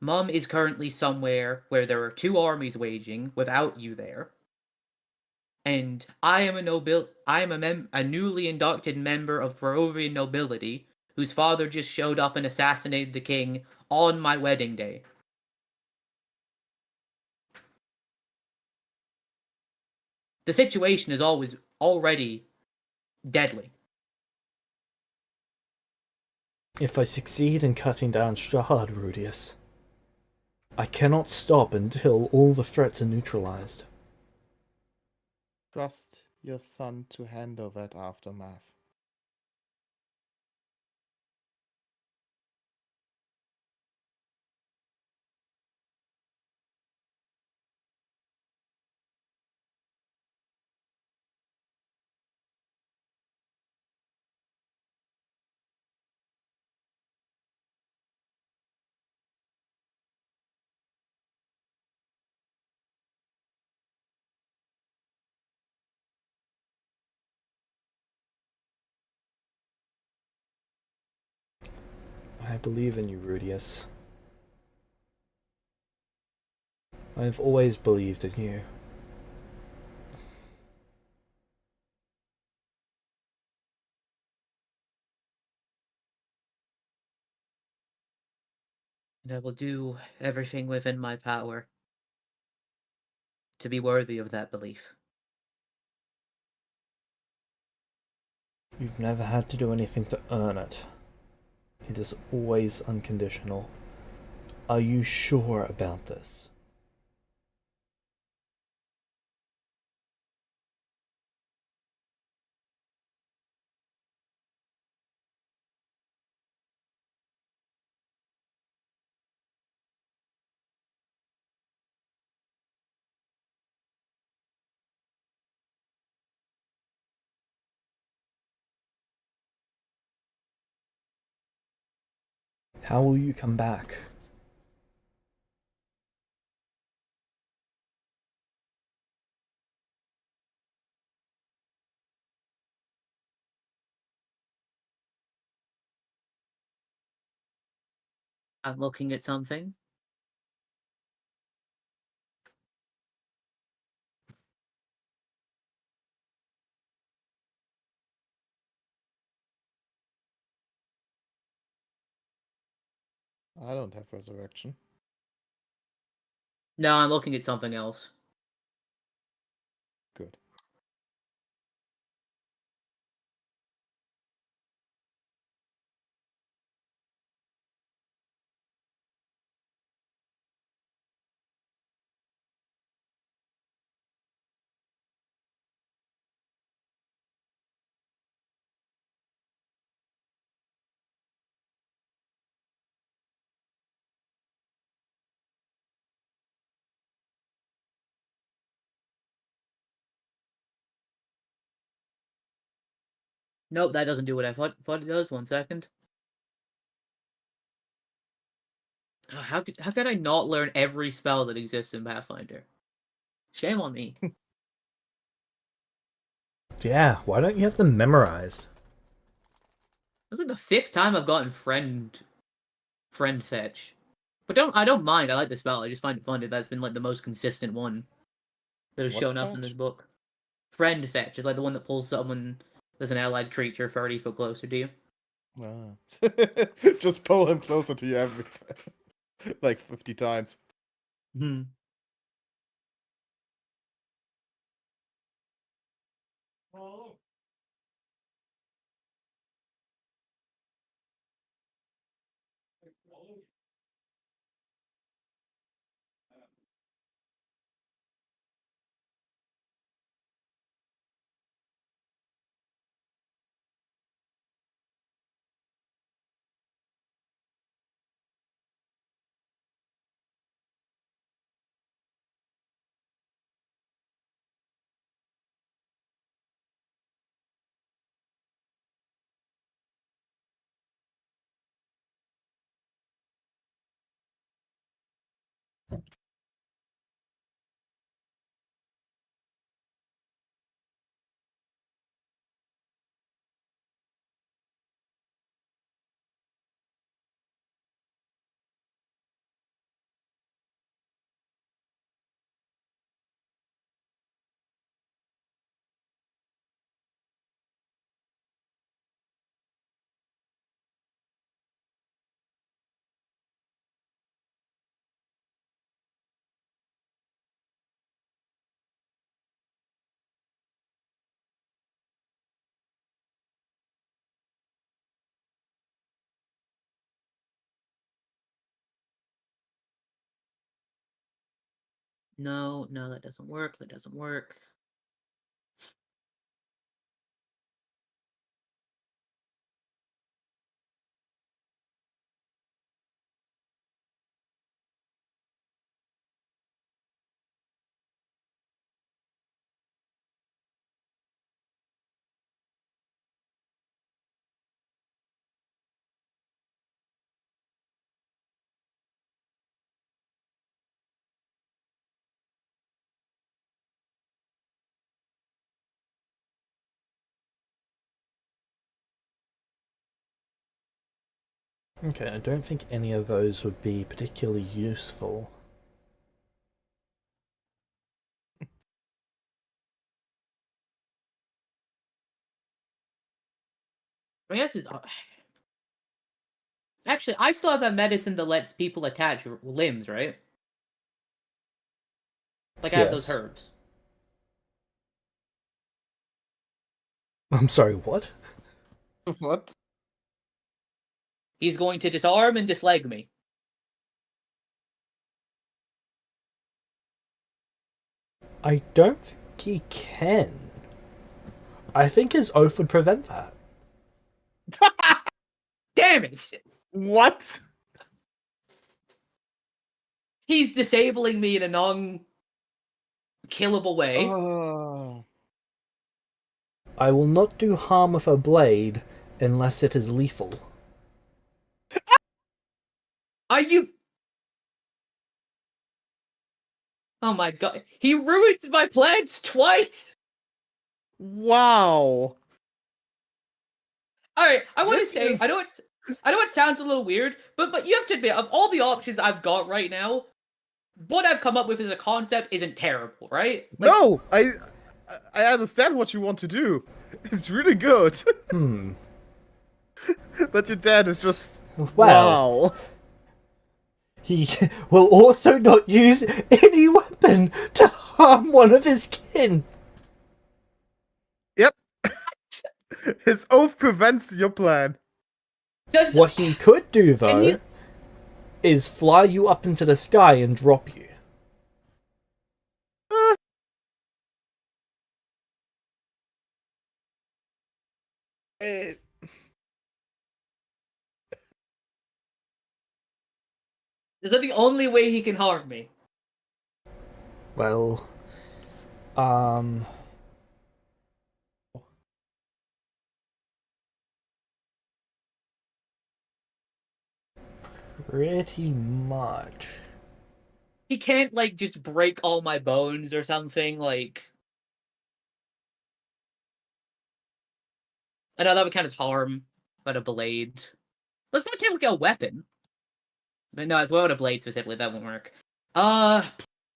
Mum is currently somewhere where there are two armies waging without you there. And I am a newly inducted member of Barovian nobility whose father just showed up and assassinated the king on my wedding day. The situation is already deadly. If I succeed in cutting down Strahd, Rudius, I cannot stop until all the threats are neutralized. Trust your son to handle that aftermath. I believe in you, Rudius. I've always believed in you. And I will do everything within my power to be worthy of that belief. You've never had to do anything to earn it. It is always unconditional. Are you sure about this? How will you come back? I'm looking at something. I don't have resurrection. No, I'm looking at something else. Good. Nope, that doesn't do what I thought it does. 1 second. How could I not learn every spell that exists in Pathfinder? Shame on me. Yeah, why don't you have them memorized? This is like the 5th time I've gotten friend fetch. But I don't mind. I like the spell. I just find it funny that's been like the most consistent one that has What shown up in this fetch? book. Friend fetch is like the one that pulls someone there's an allied creature 30 foot closer to you. Ah. Just pull him closer to you every time. Like 50 times. Hmm. No, no, that doesn't work. That doesn't work. Okay, I don't think any of those would be particularly useful. I guess it's... Actually, I still have that medicine that lets people attach limbs, right? Like, I have those Yes. herbs. I'm sorry, what? What? He's going to disarm and disleg me. I don't think he can. I think his oath would prevent that. Damn it! What? He's disabling me in a non-killable way. Oh. I will not do harm with a blade unless it is lethal. Are you... Oh my god. He ruined my plans twice! Wow. Alright, I want to This say, is- I know it sounds a little weird, but you have to admit, of all the options I've got right now, what I've come up with as a concept isn't terrible, right? Like, No, I understand what you want to do. It's really good. But your dad is just Well. wow. He will also not use any weapon to harm one of his kin. Yep. His oath prevents your plan. does... What he could do, And though, he- is fly you up into the sky and drop you. Eh, Is that the only way he can harm me? Well, pretty much. He can't, like, just break all my bones or something, like... I know that would count as harm, but a blade... Let's not count like a weapon. But no, as well, a blade specifically, that won't work.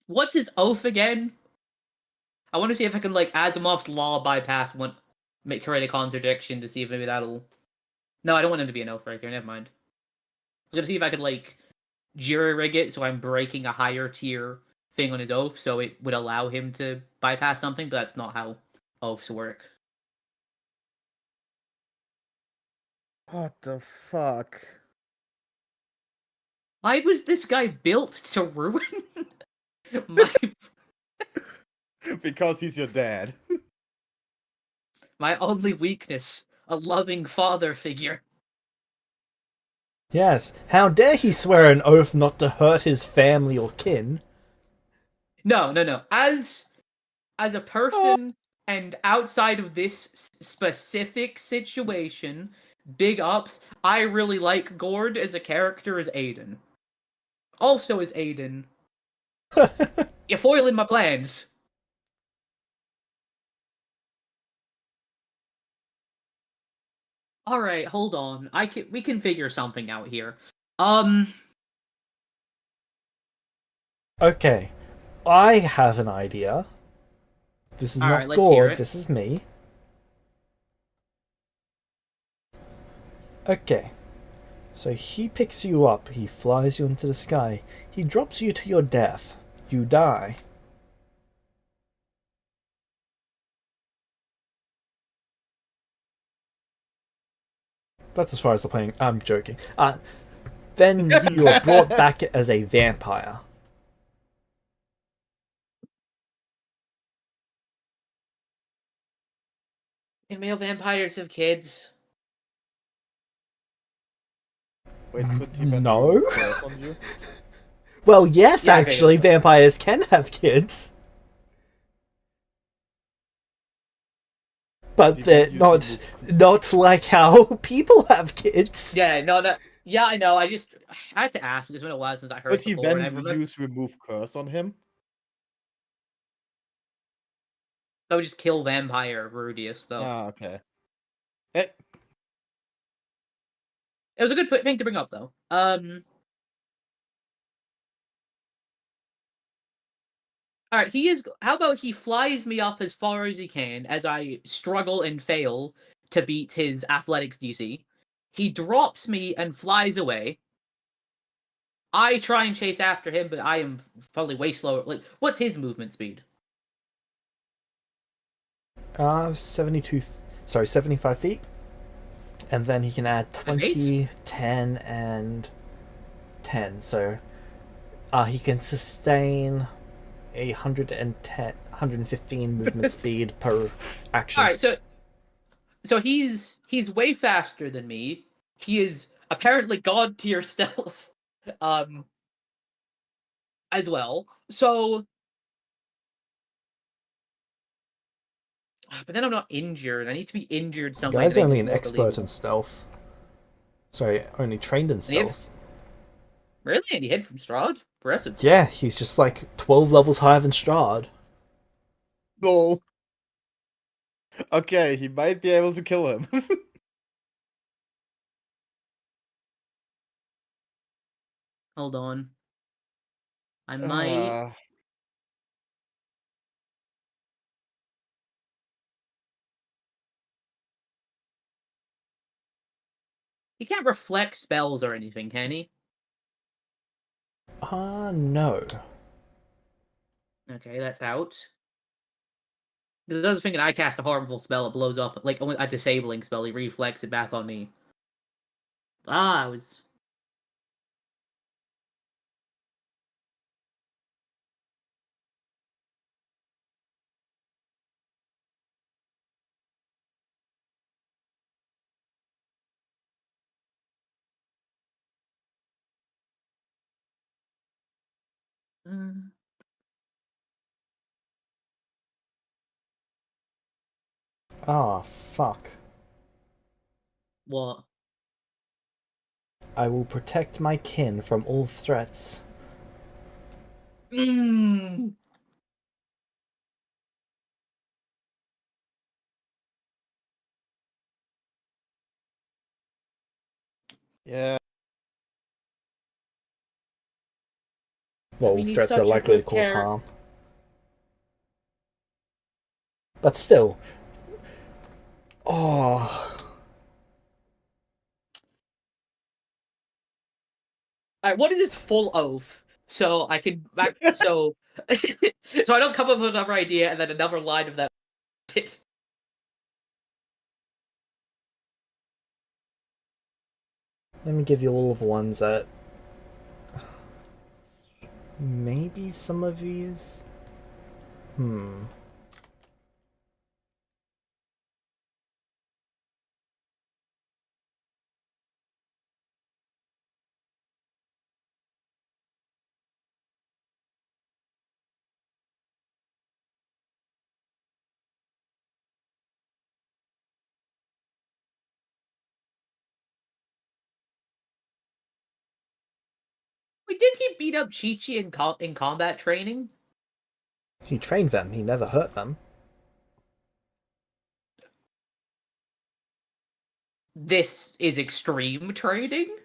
What's his oath again? I want to see if I can, like, Asimov's law bypass one... create a contradiction to see if maybe that'll... No, I don't want him to be an oath breaker, never mind. I was gonna see if I could, like, jury-rig it so I'm breaking a higher tier thing on his oath so it would allow him to bypass something, but that's not how oaths work. What the fuck? Why was this guy built to ruin my Because he's your dad. my only weakness? A loving father figure. Yes, how dare he swear an oath not to hurt his family or kin? No. As a person and outside of this specific situation, big ups. I really like Gord as a character as Aiden. Also as Aiden. You're foiling my plans. All right, hold on. We can figure something out here. Okay, I have an idea. This is Alright, not let's hear Gord, it. this is me. Okay, so he picks you up, he flies you into the sky, he drops you to your death. You die. That's as far as the playing. I'm joking. Then you are brought back as a vampire. Can male vampires have kids? Wait, could he then No. remove curse on you? Well, yes, Yeah, actually, okay. vampires can have kids. But People they're usually not like how people have kids. Yeah, no. Yeah, I know. I had to ask. It's been a while since I heard Could he before, and I then remember use remove curse on him? that would just kill vampire Rudius, though. Ah, okay. Eh, It was a good thing to bring up, though. All right, he is. How about he flies me up as far as he can as I struggle and fail to beat his athletics DC. He drops me and flies away. I try and chase after him, but I am probably way slower. Like, what's his movement speed? 75 feet. And then he can add 20, Nice. 10, and 10. So he can sustain 115 movement speed per action. All right, so he's way faster than me. He is apparently god tier stealth, as well. So, but then I'm not injured. I need to be injured The somewhere to guy's make only this an more expert believable. in stealth. Sorry, only trained in And he had- stealth. Really? And he hid from Strahd? Impressive. Yeah, he's just like 12 levels higher than Strahd. No. Okay, he might be able to kill him. Hold on. I might. He can't reflect spells or anything, can he? No. Okay, that's out. Because I was thinking I cast a harmful spell, it blows up. Like a disabling spell, he reflects it back on me. I was. Fuck. What? I will protect my kin from all threats. Mm. Yeah. Well, I all mean, he's threats are such a likely to good cause character. harm. But still. Oh. All right, what is his full oath? So I can so so I don't come up with another idea and then another line of that. Let me give you all of the ones that. Maybe some of these? Wait, did he beat up Chi-Chi in combat training? He trained them, he never hurt them. This is extreme training?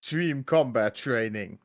Dream combat training.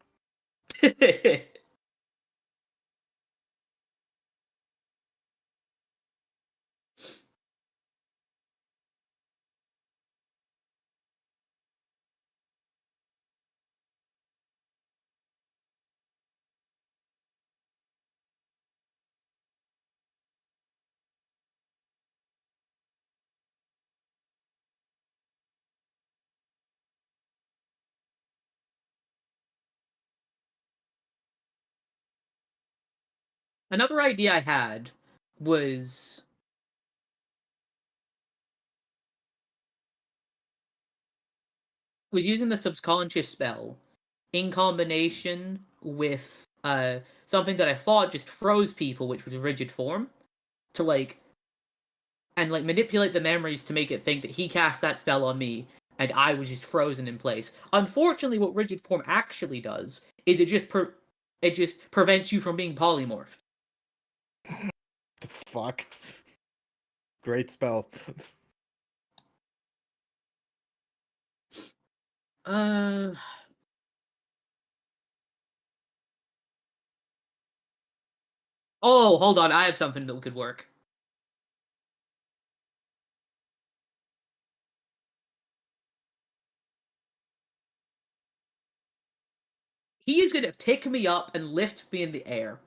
Another idea I had was using the subconscious spell in combination with something that I thought just froze people, which was rigid form, to manipulate the memories to make it think that he cast that spell on me and I was just frozen in place. Unfortunately, what rigid form actually does is it just prevents you from being polymorphed. The fuck? Great spell. Uh, Oh, hold on, I have something that could work. He is going to pick me up and lift me in the air.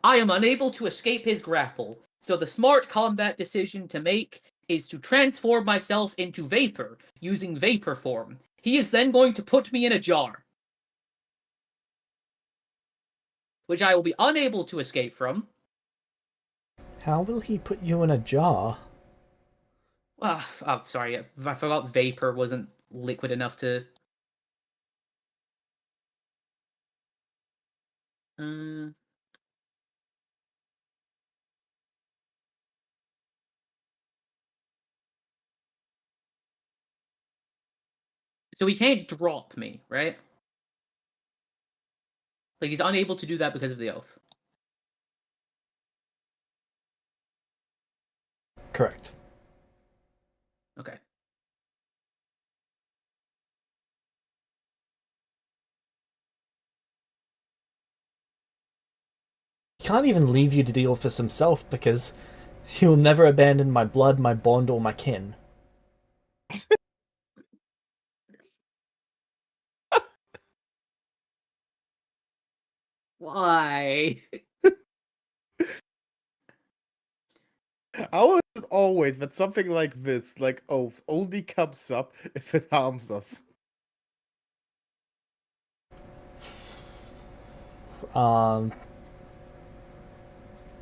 I am unable to escape his grapple, so the smart combat decision to make is to transform myself into vapor, using vapor form. He is then going to put me in a jar, which I will be unable to escape from. How will he put you in a jar? Oh, sorry, I forgot vapor wasn't liquid enough to... Uh... So he can't drop me, right? Like, he's unable to do that because of the oath. Correct. Okay. He can't even leave you to deal with this himself because he will never abandon my blood, my bond, or my kin. Why? How is it always that something like this, like oaths, only comes up if it harms us?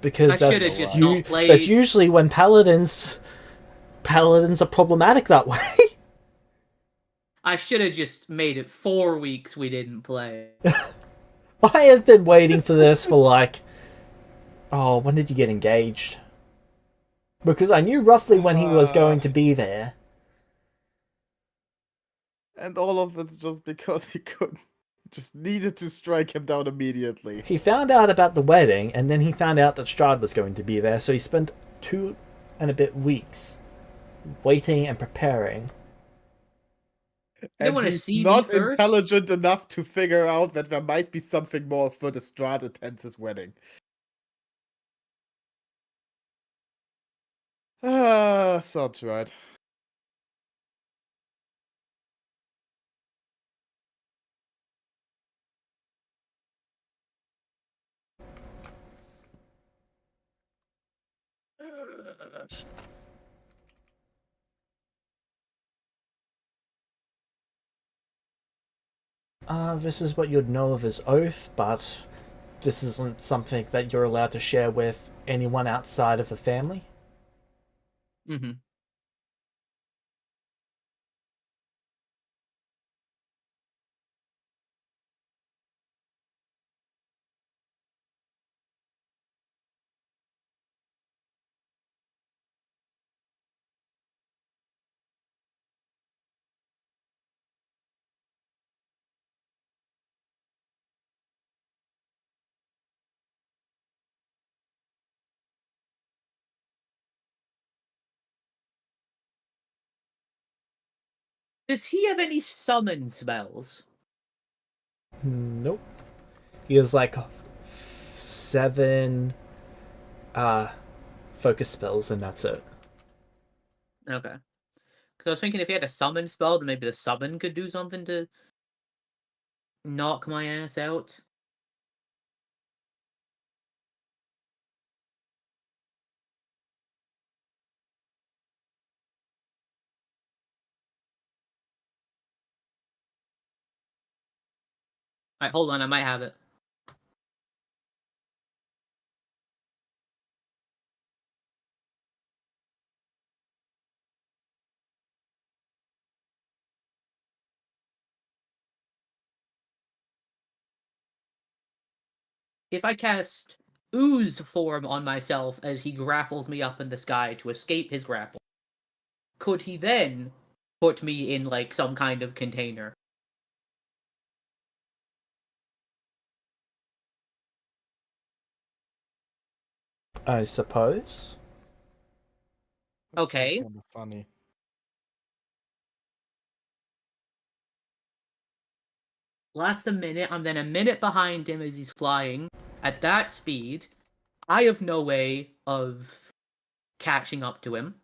Because I shoulda that's just not that's played. usually when paladins are problematic that way. I should have just made it 4 weeks we didn't play. I have been waiting for this for like, oh, when did you get engaged? Because I knew roughly when he was going to be there. And all of it's just because he couldn't. Just needed to strike him down immediately. He found out about the wedding, and then he found out that Strahd was going to be there, so he spent 2 and a bit weeks waiting and preparing. You don't want to he's see me not first? intelligent enough to figure out that there might be something more for the Strahd attends his wedding. Sounds right. This is what you'd know of as oath, but this isn't something that you're allowed to share with anyone outside of the family. Mm-hmm. Does he have any summon spells? Nope. He has like 7 focus spells, and that's it. Okay. Because I was thinking if he had a summon spell, then maybe the summon could do something to knock my ass out. Alright, hold on, I might have it. If I cast ooze form on myself as he grapples me up in the sky to escape his grapple, could he then put me in like some kind of container? I suppose. Okay. Kind of funny. Lasts a minute, I'm then a minute behind him as he's flying at that speed. I have no way of catching up to him.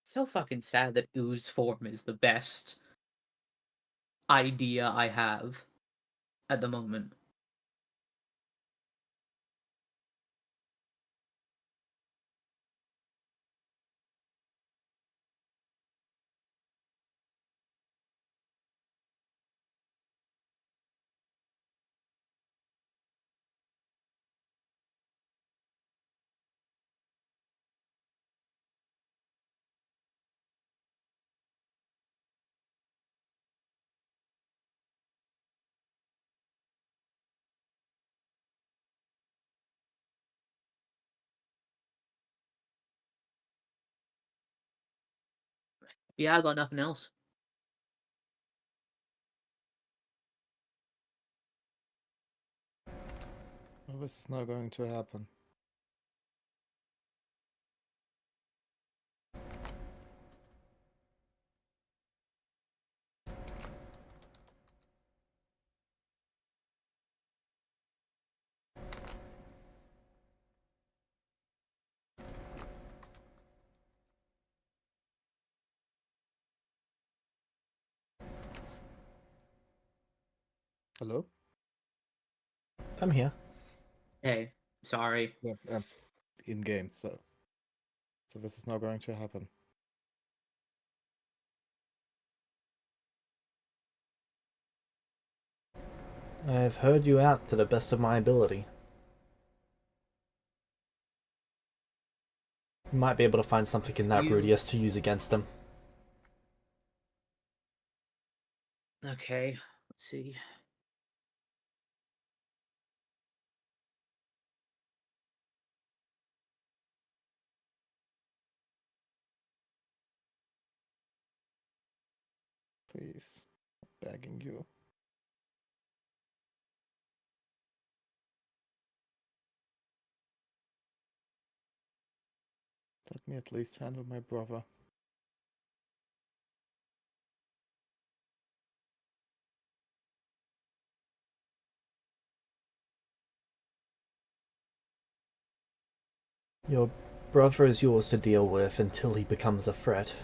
So fucking sad that ooze form is the best idea I have at the moment. Yeah, I got nothing else. Well, this is not going to happen. Hello? I'm here. Hey, sorry. Yeah, in game, so this is not going to happen. I've heard you out to the best of my ability. Might be able to find something in that You- Rudius to use against him. Okay, let's see. Please, begging you. Let me at least handle my brother. Your brother is yours to deal with until he becomes a threat.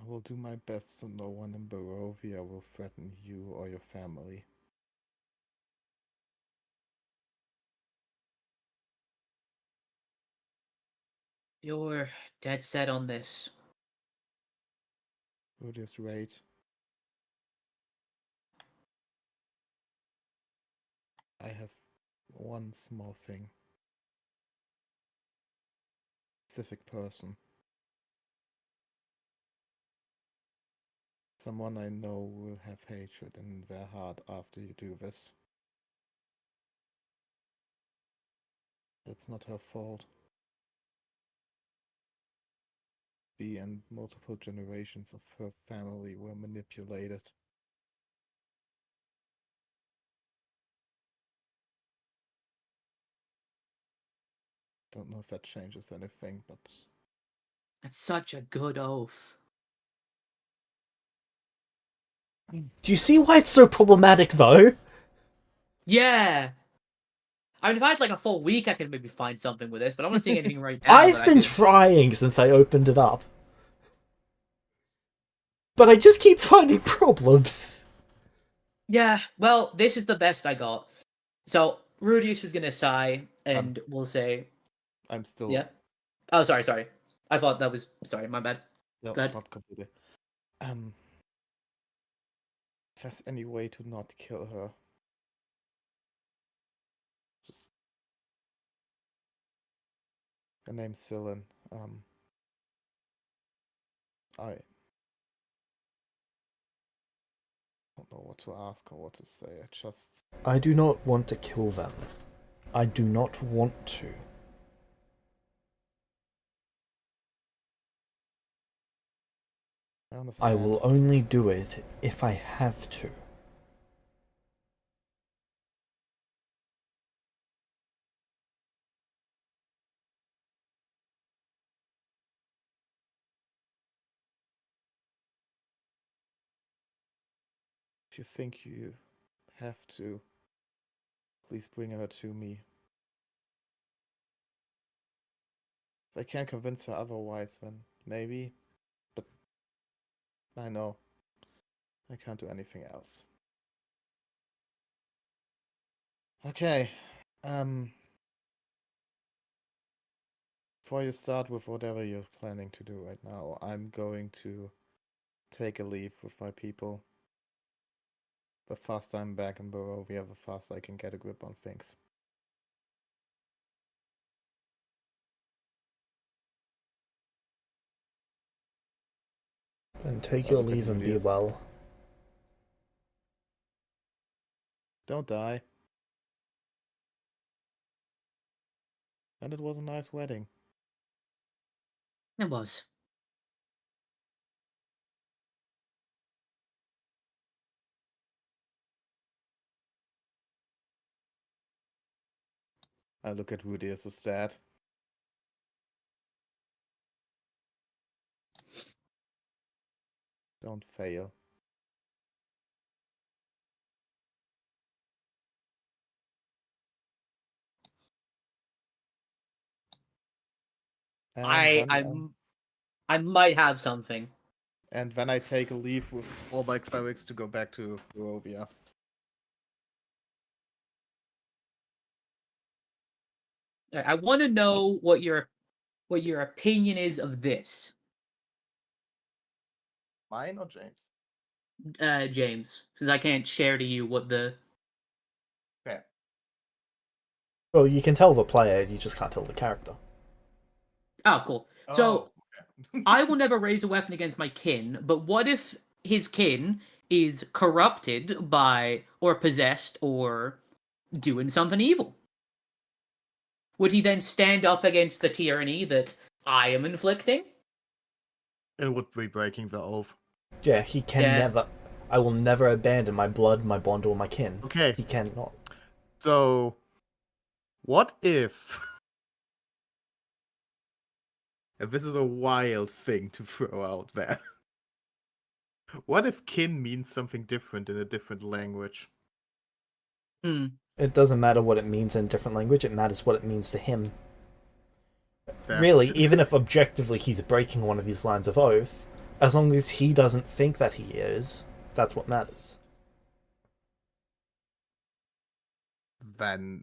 I will do my best so no one in Barovia will threaten you or your family. You're dead set on this. Rudius, right. I have one small thing. Specific person. Someone I know will have hatred in their heart after you do this. That's not her fault. She and multiple generations of her family were manipulated. Don't know if that changes anything, but That's such a good oath. Do you see why it's so problematic, though? Yeah. I mean, if I had like a full week, I could maybe find something with this, but I'm not seeing anything right now. I've been trying since I opened it up. But I just keep finding problems. Yeah, well, this is the best I got. So, Rudius is gonna sigh, and we'll say, I'm still yeah. Oh, sorry. I thought that was, sorry, my bad. no, Go ahead. not completely. If there's any way to not kill her, just her name's Cylin. I don't know what to ask or what to say. I do not want to kill them. I do not want to. I understand. I will only do it if I have to. If you think you have to, please bring her to me. If I can't convince her otherwise, then maybe. But I know I can't do anything else. Okay. Before you start with whatever you're planning to do right now, I'm going to take a leave with my people. The faster I'm back in Barovia, the faster I can get a grip on things. Then take I your look at leave and be Rudius. well. Don't die. And it was a nice wedding. It was. I look at Rudius' dad. Don't fail. And I might have something. and then I take a leave with all my clerics to go back to Barovia. I want to know what your opinion is of this, Mine or James? James, since I can't share to you what the. Fair. Well, you can tell the player, you just can't tell the character. Oh, cool. So okay. I will never raise a weapon against my kin, but what if his kin is corrupted by or possessed or doing something evil? Would he then stand up against the tyranny that I am inflicting? It would be breaking the oath. Yeah, he can never. I will never abandon my blood, my bond, or my kin. Okay. He cannot. So, what if... and this is a wild thing to throw out there. What if kin means something different in a different language? It doesn't matter what it means in a different language, it matters what it means to him. Fair. Really, even if objectively he's breaking one of his lines of oath, as long as he doesn't think that he is, that's what matters. Then...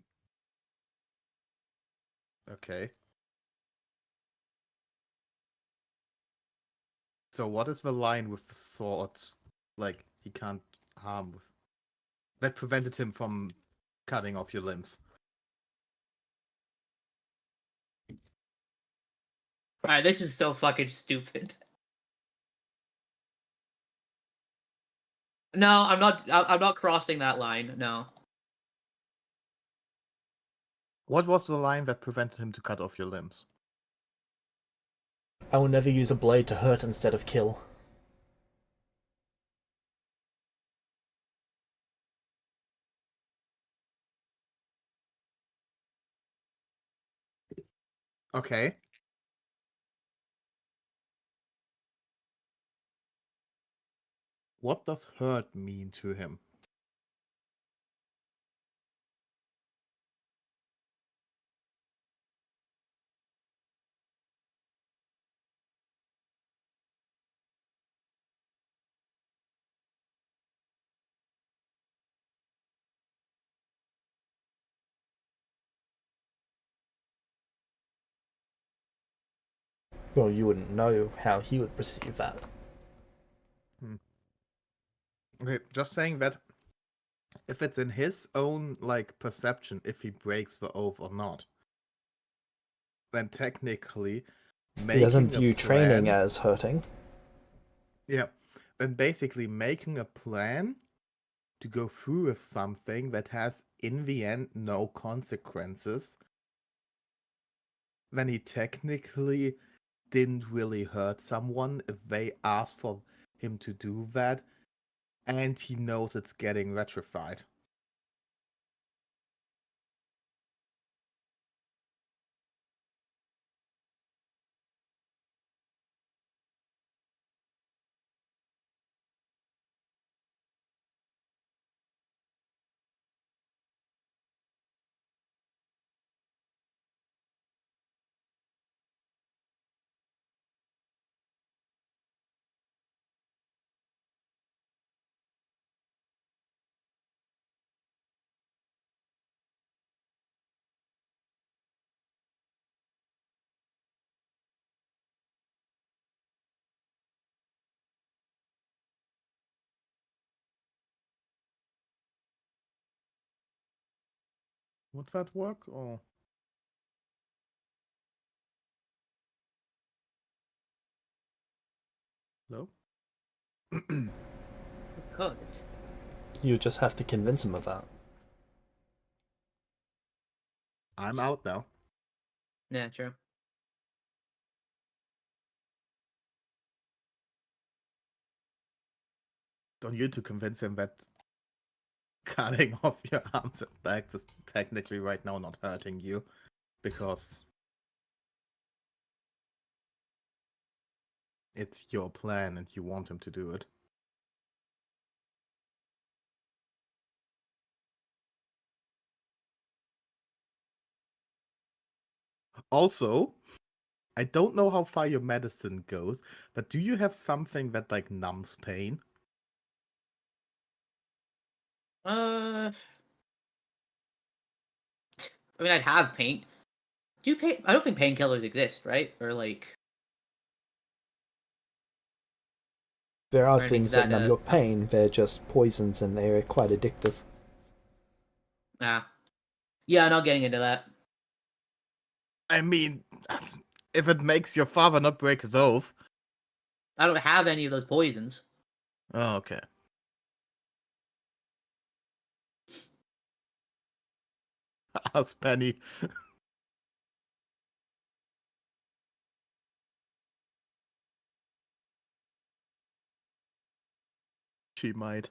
okay. So what is the line with the sword? Like, he can't harm with... that prevented him from cutting off your limbs. Alright, this is so fucking stupid. No, I'm not. I'm not crossing that line. No. What was the line that prevented him to cut off your limbs? I will never use a blade to hurt instead of kill. Okay. What does hurt mean to him? Well, you wouldn't know how he would perceive that. Okay, just saying that if it's in his own like perception, if he breaks the oath or not, then technically He doesn't making a view training plan, as hurting. yeah, then basically making a plan to go through with something that has in the end no consequences, then he technically didn't really hurt someone if they asked for him to do that, and he knows it's getting retrified. Would that work or? No? Could. You just have to convince him of that. I'm out now. Yeah, true. It's on you to convince him that cutting off your arms and legs is technically right now not hurting you, because it's your plan and you want him to do it. Also, I don't know how far your medicine goes, but do you have something that like numbs pain? I mean, I'd have paint. Do pain? I don't think painkillers exist, right? Or like, There are or anything things that that. numb your pain, they're just poisons and they're quite addictive. Ah. Yeah, not getting into that. I mean, if it makes your father not break his oath. I don't have any of those poisons. Oh, okay. Ask Penny. She might.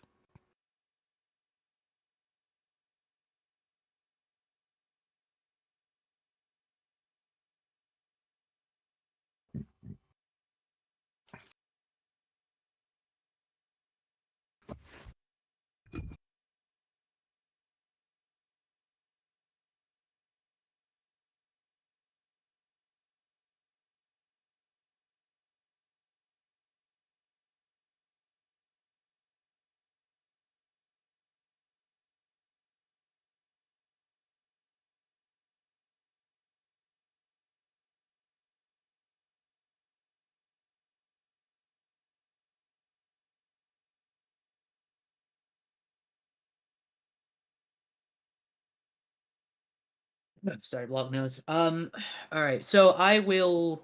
Sorry, block notes. All right. So I will.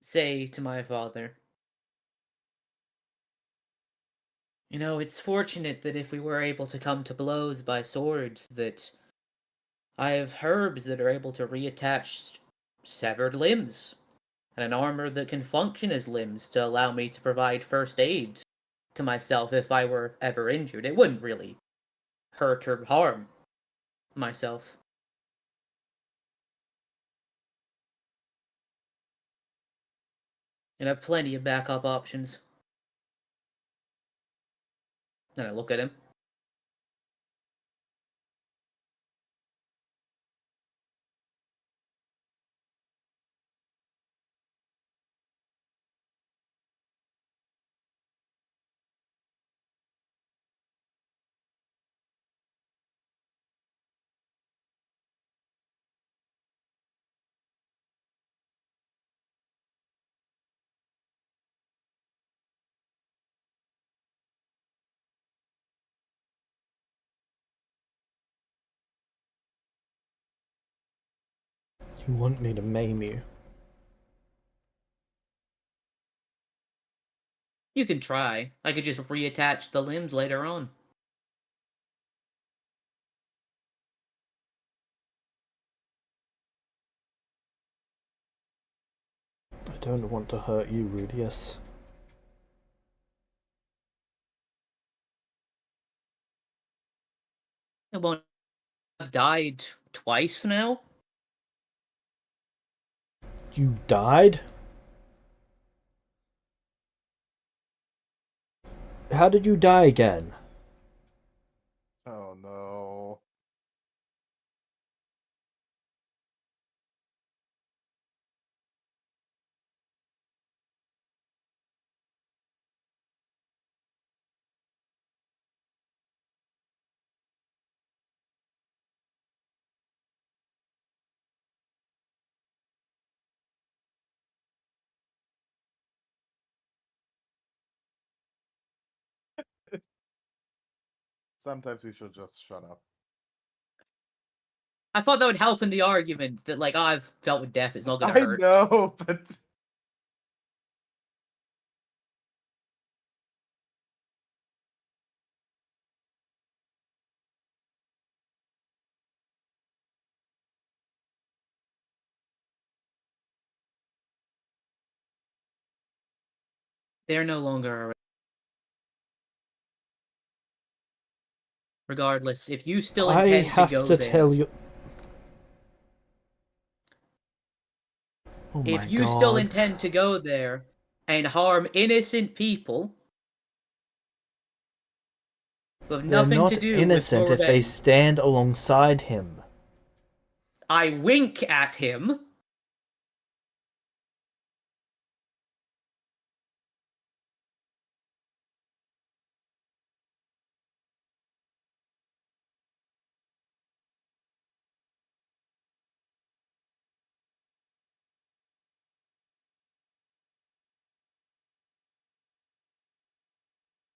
say to my father, it's fortunate that if we were able to come to blows by swords, that I have herbs that are able to reattach severed limbs, and an armor that can function as limbs to allow me to provide first aid to myself if I were ever injured. It wouldn't really hurt or harm myself. And I have plenty of backup options. And I look at him. You want me to maim you? You can try. I could just reattach the limbs later on. I don't want to hurt you, Rudius. I won't have died twice now. You died? How did you die again? Oh no. Sometimes we should just shut up. I thought that would help in the argument that, like, I've dealt with death, it's not gonna I hurt. know, but They're no longer around. Regardless, if you still I intend to have go to there, tell you. Oh my if you still god. intend to go there and harm innocent people who have They're nothing not to do with your innocent if they revenge, stand alongside him. I wink at him.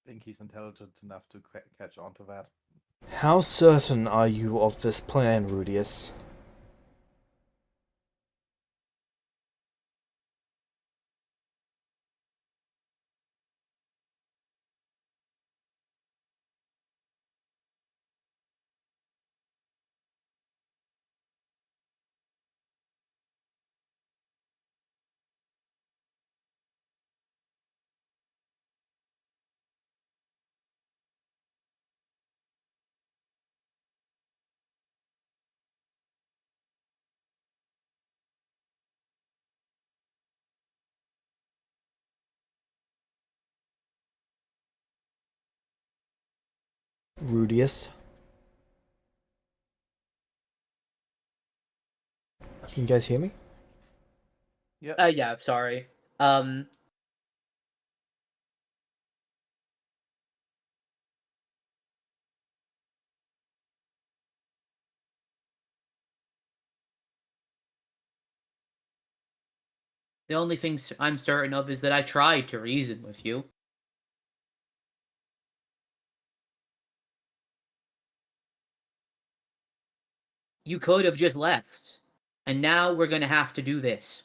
I think he's intelligent enough to catch on to that. How certain are you of this plan, Rudius? Rudius? Can you guys hear me? Yep. Yeah, sorry. Um, the only thing I'm certain of is that I tried to reason with you. You could have just left. And now we're gonna have to do this.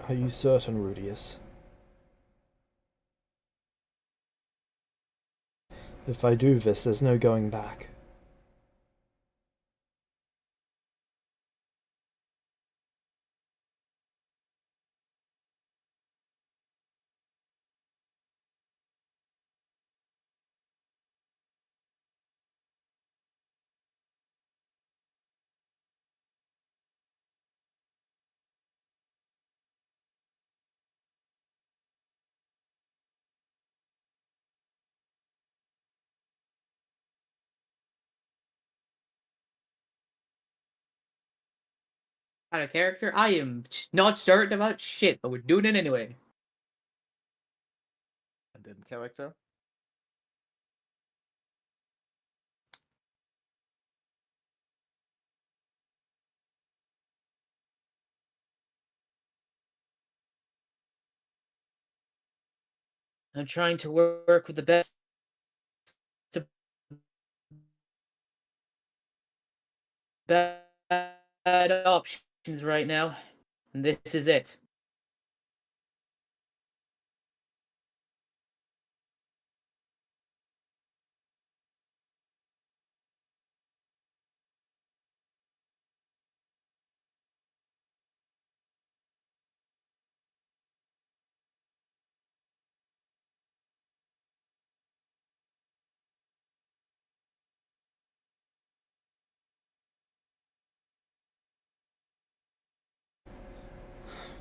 Are you certain, Rudius? If I do this, there's no going back. Out of character, I am not certain about shit, but we're doing it anyway. And in character? I'm trying to work with the best bad options right now, and this is it.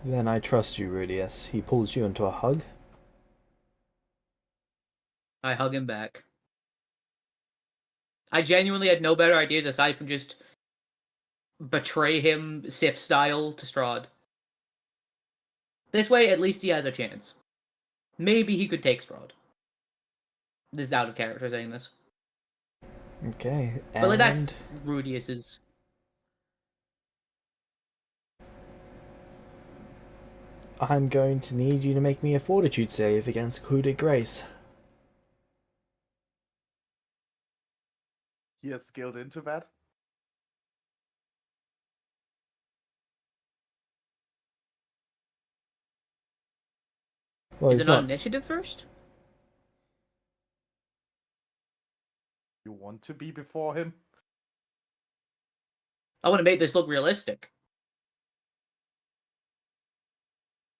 Then I trust you, Rudius. He pulls you into a hug. I hug him back. I genuinely had no better ideas aside from just betray him Sif style to Strahd. This way, at least he has a chance. Maybe he could take Strahd. This is out of character saying this. Okay, But like, that's and Rudius's. I'm going to need you to make me a fortitude save against coup de grace. He has skilled into that. Well, Is he's it on not. initiative first? You want to be before him? I want to make this look realistic.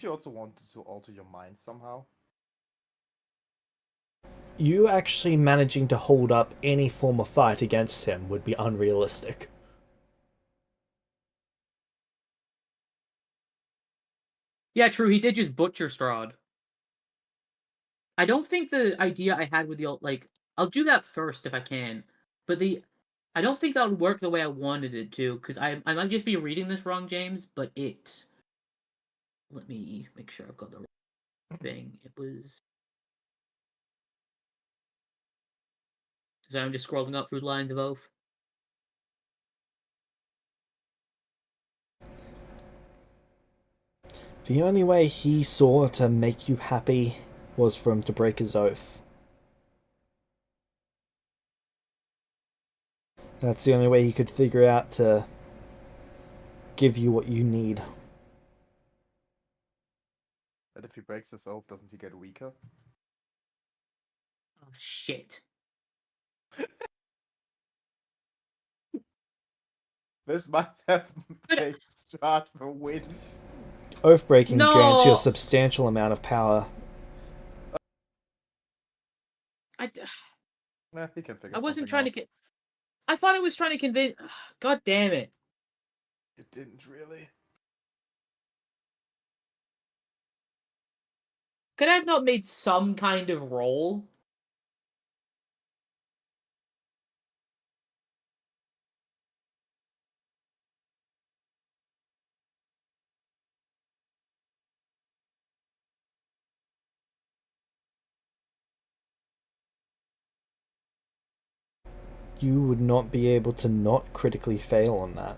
You also wanted to alter your mind somehow? You actually managing to hold up any form of fight against him would be unrealistic. Yeah, true. He did just butcher Strahd. I don't think the idea I had with the like I'll do that first if I can, but I don't think that would work the way I wanted it to because I might just be reading this wrong, James. But let me make sure I've got the right thing. It was so I'm just scrolling up through the lines of oath. The only way he saw to make you happy was for him to break his oath. That's the only way he could figure out to give you what you need. And if he breaks his oath, doesn't he get weaker? Oh shit! This might have But- made Strahd the win. Oath breaking grants you a No! substantial amount of power. I He can figure I wasn't something trying out. to get. I thought I was trying to convince. God damn it! You didn't really. Could I have not made some kind of roll? You would not be able to not critically fail on that.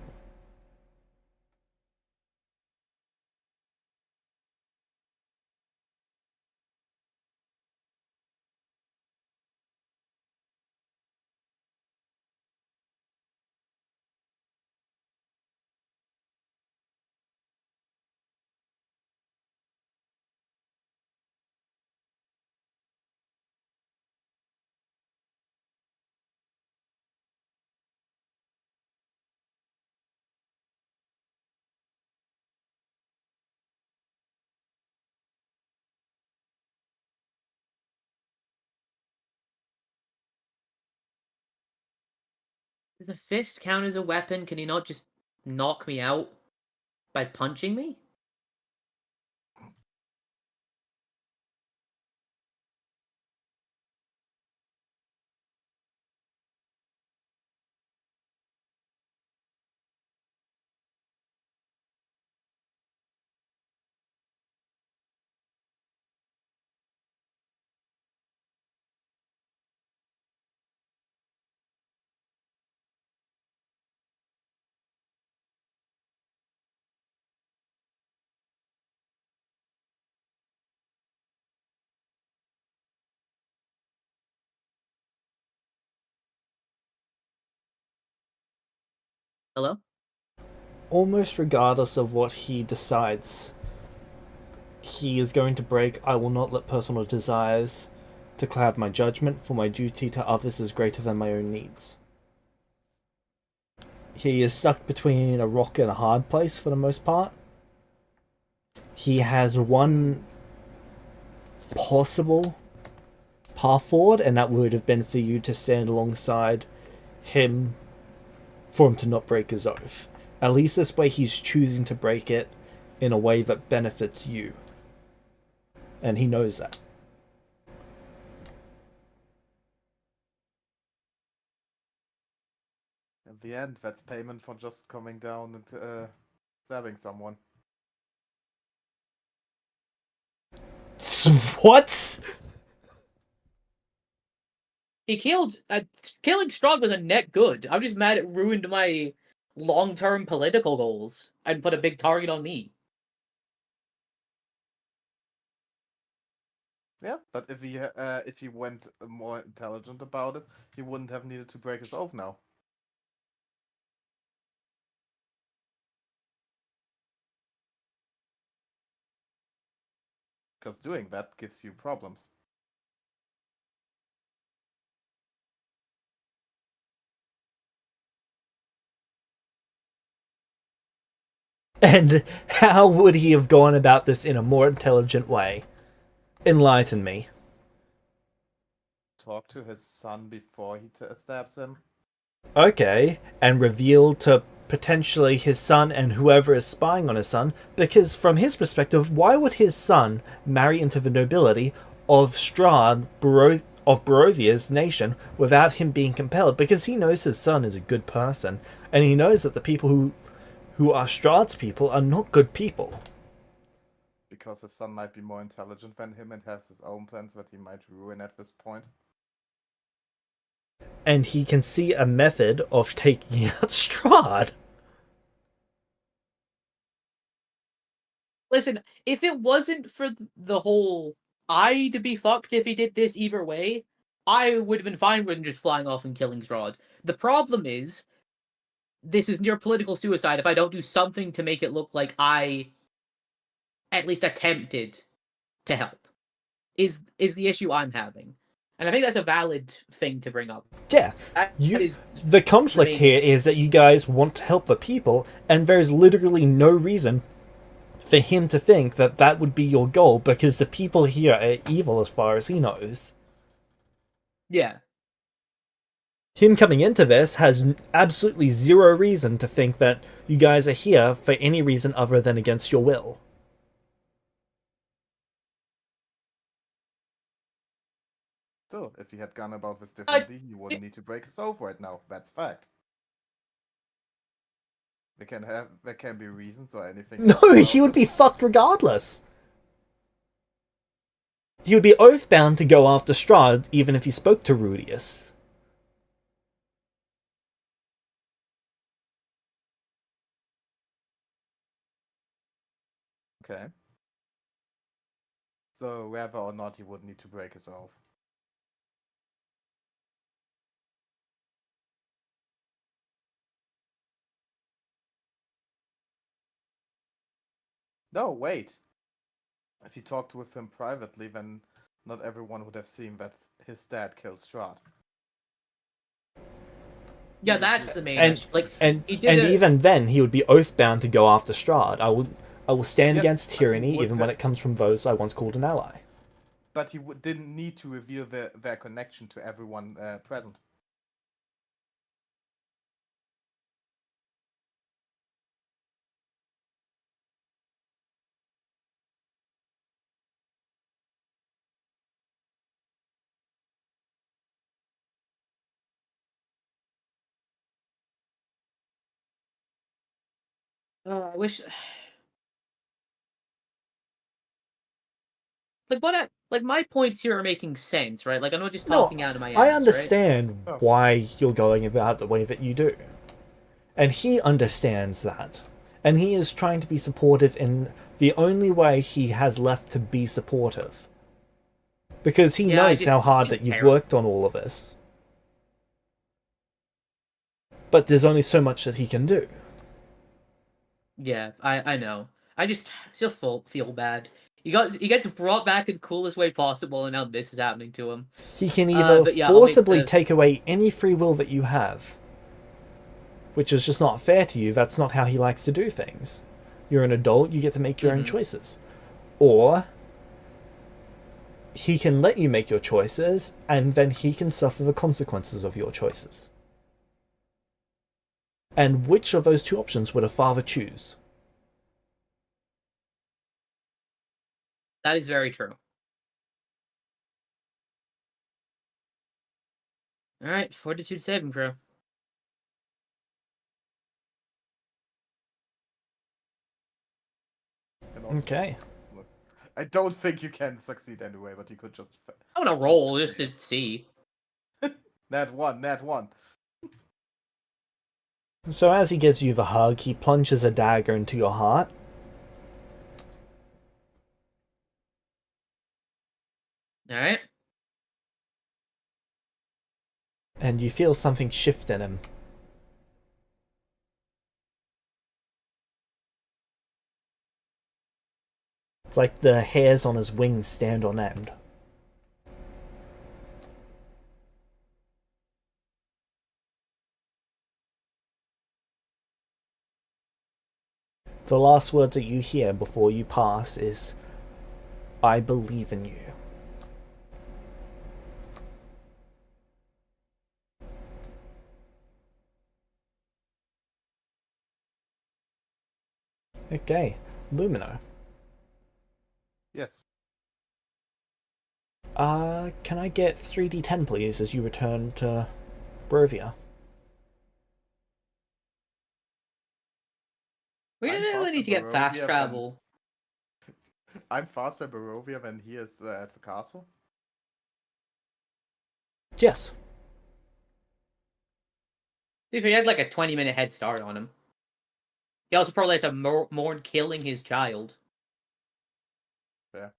Does a fist count as a weapon? Can he not just knock me out by punching me? Hello? Almost regardless of what he decides, he is going to break "I will not let personal desires to cloud my judgment, for my duty to others is greater than my own needs." He is stuck between a rock and a hard place for the most part. He has one possible path forward, and that would have been for you to stand alongside him for him to not break his oath. At least this way he's choosing to break it in a way that benefits you. And he knows that. In the end, that's payment for just coming down and stabbing someone. What? He killed. Killing Strahd was a net good. I'm just mad it ruined my long-term political goals and put a big target on me. Yeah, but if he went more intelligent about it, he wouldn't have needed to break his oath now. Because doing that gives you problems. And how would he have gone about this in a more intelligent way? Enlighten me. Talk to his son before he stabs him. Okay, and reveal to potentially his son and whoever is spying on his son, because from his perspective, why would his son marry into the nobility of Strahd, of Barovia's nation, without him being compelled? Because he knows his son is a good person, and he knows that the people who are Strahd's people are not good people. Because his son might be more intelligent than him and has his own plans that he might ruin at this point. And he can see a method of taking out Strahd. Listen, if it wasn't for the whole I'd be fucked if he did this either way, I would have been fine with him just flying off and killing Strahd. The problem is, this is near political suicide if I don't do something to make it look like I at least attempted to help. Is the issue I'm having. And I think that's a valid thing to bring up. Yeah, the conflict here is that you guys want to help the people, and there's literally no reason for him to think that that would be your goal, because the people here are evil as far as he knows. Yeah. Him coming into this has absolutely zero reason to think that you guys are here for any reason other than against your will. So, if he had gone about this differently, he wouldn't need to break his oath right now. That's fact. There can be reasons or anything. No, he would be fucked regardless. He would be oath-bound to go after Strahd, even if he spoke to Rudius. Okay. So, whether or not he would need to break his oath. No, wait. If he talked with him privately, then not everyone would have seen that his dad killed Strahd. Yeah, that's the main issue. Even then, he would be oath-bound to go after Strahd. I will stand against tyranny, even when it comes from those I once called an ally. But he didn't need to reveal their connection to everyone present. I wish. Like what? Like my points here are making sense, right? Like I'm not just No, talking out of my I ass, right? understand Oh. why you're going about it the way that you do. And he understands that. And he is trying to be supportive in the only way he has left to be supportive. Because he Yeah, knows how hard didn't that you've care. worked on all of this. But there's only so much that he can do. Yeah, I know. I just still feel bad. He gets brought back in the coolest way possible, and now this is happening to him. He can either But yeah, I'll make forcibly the. take away any free will that you have, which is just not fair to you. That's not how he likes to do things. You're an adult, you get to make your own choices. Or he can let you make your choices, and then he can suffer the consequences of your choices. And which of those two options would a father choose? That is very true. All right, fortitude saving throw. And also, Okay. look, I don't think you can succeed anyway, but you could just. I'm gonna roll just to see. Nat 1, Nat 1. So as he gives you the hug, he plunges a dagger into your heart. All right. And you feel something shift in him. It's like the hairs on his wings stand on end. The last words that you hear before you pass is, "I believe in you." Okay, Lumino. Yes. Can I get 3d10 please as you return to Brovia? We I'm didn't really faster need to get fast Barovia travel. I'm faster Barovia than he is at the castle. Yes. If he had like a 20-minute head start on him. He also probably had to mourn killing his child. Fair.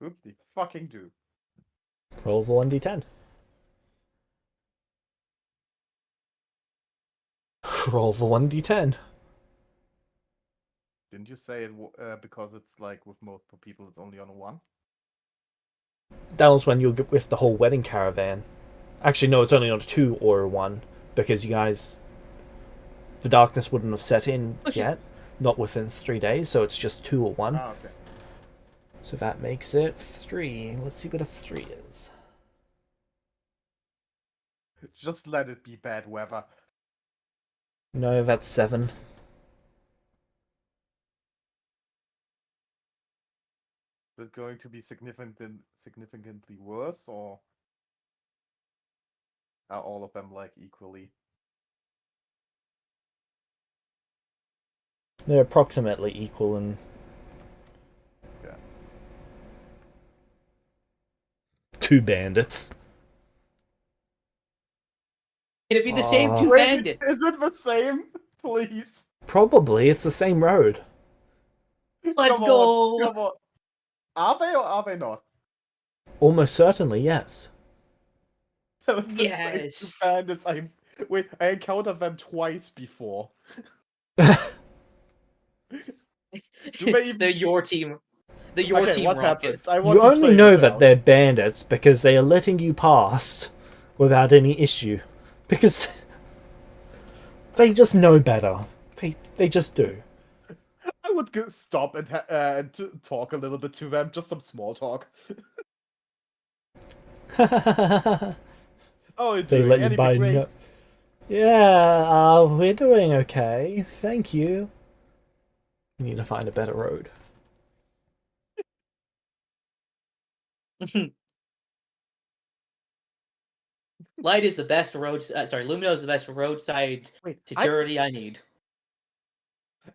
Oopsie fucking do. Roll for 1d10. Roll for 1d10. Didn't you say it because it's like with multiple people, it's only on a 1? That was when you were with the whole wedding caravan. Actually, no, it's only on a 2 or a 1, because you guys... The darkness wouldn't have set in yet. Not within 3 days, so it's just 2 or 1. Ah, okay. So that makes it 3. Let's see what a 3 is. Just let it be bad weather. No, that's 7. Is it going to be significantly worse, or are all of them like equally? They're approximately equal in... Yeah. 2 bandits. Can it be the same two Wait, bandits? is it the same? Please. Probably, it's the same road. Let's Come go. on, come on. Are they or are they not? Almost certainly, yes. So it's the same Yes. two bandits. Wait, I encountered them twice before. Do they even They're your team. They're your okay, team what Rocket. happens? I want You to only play know this that out. they're bandits because they are letting you past without any issue. Because they just know better. They just do. I would stop and talk a little bit to them, just some small talk. Oh, you're They doing let you anything buy great. no. Yeah, we're doing okay. Thank you. You need to find a better road. Light is the best road. Lumino is the best roadside Wait, security I need.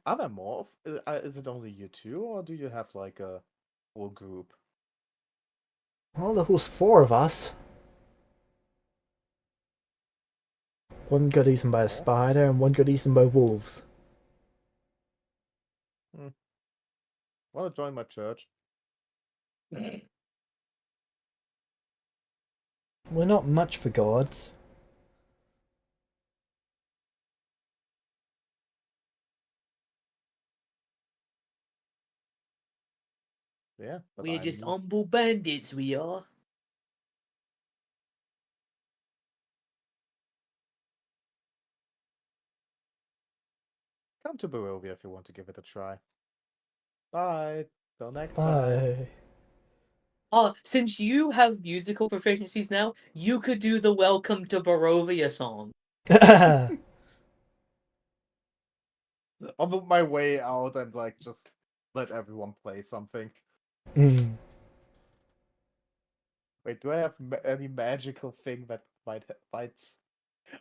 are there more? Is it only you two, or do you have like a whole group? Well, there was 4 of us. One got eaten by a spider and one got eaten by wolves. Want to join my church? We're not much for gods. Yeah, but We're I'm just not. humble bandits, we are. Come to Barovia if you want to give it a try. Bye. Till next time. Bye. Since you have musical proficiencies now, you could do the Welcome to Barovia song. On my way out, and like just let everyone play something. Mm. Wait, do I have any magical thing that might?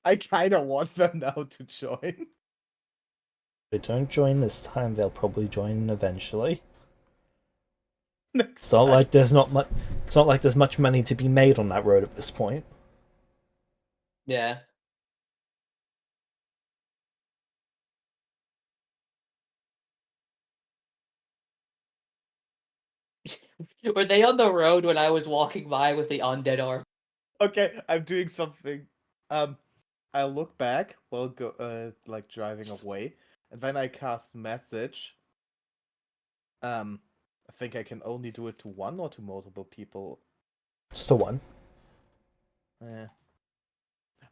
I kind of want them now to join. If they don't join this time, they'll probably join eventually. It's not like there's not much. It's not like there's much money to be made on that road at this point. Yeah. Were they on the road when I was walking by with the undead arm? Okay, I'm doing something. I look back while like driving away, and then I cast message. I think I can only do it to one or to multiple people. Just to one. Eh.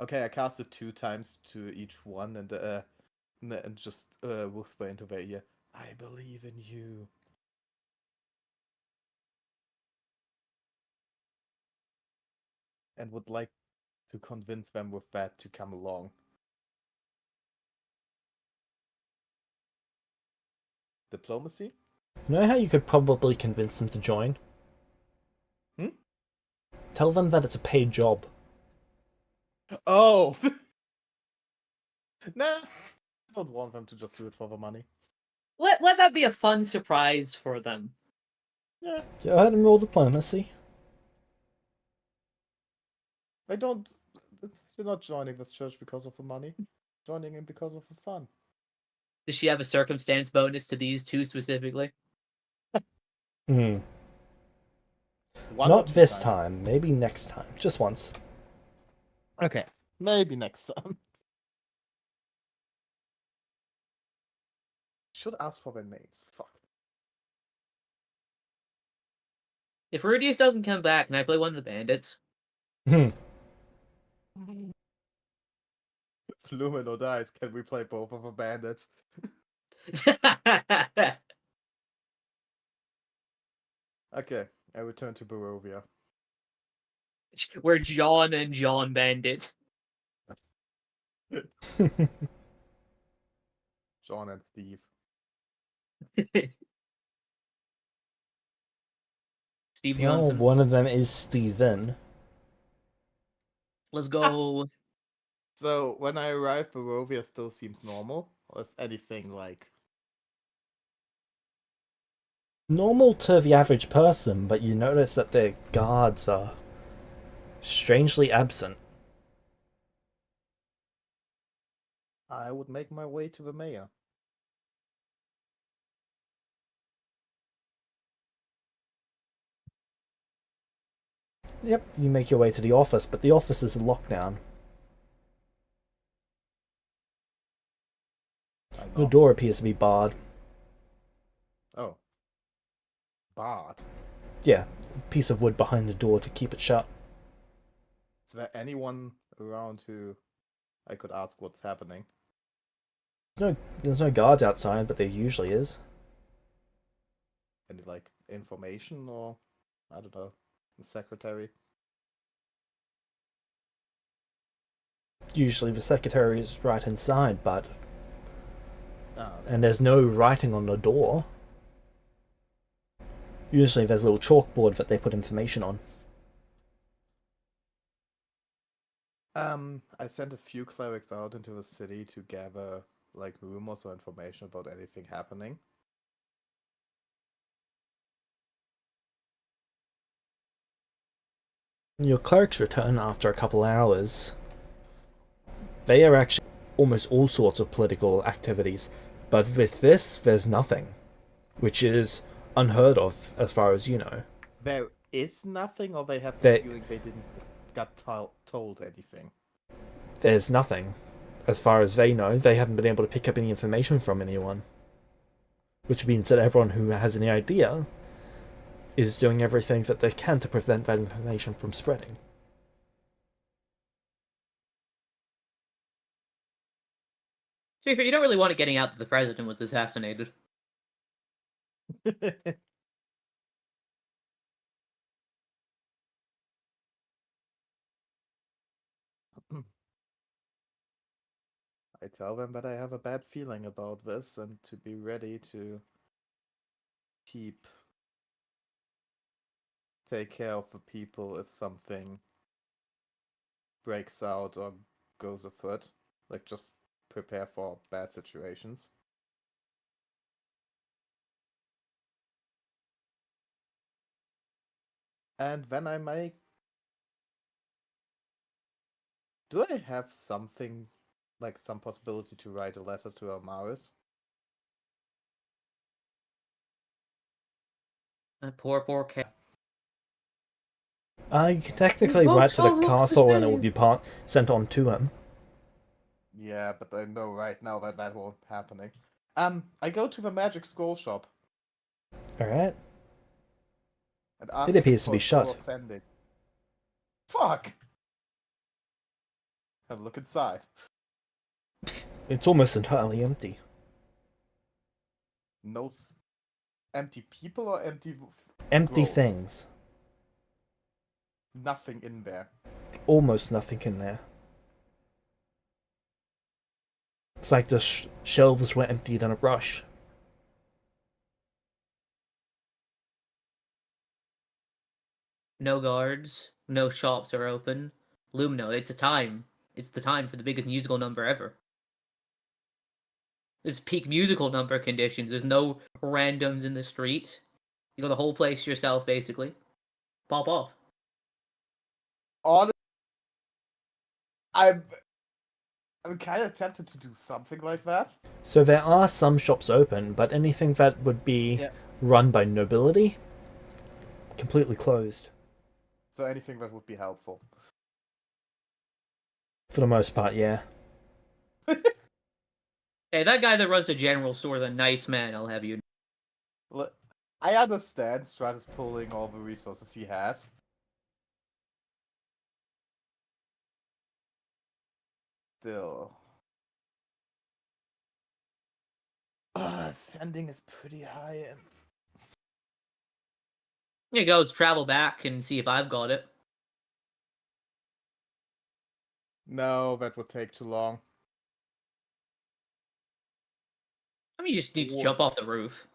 Okay, I cast it 2 times to each one, and just whisper into their ear, "I believe in you." And would like to convince them with that to come along. Diplomacy? You know how you could probably convince them to join? Tell them that it's a paid job. Oh! Nah, I don't want them to just do it for the money. Let that be a fun surprise for them. Yeah, Go ahead and roll diplomacy. I don't. You're not joining this church because of the money. Joining in because of the fun. Does she have a circumstance bonus to these two specifically? Hmm. One or Not two this times. time. Maybe next time. Just once. Okay, maybe next time. Should ask for their names. Fuck. If Rudius doesn't come back, can I play one of the bandits? Hmm. Flumino dies. Can we play both of the bandits? Okay, I return to Barovia. We're John and John bandits. John and Steve. Steve Well, Johnson. one of them is Steven. Let's go. So when I arrive, Barovia still seems normal, or is anything like? Normal to the average person, but you notice that their guards are strangely absent. I would make my way to the mayor. Yep, you make your way to the office, but the office is locked down. The door appears to be barred. Oh. Barred. Yeah, a piece of wood behind the door to keep it shut. Is there anyone around who I could ask what's happening? There's no guards outside, but there usually is. Any like information or I don't know, the secretary? Usually the secretary is right inside, but... Oh, And there's no writing on the door. Usually there's a little chalkboard that they put information on. I sent a few clerics out into the city to gather like rumors or information about anything happening. Your clerics return after a couple hours. They are actually almost all sorts of political activities, but with this, there's nothing, which is unheard of as far as you know. There is nothing, or they have the They- feeling they didn't got told anything. There's nothing. As far as they know, they haven't been able to pick up any information from anyone. Which means that everyone who has any idea is doing everything that they can to prevent that information from spreading. To be fair, you don't really want it getting out that the president was assassinated. I tell them that I have a bad feeling about this and to be ready to take care of the people if something breaks out or goes afoot. Like, just prepare for bad situations. And then I might. Do I have something, like some possibility to write a letter to Amaris? Poor cat. You can technically write to the castle and it will be sent on to him. Yeah, but I know right now that that won't be happening. I go to the magic scroll shop Alright? and ask It appears to for be a scroll shut. of sending. Fuck! Have a look inside. It's almost entirely empty. No empty people or empty Empty scrolls? things. Nothing in there. Almost nothing in there. It's like the shelves were emptied in a rush. No guards. No shops are open. Lumino, it's a time. It's the time for the biggest musical number ever. This is peak musical number conditions. There's no randoms in the street. You got the whole place to yourself, basically. Pop off. Honestly, I'm kind of tempted to do something like that. So there are some shops open, but anything that would be run by nobility, completely closed. So anything that would be helpful. For the most part, yeah. Hey, that guy that runs the general store is a nice man, I'll have you. Look, I understand Stratus pulling all the resources he has. Still. Sending is pretty high end. Here goes, travel back and see if I've got it. No, that would take too long. I mean, you just need to Whoa. jump off the roof.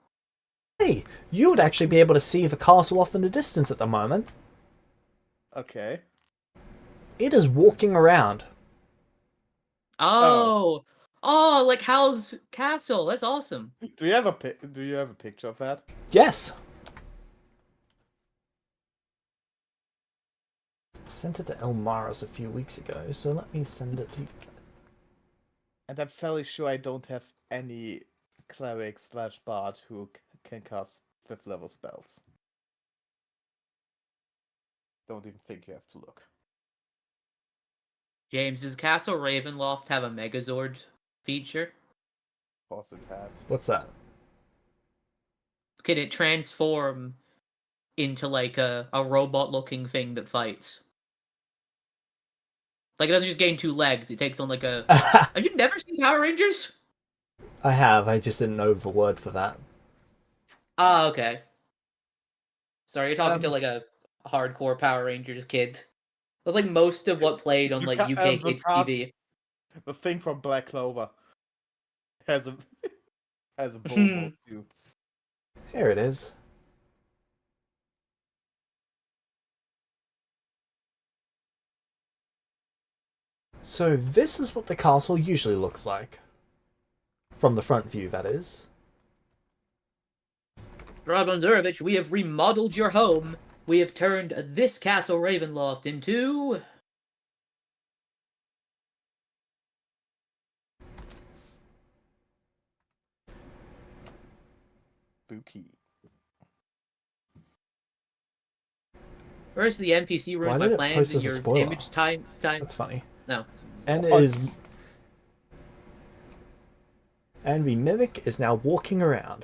Hey, you would actually be able to see the castle off in the distance at the moment. Okay. It is walking around. Oh, like Hal's castle. That's awesome. Do you have a picture of that? Yes. I sent it to Elmaris a few weeks ago, so let me send it to you. And I'm fairly sure I don't have any cleric / bard who can cast 5th level spells. Don't even think you have to look. James, does Castle Ravenloft have a Megazord feature? Of course it has. What's that? Can it transform into like a robot-looking thing that fights? Like, it doesn't just gain 2 legs, it takes on like a... Have you never seen Power Rangers? I have, I just didn't know the word for that. Ah, okay. Sorry, you're talking to like a hardcore Power Rangers kid. It was like most of what played on like UK Kids TV. The thing from Black Clover has a has a Bobo too. Here it is. So this is what the castle usually looks like. From the front view, that is. Dragonzervich, we have remodeled your home. We have turned this Castle Ravenloft into... Spooky. Where's the NPC Why ruins did my it plans post in as a your spoiler? image time? That's funny. No. And What? and the mimic is now walking around.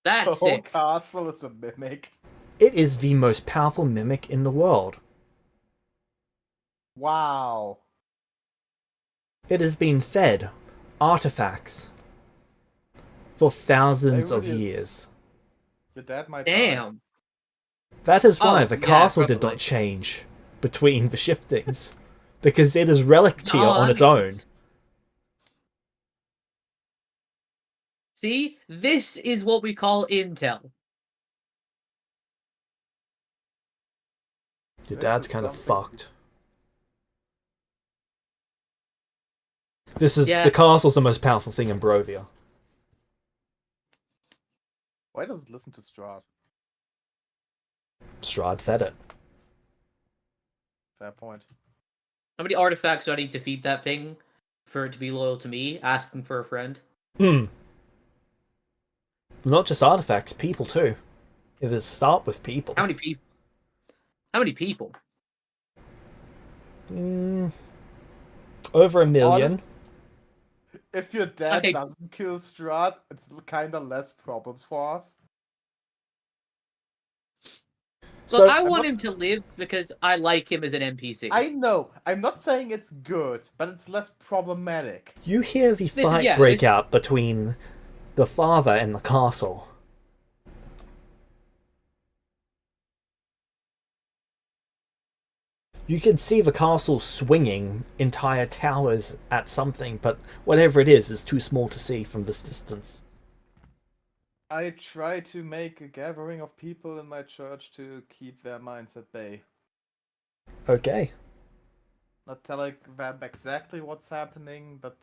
The That's whole sick. castle is a mimic. It is the most powerful mimic in the world. Wow. It has been fed artifacts for thousands of really is. years. Your dad might die. Damn. That is why Oh, the yeah, castle did probably. not change between the shiftings. Because it is relic tier Oh, on that its makes own. sense. See? This is what we call intel. Your This dad's is kind of something- fucked. This is Yeah. the castle's the most powerful thing in Barovia. Why does it listen to Strahd? Strahd fed it. Fair point. How many artifacts do I need to feed that thing for it to be loyal to me? Asking for a friend. Not just artifacts, people too. It is start with people. How many people? How many people? Over 1 million. Honest- If your dad Okay. doesn't kill Strahd, it's kind of less problems for us. Look, So I I'm want not- him to live because I like him as an NPC. I know. I'm not saying it's good, but it's less problematic. you hear the Listen, fight yeah, break listen. out between the father and the castle. You can see the castle swinging entire towers at something, but whatever it is too small to see from this distance. I try to make a gathering of people in my church to keep their minds at bay. Okay. Not telling them exactly what's happening, but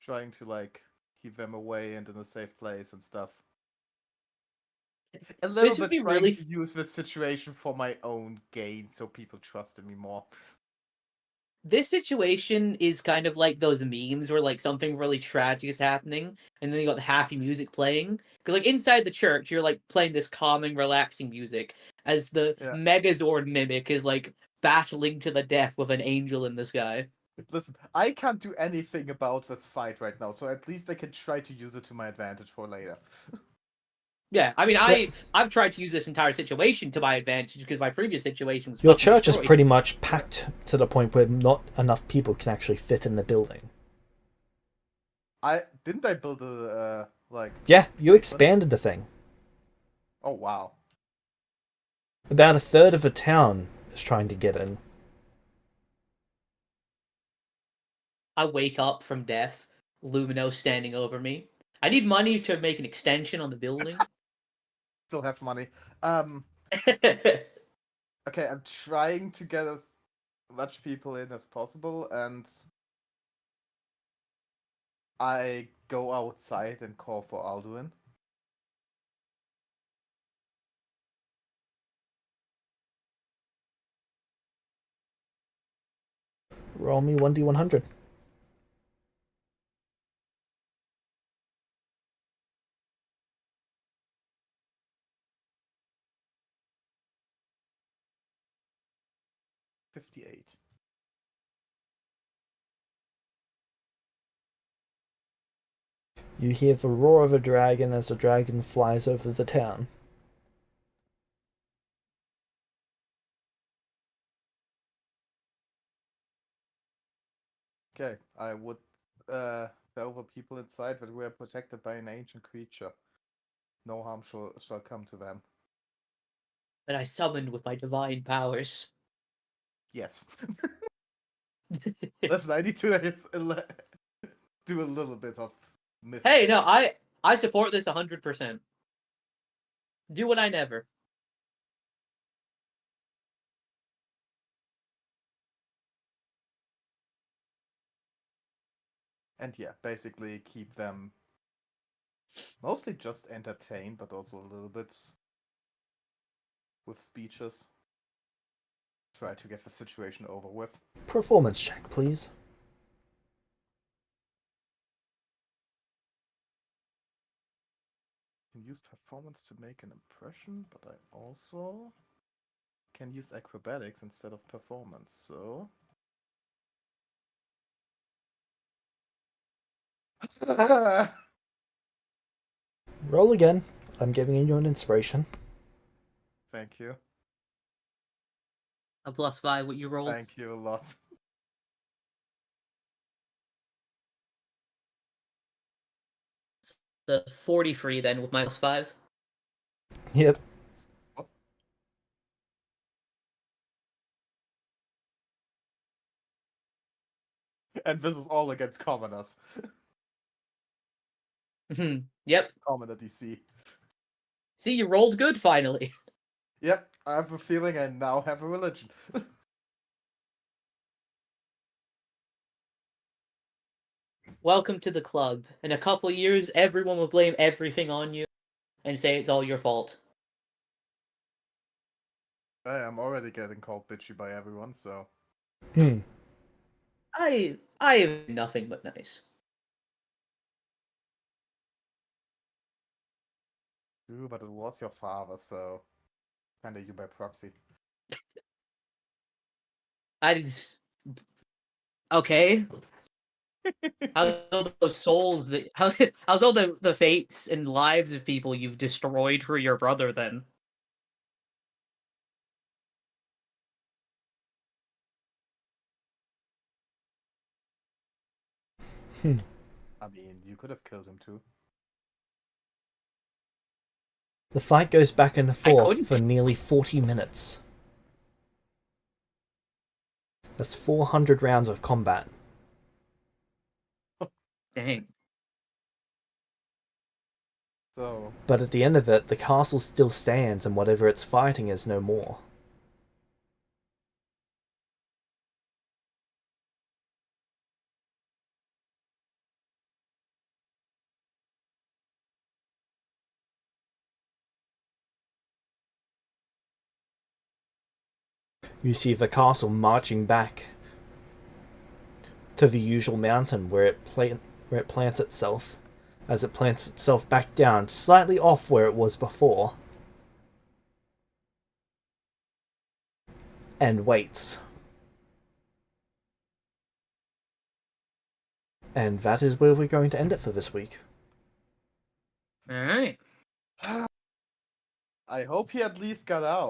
trying to like keep them away and in a safe place and stuff. A little would bit be trying really- to use this situation for my own gain, so people trusted me more. This situation is kind of like those memes where like something really tragic is happening and then you got the happy music playing. Because like inside the church, you're like playing this calming, relaxing music as the Yeah. Megazord mimic is like battling to the death with an angel in the sky. Listen, I can't do anything about this fight right now, so at least I can try to use it to my advantage for later. Yeah, I mean, I've tried to use this entire situation to my advantage because my previous situation was Your fucking church is destroyed. pretty much packed to the point where not enough people can actually fit in the building. I build a like. Yeah, you expanded the thing. Oh wow. About a third of the town is trying to get in. I wake up from death, Lumino standing over me. I need money to make an extension on the building. Still have money. Okay, I'm trying to get as much people in as possible, and I go outside and call for Alduin. Roll me 1d100. $58. You hear the roar of a dragon as the dragon flies over the town. Okay, I would tell the people inside that we are protected by an ancient creature. No harm shall come to them. That I summoned with my divine powers. Yes. Listen, I need to do a little bit of myth. Hey, no, I support this 100%. Do what I never. And yeah, basically keep them mostly just entertained, but also a little bit with speeches. Try to get the situation over with. Performance check, please. Can use performance to make an impression, but I also can use acrobatics instead of performance, so... Roll again. I'm giving you an inspiration. Thank you. A +5, what you roll? Thank you a lot. The 43 then with my +5. Yep. And this is all against commoners. Yep. Commoner DC. See, you rolled good finally. Yep, I have a feeling I now have a religion. Welcome to the club. In a couple years, everyone will blame everything on you and say it's all your fault. Hey, I'm already getting called bitchy by everyone, so... I have nothing but nice. True, but it was your father, so... Kinda you by proxy. Okay. How's all those souls that how's all the fates and lives of people you've destroyed for your brother then? I mean, you could have killed him too. The fight goes back and forth couldn't. for nearly 40 minutes. That's 400 rounds of combat. Dang. So... But at the end of it, the castle still stands and whatever it's fighting is no more. You see the castle marching back to the usual mountain where it plants itself, as it plants itself back down, slightly off where it was before, and waits. And that is where we're going to end it for this week. Alright. I hope he at least got out.